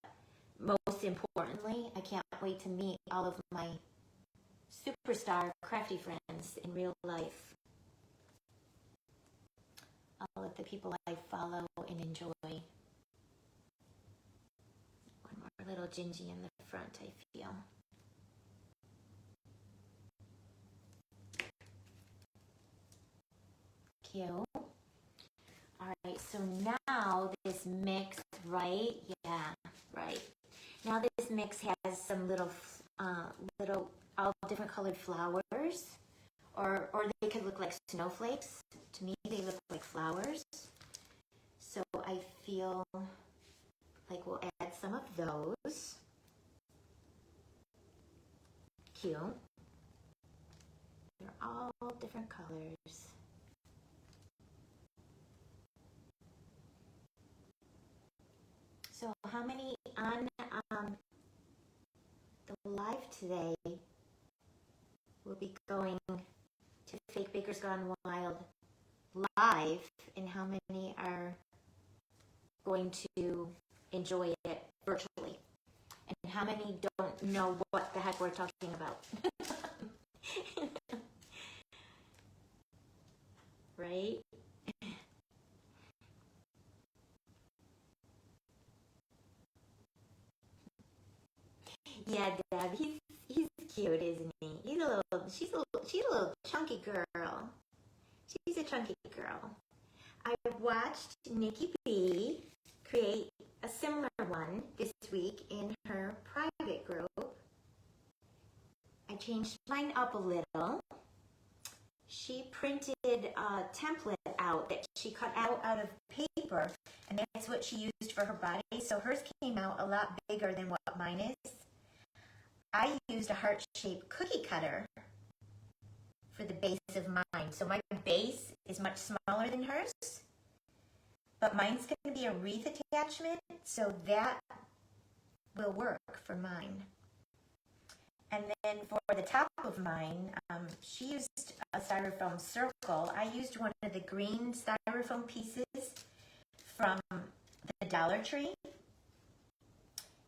most importantly, I can't wait to meet all of my superstar crafty friends in real life. All of the people I follow and enjoy. One more little Gingie in the front, I feel. Cute. Alright, so now this mix, right? Yeah, right. Now this mix has some little all different colored flowers, or they could look like snowflakes. To me, they look like flowers. So I feel like we'll add some of those. Cute. They're all different colors. So how many on the live today will be going to Fake Bakers Gone Wild live, and how many are going to enjoy it virtually? And how many don't know what the heck we're talking about? Right? Dad. He's cute, isn't he? She's a little chunky girl. She's a chunky girl. I watched Nikki B create a similar one this week in her private group. I changed mine up a little. She printed a template out that she cut out of paper, and that's what she used for her body. So hers came out a lot bigger than what mine is. I used a heart-shaped cookie cutter for the base of mine. So my base is much smaller than hers, but mine's going to be a wreath attachment, so that will work for mine. And then for the top of mine, she used a styrofoam circle. I used one of the green styrofoam pieces from the Dollar Tree,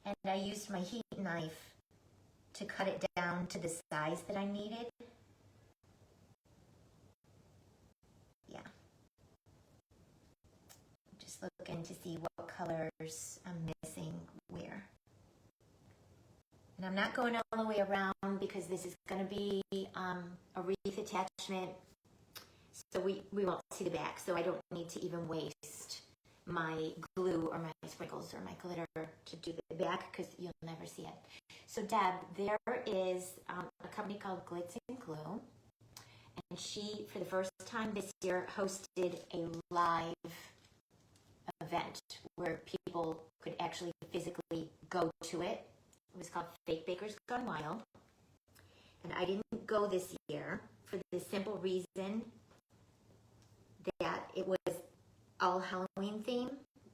and I used my heat knife to cut it down to the size that I needed. Yeah. Just looking to see what colors I'm missing where. And I'm not going all the way around because this is going to be a wreath attachment, so we won't see the back, so I don't need to even waste my glue or my sprinkles or my glitter to do the back because you'll never see it. So Deb, there is a company called Glitz and Glue, and she, for the first time this year, hosted a live event where people could actually physically go to it. It was called Fake Bakers Gone Wild. And I didn't go this year for the simple reason that it was all Halloween theme.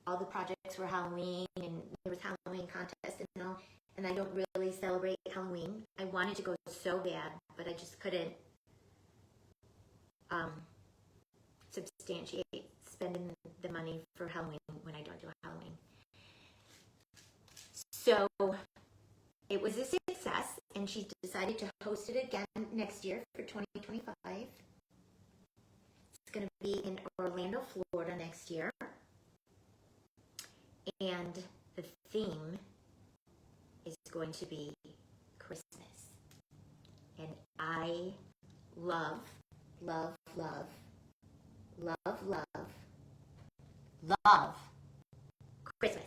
All the projects were Halloween, and there was Halloween contest and all. And I don't really celebrate Halloween. I wanted to go so bad, but I just couldn't substantiate spending the money for Halloween when I don't do Halloween. So it was a success, and she decided to host it again next year for 2025. It's going to be in Orlando, Florida next year. And the theme is going to be Christmas. And I love, love, love, love, love, love Christmas.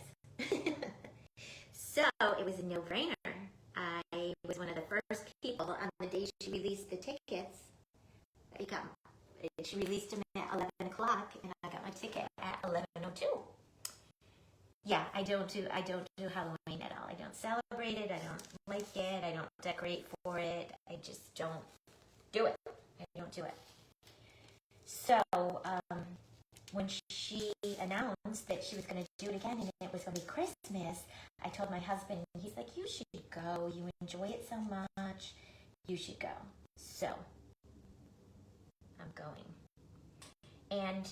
So it was a no-brainer. I was one of the first people on the day she released the tickets. She released them at 11 o'clock, and I got my ticket at 11:02. Yeah, I don't do Halloween at all. I don't celebrate it. I don't like it. I don't decorate for it. I just don't do it. I don't do it. So when she announced that she was going to do it again and it was going to be Christmas, I told my husband, he's like, you should go. You enjoy it so much. You should go. So I'm going. And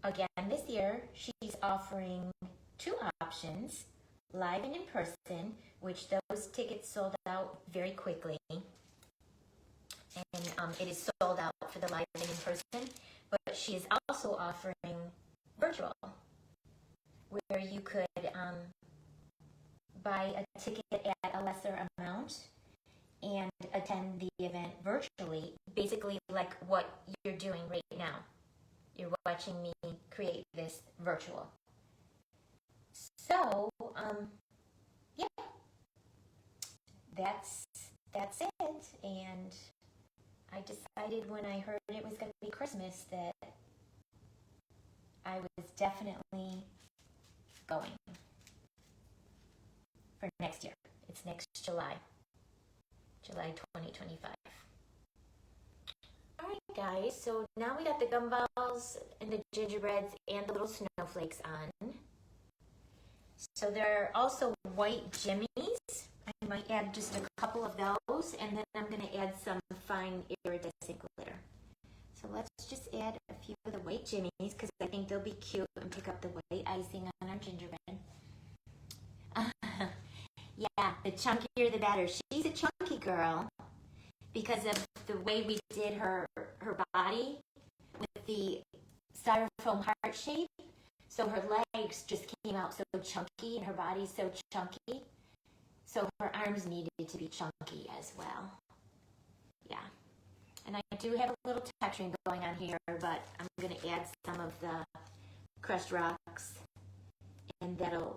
again, this year, she's offering 2 options, live and in person, which those tickets sold out very quickly. And it is sold out for the live and in person. But she is also offering virtual, where you could buy a ticket at a lesser amount and attend the event virtually, basically like what you're doing right now. You're watching me create this virtual. So, yeah, that's it. And I decided when I heard it was going to be Christmas that I was definitely going for next year. It's next July 2025. All right, guys, so now we got the gumballs and the gingerbreads and the little snowflakes on. So there are also white jimmies. I might add just a couple of those, and then I'm going to add some fine iridescent glitter. So let's just add a few of the white jimmies because I think they'll be cute and pick up the white icing on our gingerbread. Yeah, the chunkier the better. She's a chunky girl because of the way we did her body with the styrofoam heart shape. So her legs just came out so chunky and her body's so chunky. So her arms needed to be chunky as well. Yeah. And I do have a little texturing going on here, but I'm going to add some of the crushed rocks, and that'll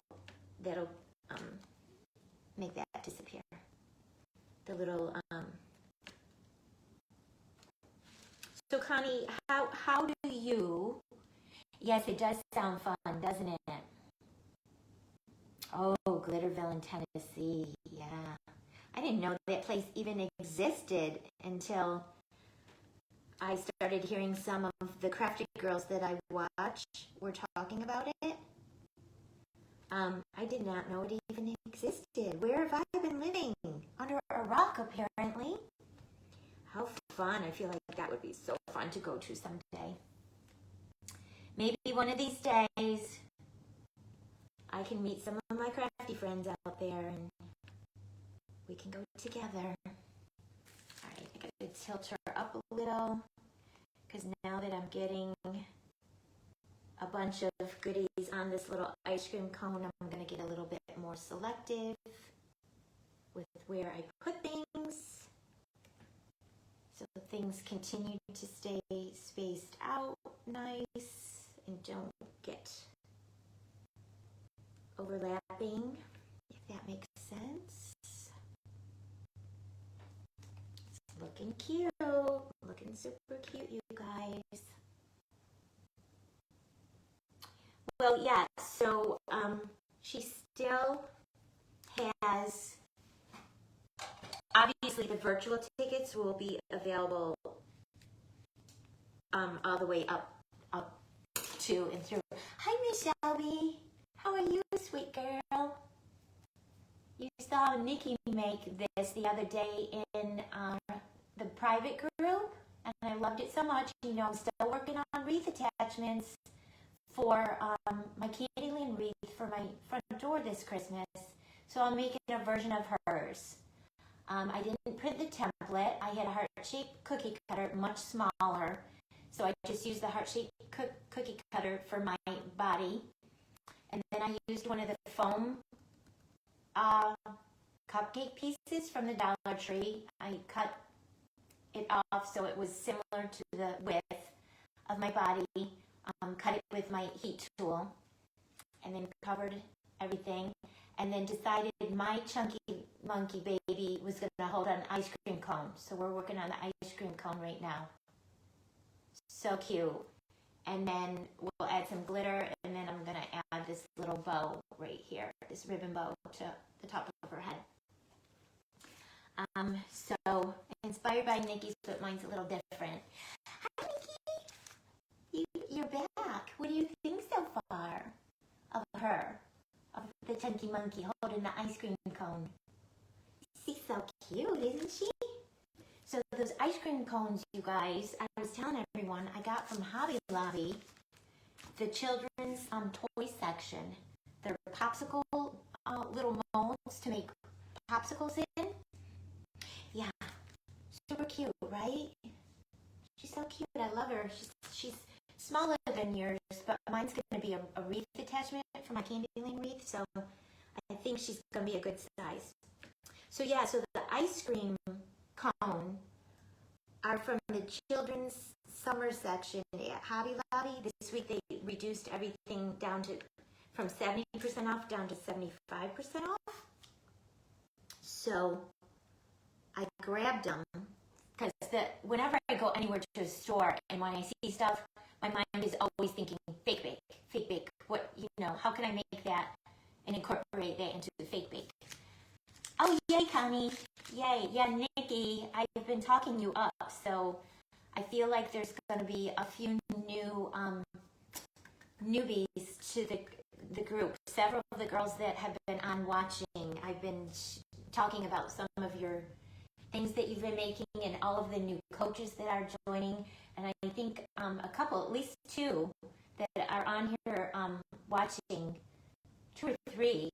make that disappear. The little So Connie, how do you? Yes, it does sound fun, doesn't it? Oh, Glitterville in Tennessee. Yeah, I didn't know that place even existed until I started hearing some of the crafty girls that I watch were talking about it. I did not know it even existed. Where have I been living? Under a rock, apparently. How fun. I feel like that would be so fun to go to someday. Maybe one of these days I can meet some of my crafty friends out there and we can go together. All right, I gotta tilt her up a little because now that I'm getting a bunch of goodies on this little ice cream cone, I'm gonna get a little bit more selective with where I put things. So things continue to stay spaced out nice and don't get overlapping, if that makes sense. It's looking cute, looking super cute, you guys. Well, yeah, so she still has, obviously the virtual tickets will be available all the way up to and through. Hi, Miss Shelby. How are you, sweet girl? You saw Nikki make this the other day in the private group, and I loved it so much. You know, I'm still working on wreath attachments for my Candyland wreath for my front door this Christmas. So I'm making a version of hers. I didn't print the template. I had a heart-shaped cookie cutter, much smaller. So I just used the heart-shaped cookie cutter for my body. And then I used one of the foam cupcake pieces from the Dollar Tree. I cut it off so it was similar to the width of my body. Cut it with my heat tool. And then covered everything. And then decided my chunky monkey baby was going to hold an ice cream cone. So we're working on the ice cream cone right now. So cute. And then we'll add some glitter, and then I'm going to add this little bow right here, this ribbon bow to the top of her head. So inspired by Nikki's, but mine's a little different. Hi, Nikki. You're back. What do you think so far of her? Of the chunky monkey holding the ice cream cone. She's so cute, isn't she? So those ice cream cones, you guys, I was telling everyone, I got from Hobby Lobby, the children's toy section. They're popsicle little molds to make popsicles in. Yeah, super cute, right? She's so cute. I love her. She's smaller than yours, but mine's going to be a wreath attachment for my Candyland wreath, so I think she's going to be a good size. So yeah, so the ice cream cone are from the children's summer section at Hobby Lobby. This week they reduced everything down to from 70% off down to 75% off. So I grabbed them because whenever I go anywhere to a store and when I see stuff, my mind is always thinking fake bake. What, how can I make that and incorporate that into the fake bake? Oh, yay, Connie. Yay. Yeah, Nikki, I've been talking you up, so I feel like there's going to be a few new newbies to the group. Several of the girls that have been on watching, I've been talking about some of your things that you've been making and all of the new coaches that are joining. And I think a couple, at least two, that are on here watching, 2 or 3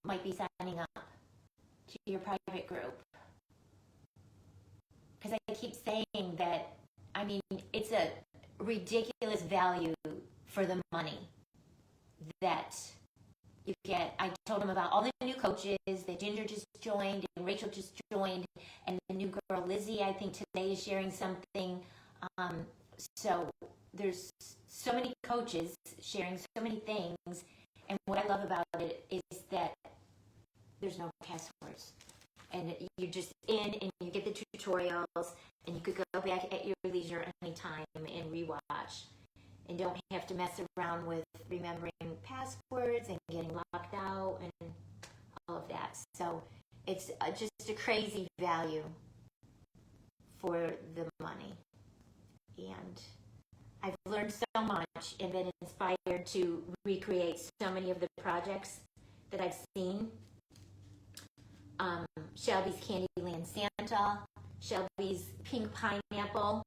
might be signing up to your private group. Because I keep saying that, I mean, it's a ridiculous value for the money that I told them about all the new coaches that Ginger just joined and Rachel just joined, and the new girl Lizzie, I think today is sharing something. So there's so many coaches sharing so many things, and what I love about it is that there's no passwords, and you're just in and you get the tutorials, and you could go back at your leisure anytime and rewatch, and don't have to mess around with remembering passwords and getting locked out and all of that. So it's just a crazy value for the money. And I've learned so much and been inspired to recreate so many of the projects that I've seen. Shelby's Candyland Santa, Shelby's Pink Pineapple.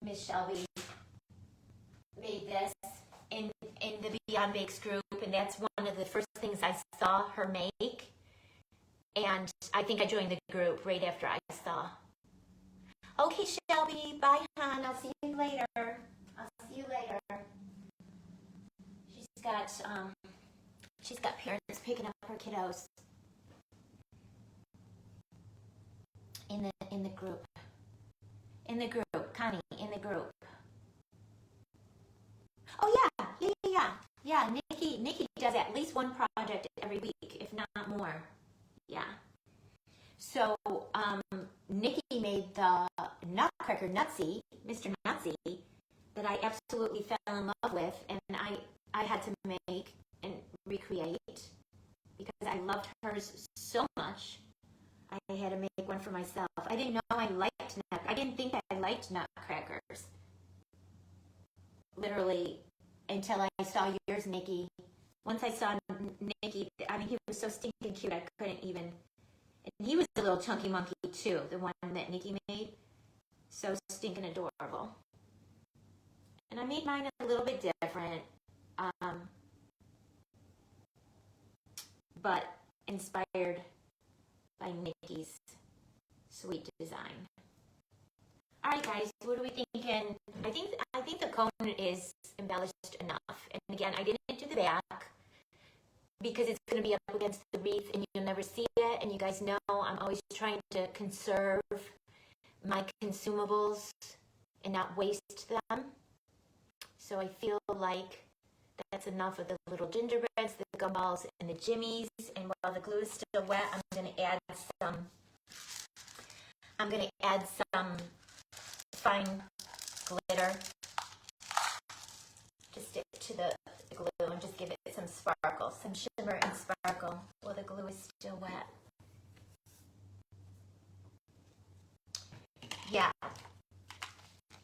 Miss Shelby made this in the Beyond Bakes group, and that's one of the first things I saw her make. And I think I joined the group right after I saw. Okay, Shelby, bye, hon. I'll see you later. She's got parents picking up her kiddos in the group. Connie, in the group. Oh yeah. Nikki does at least one project every week, if not more. Yeah. So Nikki made the Nutcracker Nutsy, Mr. Nutsy, that I absolutely fell in love with, and I had to make and recreate because I loved hers so much. I had to make one for myself. I didn't know I didn't think I liked nutcrackers. Literally, until I saw yours, Nikki. Once I saw Nikki, I mean, he was so stinking cute, I couldn't even. And he was a little chunky monkey, too, the one that Nikki made. So stinking adorable. And I made mine a little bit different, but inspired by Nikki's sweet design. All right, guys, what are we thinking? I think the cone is embellished enough. And again, I didn't do the back because it's going to be up against the wreath and you'll never see it. And you guys know I'm always trying to conserve my consumables and not waste them. So I feel like that's enough of the little gingerbreads, the gumballs, and the jimmies. And while the glue is still wet, I'm going to add some fine glitter to stick to the glue and just give it some sparkle, some shimmer and sparkle while the glue is still wet. Yeah,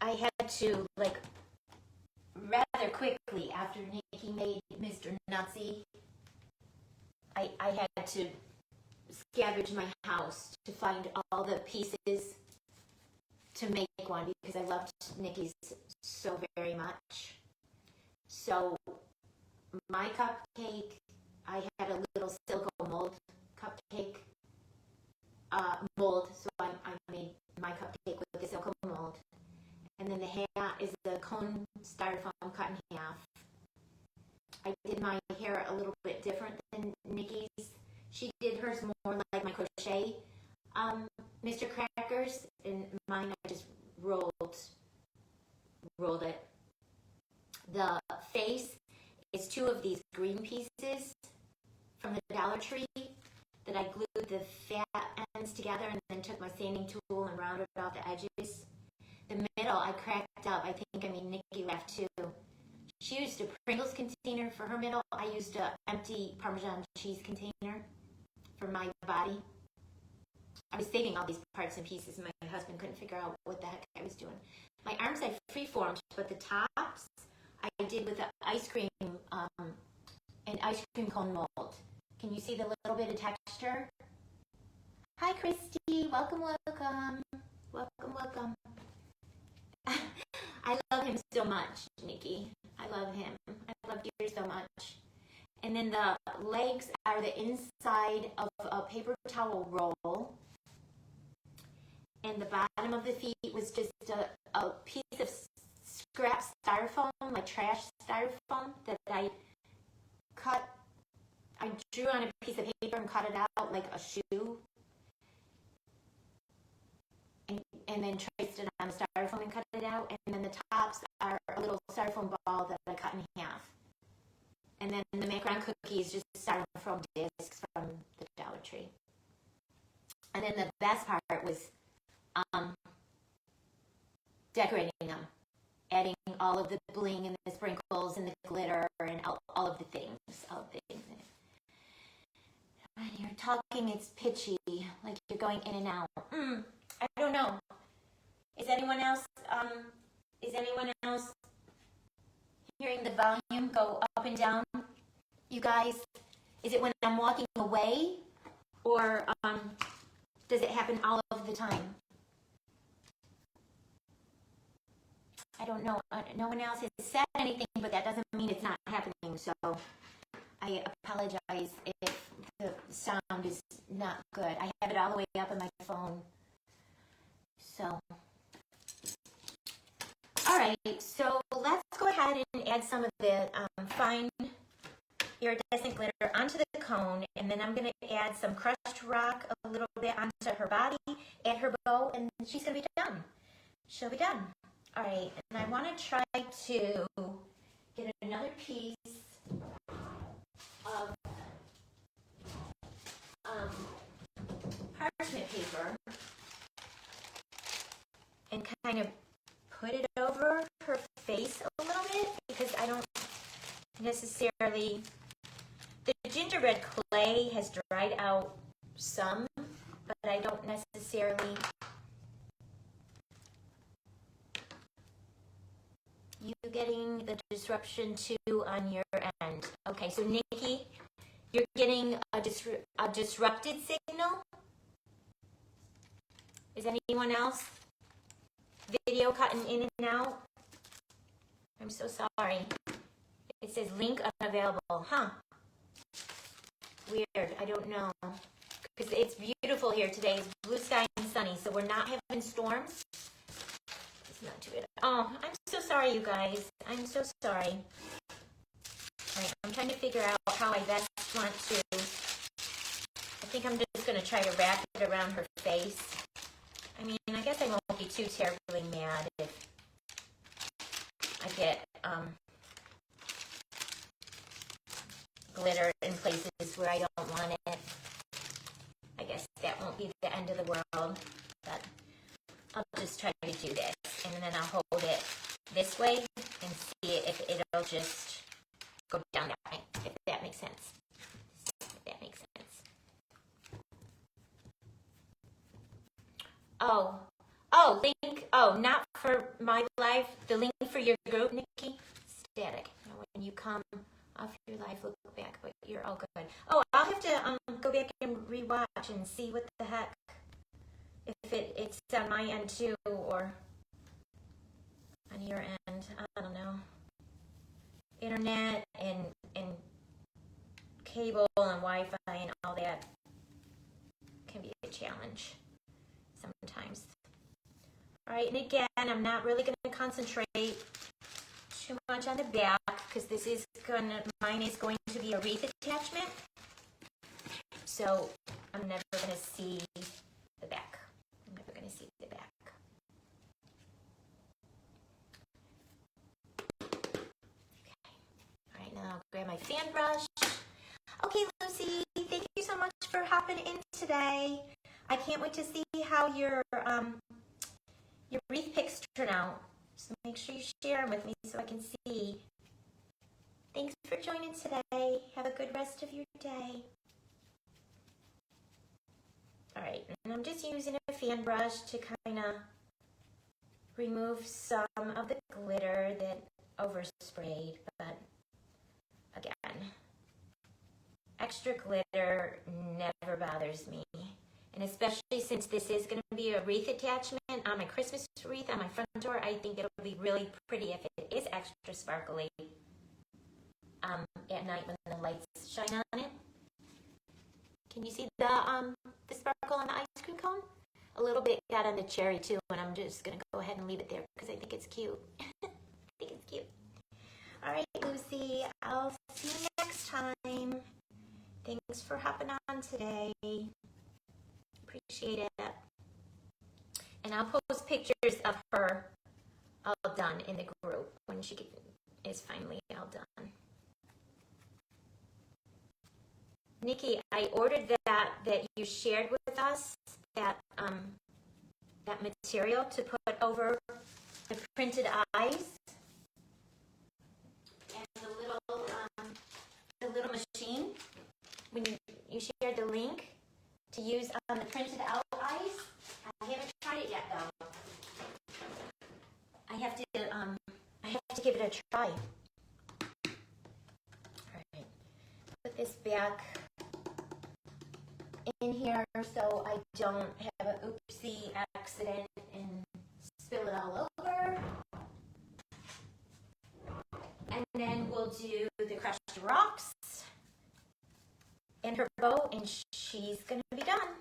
I had to, rather quickly after Nikki made Mr. Nutsy, I had to scavenge my house to find all the pieces to make one because I loved Nikki's so very much. So my cupcake, I had a little silicone mold cupcake mold, so I made my cupcake with the silicone mold. And then the hat is the cone styrofoam cut in half. I did my hair a little bit different than Nikki's. She did hers more like my crochet Mr. Crackers, and mine I just rolled it. The face is two of these green pieces from the Dollar Tree that I glued the fat ends together and then took my sanding tool and rounded off the edges. The middle I cracked up. I made Nikki laugh too. She used a Pringles container for her middle. I used an empty Parmesan cheese container for my body. I was saving all these parts and pieces, and my husband couldn't figure out what the heck I was doing. My arms I freeformed, but the tops I did with the ice cream, an ice cream cone mold. Can you see the little bit of texture? Hi, Christy. Welcome. I love him so much, Nikki. I love him. I love you so much. And then the legs are the inside of a paper towel roll. And the bottom of the feet was just a piece of scrap styrofoam styrofoam, like trash styrofoam that I drew on a piece of paper and cut it out like a shoe. And then traced it on the styrofoam and cut it out. And then the tops are a little styrofoam ball that I cut in half. And then the macaron cookie is just styrofoam discs from the Dollar Tree. And then the best part was decorating them, adding all of the bling and the sprinkles and the glitter and all of the things. When you're talking, it's pitchy, like you're going in and out. I don't know. Is anyone else hearing the volume go up and down? You guys, is it when I'm walking away, or does it happen all of the time? I don't know. No one else has said anything, but that doesn't mean it's not happening. So I apologize if the sound is not good. I have it all the way up on my phone. So, all right. So let's go ahead and add some of the fine iridescent glitter onto the cone, and then I'm going to add some crushed rock a little bit onto her body, add her bow, and she's going to be done. She'll be done. All right, and I want to try to get another piece of parchment paper and kind of put it over her face a little bit, because I don't necessarily, the gingerbread clay has dried out some, but I don't necessarily, you getting the disruption too on your end. Okay, so Nikki, you're getting a disrupted signal? Is anyone else? Video cutting in and out? I'm so sorry. It says link unavailable. Huh. Weird. I don't know. Because it's beautiful here today. It's blue sky and sunny, so we're not having storms. It's not too bad. Oh, I'm so sorry, you guys. I'm so sorry. All right, I'm trying to figure out how I best want to. I think I'm just going to try to wrap it around her face. I mean, I guess I won't be too terribly mad if I get glitter in places where I don't want it. I guess that won't be the end of the world, but I'll just try to do this, and then I'll hold it this way and see if it'll just go down that way, if that makes sense. If that makes sense. Link. Oh, not for my live. The link for your group, Nikki. Static. When you come off your live, look back, but you're all good. Oh, I'll have to go back and rewatch and see what the heck. If it's on my end too, or on your end. I don't know. Internet and cable and Wi-Fi and all that can be a challenge sometimes. All right, and again, I'm not really going to concentrate too much on the back, because mine is going to be a wreath attachment. So I'm never going to see the back. I'm never going to see the back. Okay. All right, now I'll grab my fan brush. Okay, Lucy, thank you so much for hopping in today. I can't wait to see how your wreath pics turn out. So make sure you share them with me so I can see. Thanks for joining today. Have a good rest of your day. All right, and I'm just using a fan brush to kind of remove some of the glitter that oversprayed, but again, extra glitter never bothers me. And especially since this is going to be a wreath attachment on my Christmas wreath on my front door, I think it'll be really pretty if it is extra sparkly at night when the lights shine on it. Can you see the sparkle on the ice cream cone? A little bit got on the cherry too, and I'm just going to go ahead and leave it there because I think it's cute. I think it's cute. Lucy. I'll see you next time. Thanks for hopping on today. Appreciate it. And I'll post pictures of her all done in the group when she is finally all done. Nikki, I ordered that you shared with us, that material to put over the printed eyes. And the little machine, when you shared the link to use on the printed out eyes. I haven't tried it yet though. I have to give it a try. Alright. Put this back in here so I don't have an oopsie accident and spill it all over. And then we'll do the crushed rocks and her bow, and she's gonna be done.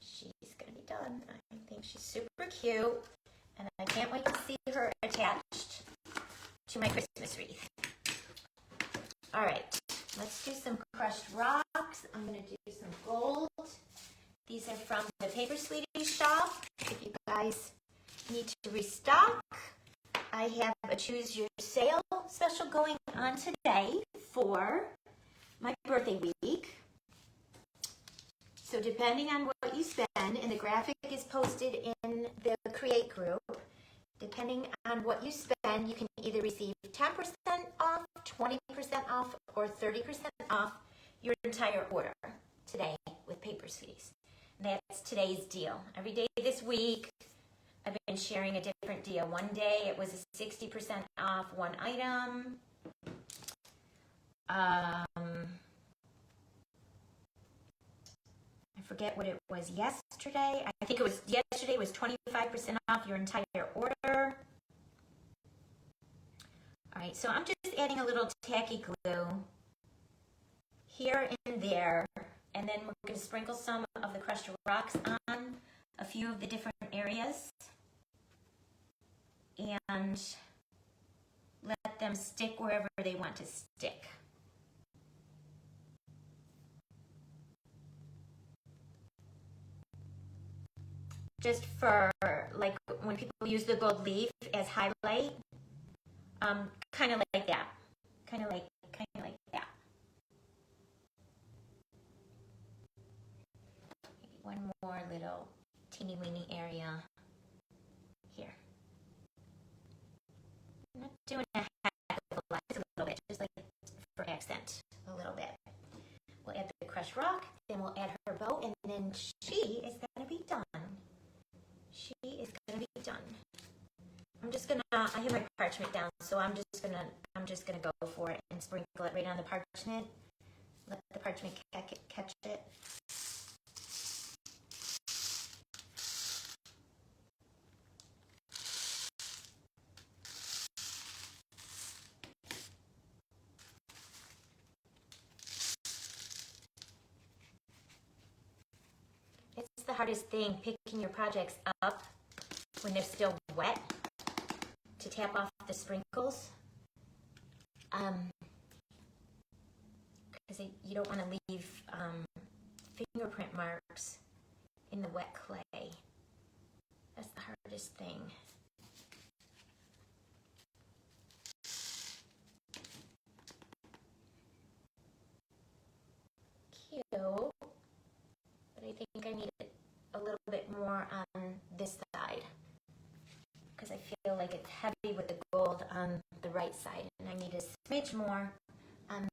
She's gonna be done. I think she's super cute, and I can't wait to see her attached to my Christmas wreath. All right, let's do some crushed rocks. I'm gonna do some gold. These are from the Paper Sweeties shop. If you guys need to restock, I have a Choose Your Sale special going on today for my birthday week. So depending on what you spend, and the graphic is posted in the Create group, depending on what you spend, you can either receive 10% off, 20% off, or 30% off your entire order today with Paper Sweeties. That's today's deal. Every day this week, I've been sharing a different deal. One day it was a 60% off one item. I forget what it was yesterday. I think it was yesterday was 25% off your entire order. All right, so I'm just adding a little tacky glue here and there, and then we're going to sprinkle some of the crushed rocks on a few of the different areas and let them stick wherever they want to stick. Just for like when people use the gold leaf as highlight, kind of like that, kind of like that. Maybe one more little teeny weeny area here. I'm not doing a heck of a lot, just a little bit, just like for accent, a little bit. We'll add the crushed rock, then we'll add her bow, and then she is going to be done. She is going to be done. I'm just going to, I have my parchment down, so I'm just going to go for it and sprinkle it right on the parchment. Let the parchment catch it. It's the hardest thing, picking your projects up when they're still wet to tap off the sprinkles. Because you don't want to leave fingerprint marks in the wet clay. That's the hardest thing. Cute. But I think I need a little bit more on this side because I feel like it's heavy with the gold on the right side, and I need a smidge more on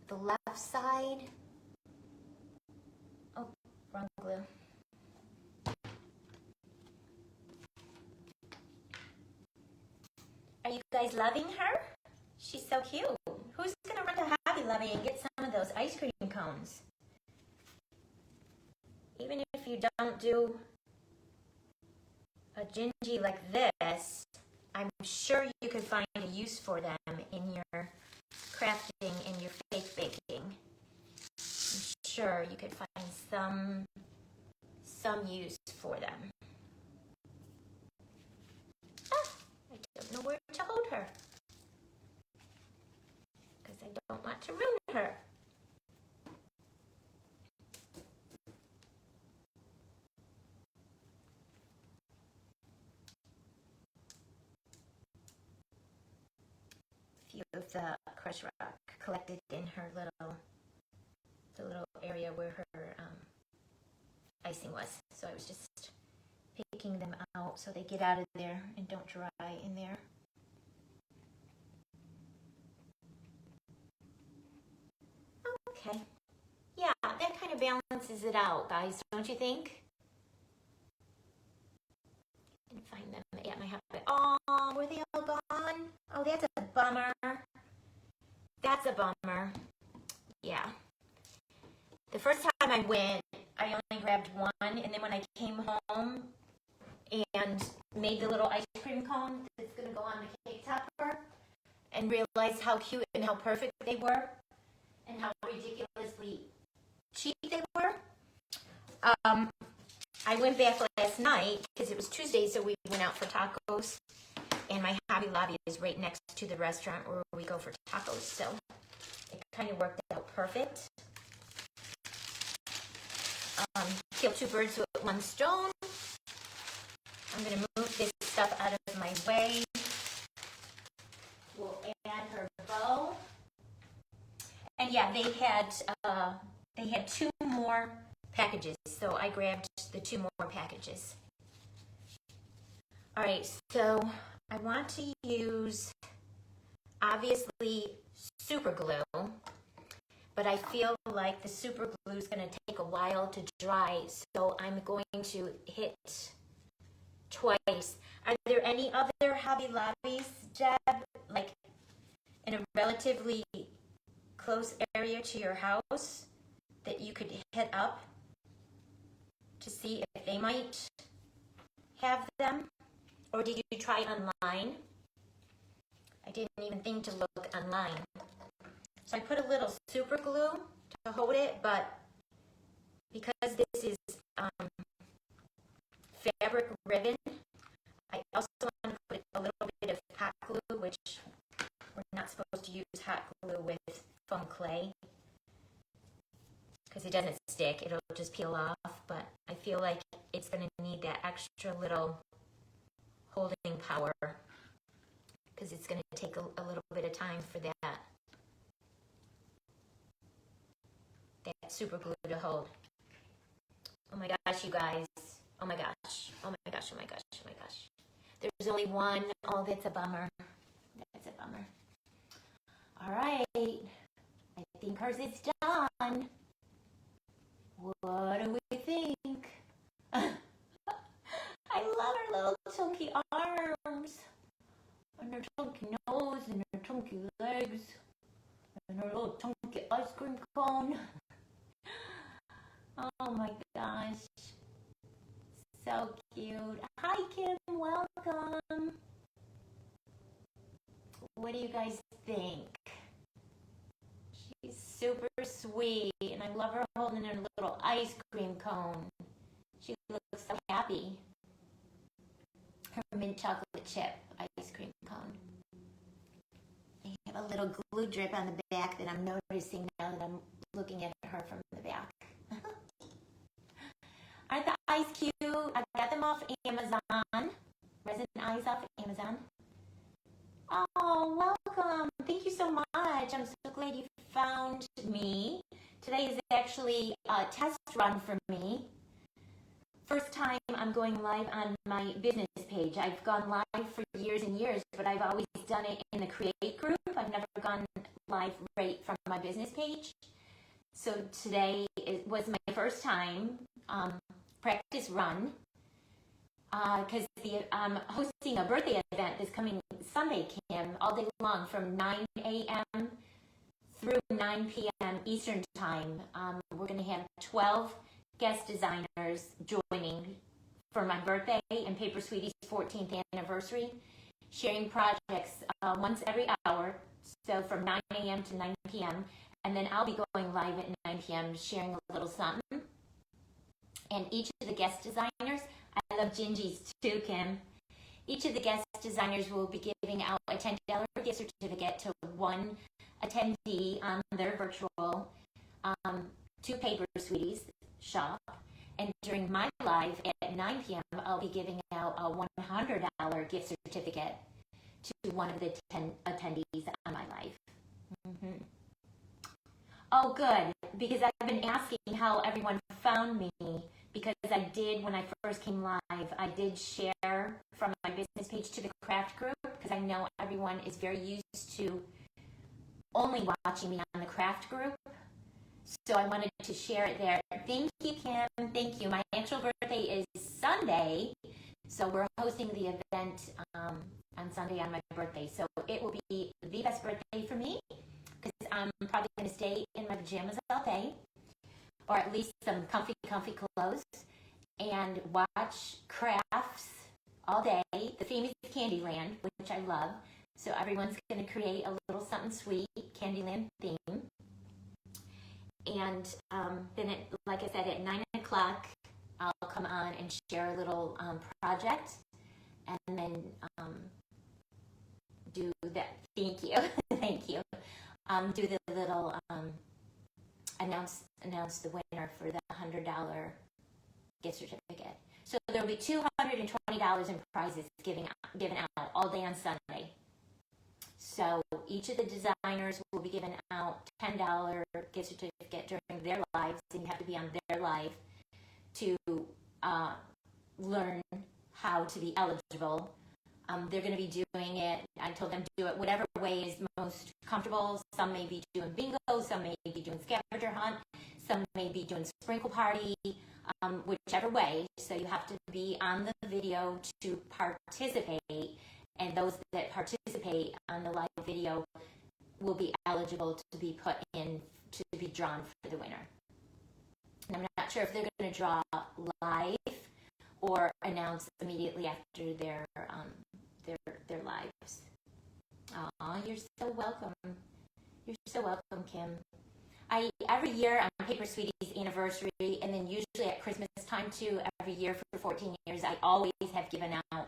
the left side. Oh, wrong glue. Are you guys loving her? She's so cute. Who's gonna run to Hobby Lobby and get some of those ice cream cones? Even if you don't do a Gingie like this, I'm sure you could find a use for them in your crafting and your fake baking. I'm sure you could find some use for them. Ah, I don't know where to hold her. crushed rock collected in her the little area where her icing was. So I was just picking them out so they get out of there and don't dry in there. Okay. Yeah, that kind of balances it out, guys, don't you think? And find them at my habit. Oh, were they all gone? Oh, that's a bummer. That's a bummer. Yeah. The first time I went, I only grabbed one, and then when I came home and made the little ice cream cone that's going to go on the cake topper, and realized how cute and how perfect they were, and how ridiculously cheap they were. I went back last night because it was Tuesday, so we went out for tacos, and my Hobby Lobby is right next to the restaurant where we go for tacos, so it kind of worked out perfect. Kill two birds with one stone. I'm going to move this stuff out of my way. We'll add her bow. And yeah, they had two more packages, so I grabbed the two more packages. All right, so I want to use, obviously, super glue, but I feel like the super glue is going to take a while to dry, so I'm going to hit twice. Are there any other Hobby Lobbies, Deb, like in a relatively close area to your house that you could hit up to see if they might have them? Or did you try online? I didn't even think to look online. So I put a little super glue to hold it, but because this is fabric ribbon, I also want to put a little bit of hot glue, which we're not supposed to use hot glue with foam clay because it doesn't stick, it'll just peel off, but I feel like it's going to need that extra little holding power because it's going to take a little bit of time for that super glue to hold. Oh my gosh, you guys. Oh my gosh. Oh my gosh, oh my gosh, oh my gosh. There's only one. Oh, that's a bummer. That's a bummer. All right. I think hers is done. What do we think? I love her little chunky arms. And her chunky nose and her chunky legs. And her little chunky ice cream cone. Oh my gosh. So cute. Hi Kim, welcome. What do you guys think? She's super sweet, and I love her holding her little ice cream cone. She looks so happy. Her mint chocolate chip ice cream cone. I have a little glue drip on the back that I'm noticing now that I'm looking at her from the back. Aren't the eyes cute? I got them off Amazon. Resin eyes off Amazon. Oh, welcome. Thank you so much. I'm so glad you found me. Today is actually a test run for me. First time I'm going live on my business page. I've gone live for years and years, but I've always done it in the Create group. I've never gone live right from my business page. So today it was my first time practice run because I'm hosting a birthday event this coming Sunday, Kim, all day long from 9 a.m. through 9 p.m. Eastern Time. We're going to have 12 guest designers joining for my birthday and Paper Sweetie's 14th anniversary, sharing projects once every hour, so from 9 a.m. to 9 p.m., and then I'll be going live at 9 p.m. sharing a little something. And each of the guest designers, I love Gingie's too, Kim. Each of the guest designers will be giving out a $10 gift certificate to one attendee on their virtual to Paper Sweeties shop. And during my live at 9 p.m., I'll be giving out a $100 gift certificate to one of the 10 attendees on my live. Oh, good, because I've been asking how everyone found me, because I did, when I first came live, I did share from my business page to the craft group, because I know everyone is very used to only watching me on the craft group. So I wanted to share it there. Thank you, Kim. Thank you. My actual birthday is Sunday, so we're hosting the event on Sunday on my birthday. So it will be the best birthday for me, because I'm probably going to stay in my pajamas all day, or at least some comfy clothes, and watch crafts all day. The theme is Candyland, which I love. So everyone's going to create a little something sweet, Candyland theme. And then, like I said, at 9 o'clock, I'll come on and share a little project, and then do that. Thank you. Thank you. Do the little announce the winner for the $100 gift certificate. So there'll be $220 in prizes given out all day on Sunday. So each of the designers will be given out $10 gift certificate during their lives, and you have to be on their live to learn how to be eligible. They're going to be doing it, I told them to do it whatever way is most comfortable. Some may be doing bingo, some may be doing scavenger hunt, some may be doing sprinkle party, whichever way. So you have to be on the video to participate, and those that participate on the live video will be eligible to be put in, to be drawn for the winner. And I'm not sure if they're going to draw live or announce immediately after their lives. Aw, you're so welcome. You're so welcome, Kim. Every year on Paper Sweetie's anniversary, and then usually at Christmas time too, every year for 14 years, I always have given out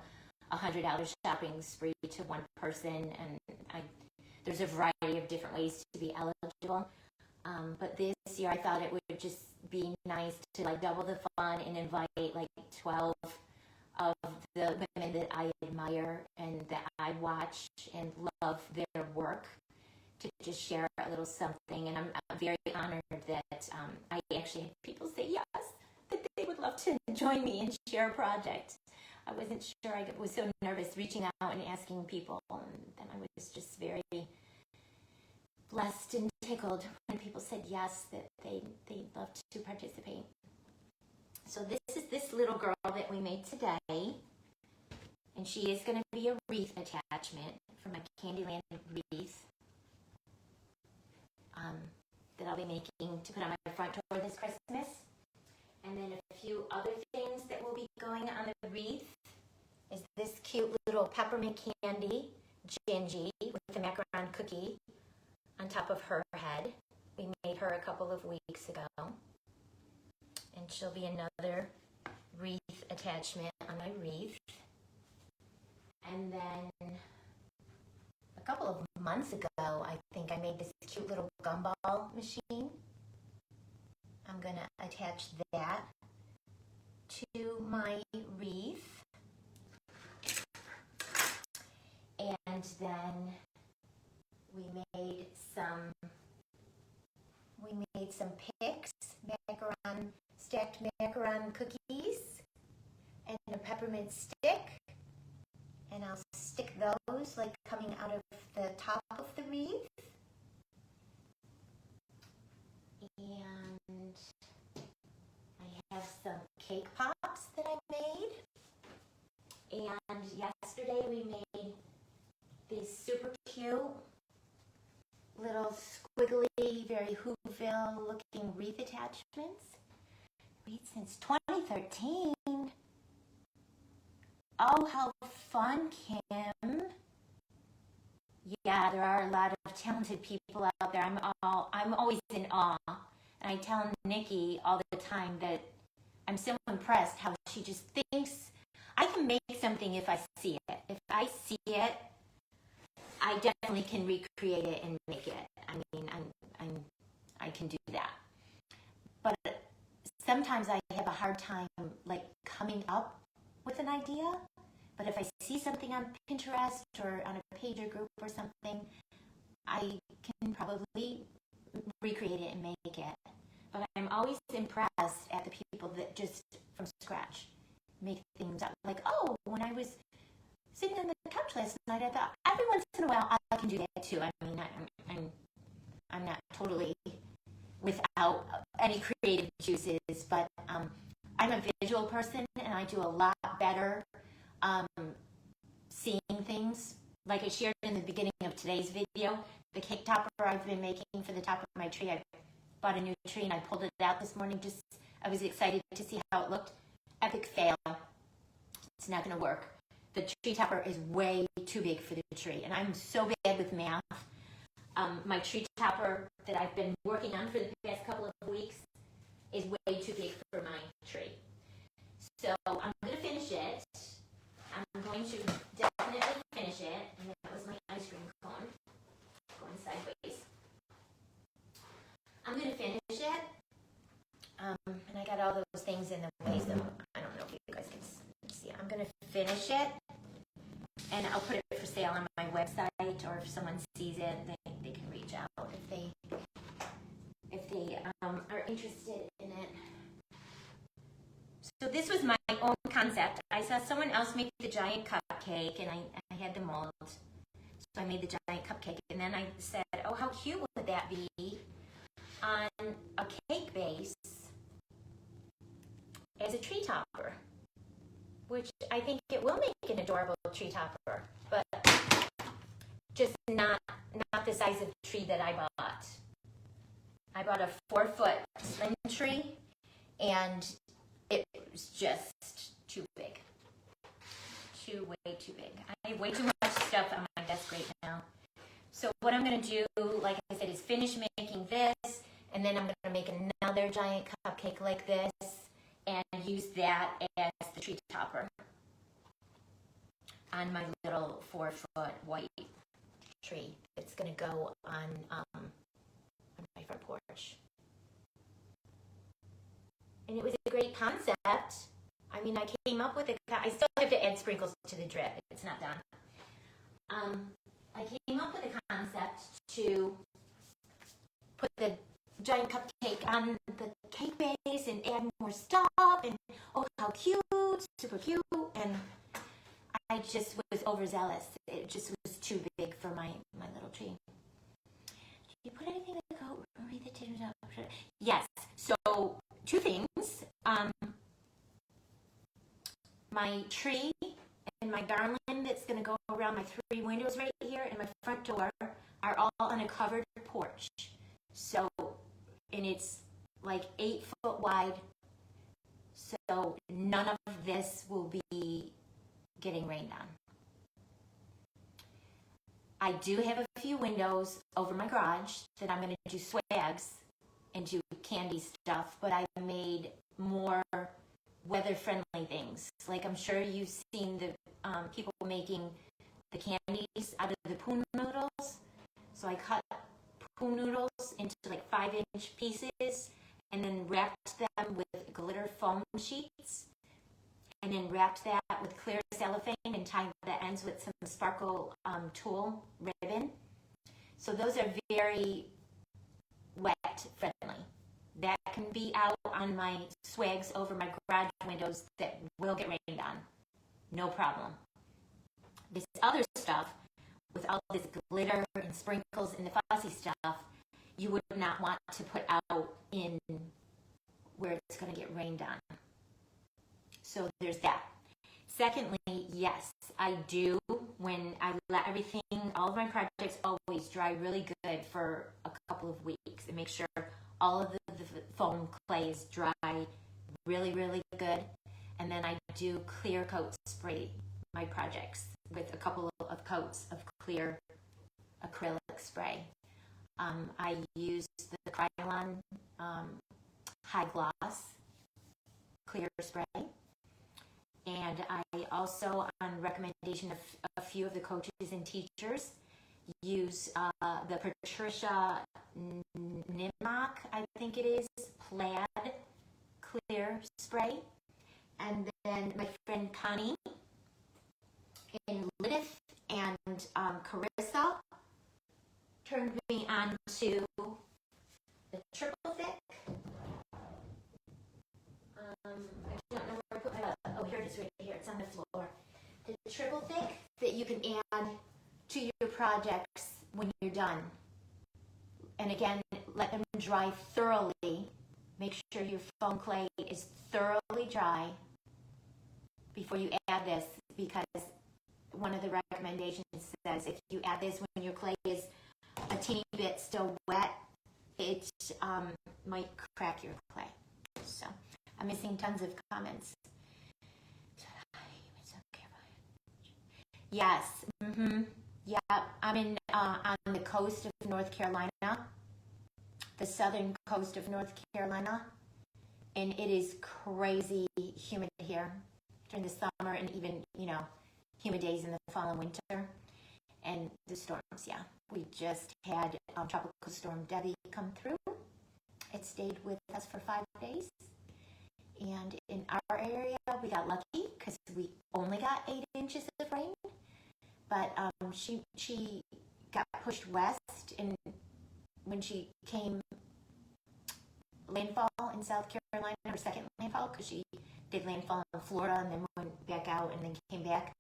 $100 shopping spree to one person, and there's a variety of different ways to be eligible. But this year I thought it would just be nice to like double the fun and invite like 12 of the women that I admire and that I watch and love their work, to just share a little something. And I'm very honored that I actually had people say yes, that they would love to join me and share a project. I wasn't sure. I was so nervous reaching out and asking people, and then I was just very blessed and tickled when people said yes, that they loved to participate. So this is this little girl that we made today, and she is going to be a wreath attachment for my Candyland wreath that I'll be making to put on my front door this Christmas. And then a few other things that will be going on the wreath is this cute little peppermint candy, Gingie, with the macaron cookie on top of her head. We made her a couple of weeks ago. And she'll be another wreath attachment on my wreath. And then a couple of months ago, I think I made this cute little gumball machine. I'm going to attach that to my wreath. And then we made some picks, stacked macaron cookies, and a peppermint stick. And I'll stick those like coming out of the top of the wreath. And I have some cake pops that I made. And yesterday we made these super cute little squiggly, very Whoville looking wreath attachments. Made since 2013. Oh, how fun, Kim. Yeah, there are a lot of talented people out there. I'm always in awe. And I tell Nikki all the time that I'm so impressed how she just thinks I can make something if I see it. If I see it, I definitely can recreate it and make it. I mean, I can do that. But sometimes I have a hard time like coming up with an idea. But if I see something on Pinterest or on a pager group or something, I can probably recreate it and make it. But I'm always impressed at the people that just from scratch make things up. Like, oh, when I was sitting on the couch last night, I thought every once in a while I can do that too. I mean, I'm not totally without any creative juices, but I'm a visual person, and I do a lot better seeing things. Like I shared in the beginning of today's video, the cake topper I've been making for the top of my tree. I bought a new tree and I pulled it out this morning. I was excited to see how it looked. Epic fail. It's not going to work. The tree topper is way too big for the tree, and I'm so bad with math. My tree topper that I've been working on for the past couple of weeks is way too big for my tree. So I'm going to finish it. I'm going to definitely finish it. And that was my ice cream cone going sideways. I'm going to finish it. And I got all those things in the way, so I don't know if you guys can see it. I'm going to finish it, and I'll put it for sale on my website, or if someone sees it, they can reach out if they are interested in it. So this was my own concept. I saw someone else make the giant cupcake, and I had the mold. So I made the giant cupcake, and then I said, oh, how cute would that be on a cake base as a tree topper, which I think it will make an adorable tree topper, but just not the size of tree that I bought. I bought a 4-foot slim tree, and it was just too big. Way too big. I have way too much stuff on my desk right now. So what I'm going to do, like I said, is finish making this, and then I'm going to make another giant cupcake like this, and use that as the tree topper on my little 4-foot white tree. It's going to go on my front porch. And it was a great concept. I mean, I came up with it. I still have to add sprinkles to the drip. It's not done. I came up with a concept to put the giant cupcake on the cake base and add more stuff, and oh, how cute, super cute. And I just was overzealous. It just was too big for my little tree. Did you put anything to go wreath the tinge up? Yes. So 2 things. My tree and my garland that's going to go around my 3 windows right here and my front door are all on a covered porch. So, and it's like 8 foot wide. So none of this will be getting rained on. I do have a few windows over my garage that I'm going to do swags and do candy stuff, but I made more weather-friendly things. Like I'm sure you've seen the people making the candies out of the poo noodles. So I cut poo noodles into like 5-inch pieces, and then wrapped them with glitter foam sheets, and then wrapped that with clear cellophane and tied the ends with some sparkle tulle ribbon. So those are very wet friendly. That can be out on my swags over my garage windows that will get rained on. No problem. This other stuff, with all this glitter and sprinkles and the fussy stuff, you would not want to put out in where it's going to get rained on. So there's that. Secondly, yes, I do, when I let everything, all of my projects always dry really good for a couple of weeks, and make sure all of the foam clay is dry really, really good. And then I do clear coat spray my projects with a couple of coats of clear acrylic spray. I use the Krylon High Gloss clear spray. And I also, on recommendation of a few of the coaches and teachers, use the Patricia Nimmock, I think it is, plaid clear spray. And then my friend Connie in Lyneth and Carissa turned me on to the triple thick. I don't know where I put my, oh, here it is right here, it's on the floor. The triple thick that you can add to your projects when you're done. And again, let them dry thoroughly. Make sure your foam clay is thoroughly dry before you add this, because one of the recommendations says if you add this when your clay is a teeny bit still wet, it might crack your clay. So I'm missing tons of comments. Yes. Yeah, I'm in on the coast of North Carolina, the southern coast of North Carolina, and it is crazy humid here during the summer, and even, humid days in the fall and winter. And the storms, yeah. We just had Tropical Storm Debbie come through. It stayed with us for 5 days. And in our area, we got lucky because we only got 8 inches of rain. But she got pushed west, and when she came landfall in South Carolina, her second landfall, because she did landfall in Florida and then went back out and then came back.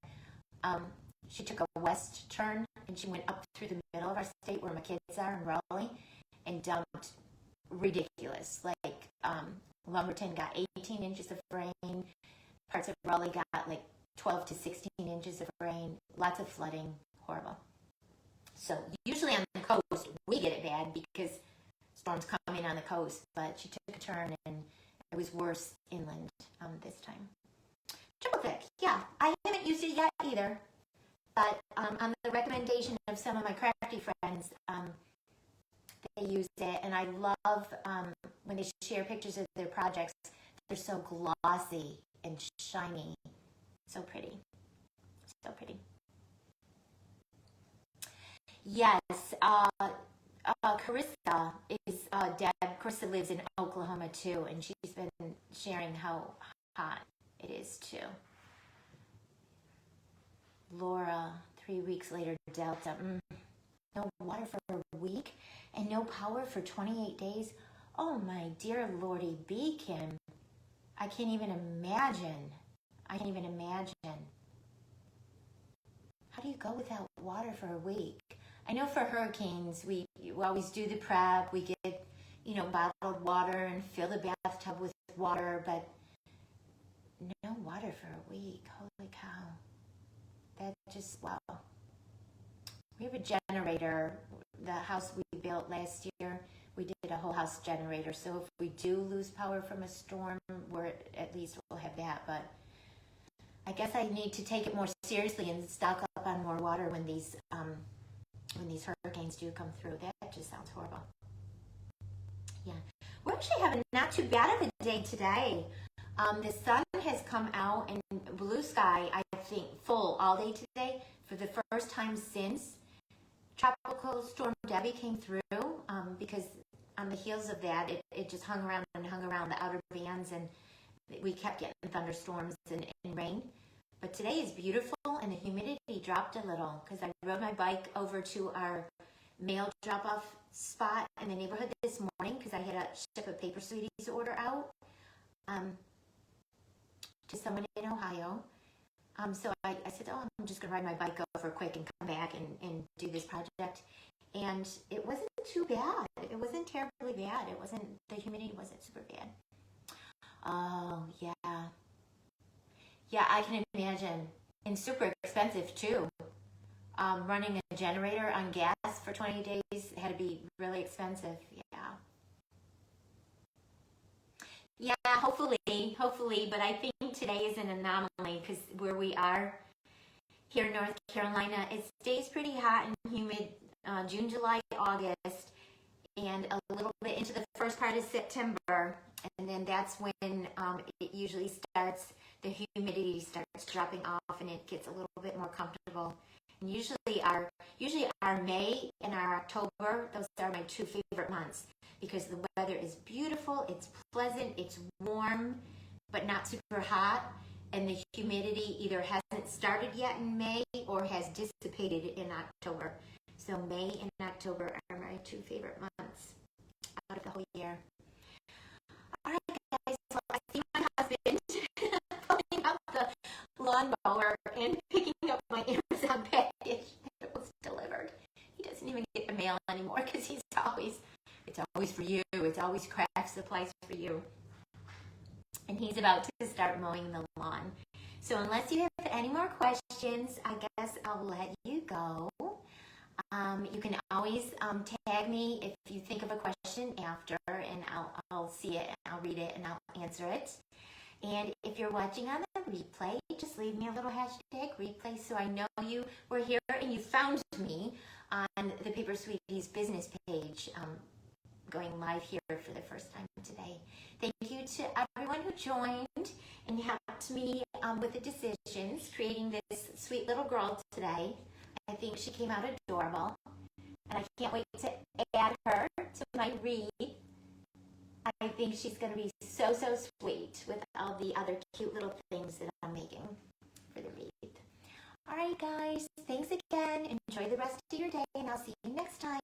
She took a west turn, and she went up through the middle of our state where my kids are in Raleigh, and dumped ridiculous. Like Lumberton got 18 inches of rain. Parts of Raleigh got like 12 to 16 inches of rain. Lots of flooding. Horrible. So usually on the coast, we get it bad because storms come in on the coast, but she took a turn and it was worse inland this time. Triple thick, yeah. I haven't used it yet either, but on the recommendation of some of my crafty friends, they use it, and I love when they share pictures of their projects. They're so glossy and shiny. So pretty. So pretty. Yes, Carissa is Carissa lives in Oklahoma too, and she's been sharing how hot it is too. Laura, 3 weeks later, Delta. No water for a week and no power for 28 days. Oh my dear Lordy B, Kim. I can't even imagine. How do you go without water for a week? I know for hurricanes, we always do the prep. We get, bottled water and fill the bathtub with water, but no water for a week. Holy cow. That just, wow. We have a generator. The house we built last year, we did a whole house generator. So if we do lose power from a storm, at least we'll have that. But I guess I need to take it more seriously and stock up on more water when these hurricanes do come through. That just sounds horrible. Yeah, we're actually having not too bad of a day today. The sun has come out and blue sky, I think, full all day today for the first time since Tropical Storm Debbie came through, because on the heels of that, it just hung around the outer bands, and we kept getting thunderstorms and rain. But today is beautiful, and the humidity dropped a little because I rode my bike over to our mail drop-off spot in the neighborhood this morning because I had to ship a Paper Sweeties order out to someone in Ohio. So I said, I'm just going to ride my bike over quick and come back and do this project. And it wasn't too bad. It wasn't terribly bad. The humidity wasn't super bad. Oh, yeah. Yeah, I can imagine. And super expensive, too. Running a generator on gas for 20 days had to be really expensive. Yeah. Yeah, hopefully, but I think today is an anomaly because where we are here in North Carolina, it stays pretty hot and humid June, July, August, and a little bit into the first part of September, and then that's when it usually starts, the humidity starts dropping off and it gets a little bit more comfortable. And usually our May and our October, those are my 2 favorite months because the weather is beautiful, it's pleasant, it's warm, but not super hot, and the humidity either hasn't started yet in May or has dissipated in October. So May and October are my 2 favorite months. of the whole year. All right, guys, so I see my husband pulling out the lawnmower and picking up my Amazon package that was delivered. He doesn't even get the mail anymore because it's always for you. It's always craft supplies for you. And he's about to start mowing the lawn. So unless you have any more questions, I guess I'll let you go. You can always tag me if you think of a question after, and I'll see it, and I'll read it, and I'll answer it. And if you're watching on the replay, just leave me a little hashtag replay so I know you were here and you found me on the Paper Sweeties business page, going live here for the first time today. Thank you to everyone who joined and helped me with the decisions, creating this sweet little girl today. I think she came out adorable, and I can't wait to add her to my wreath. I think she's going to be so, so sweet with all the other cute little things that I'm making for the wreath. All right, guys, thanks again. Enjoy the rest of your day, and I'll see you next time.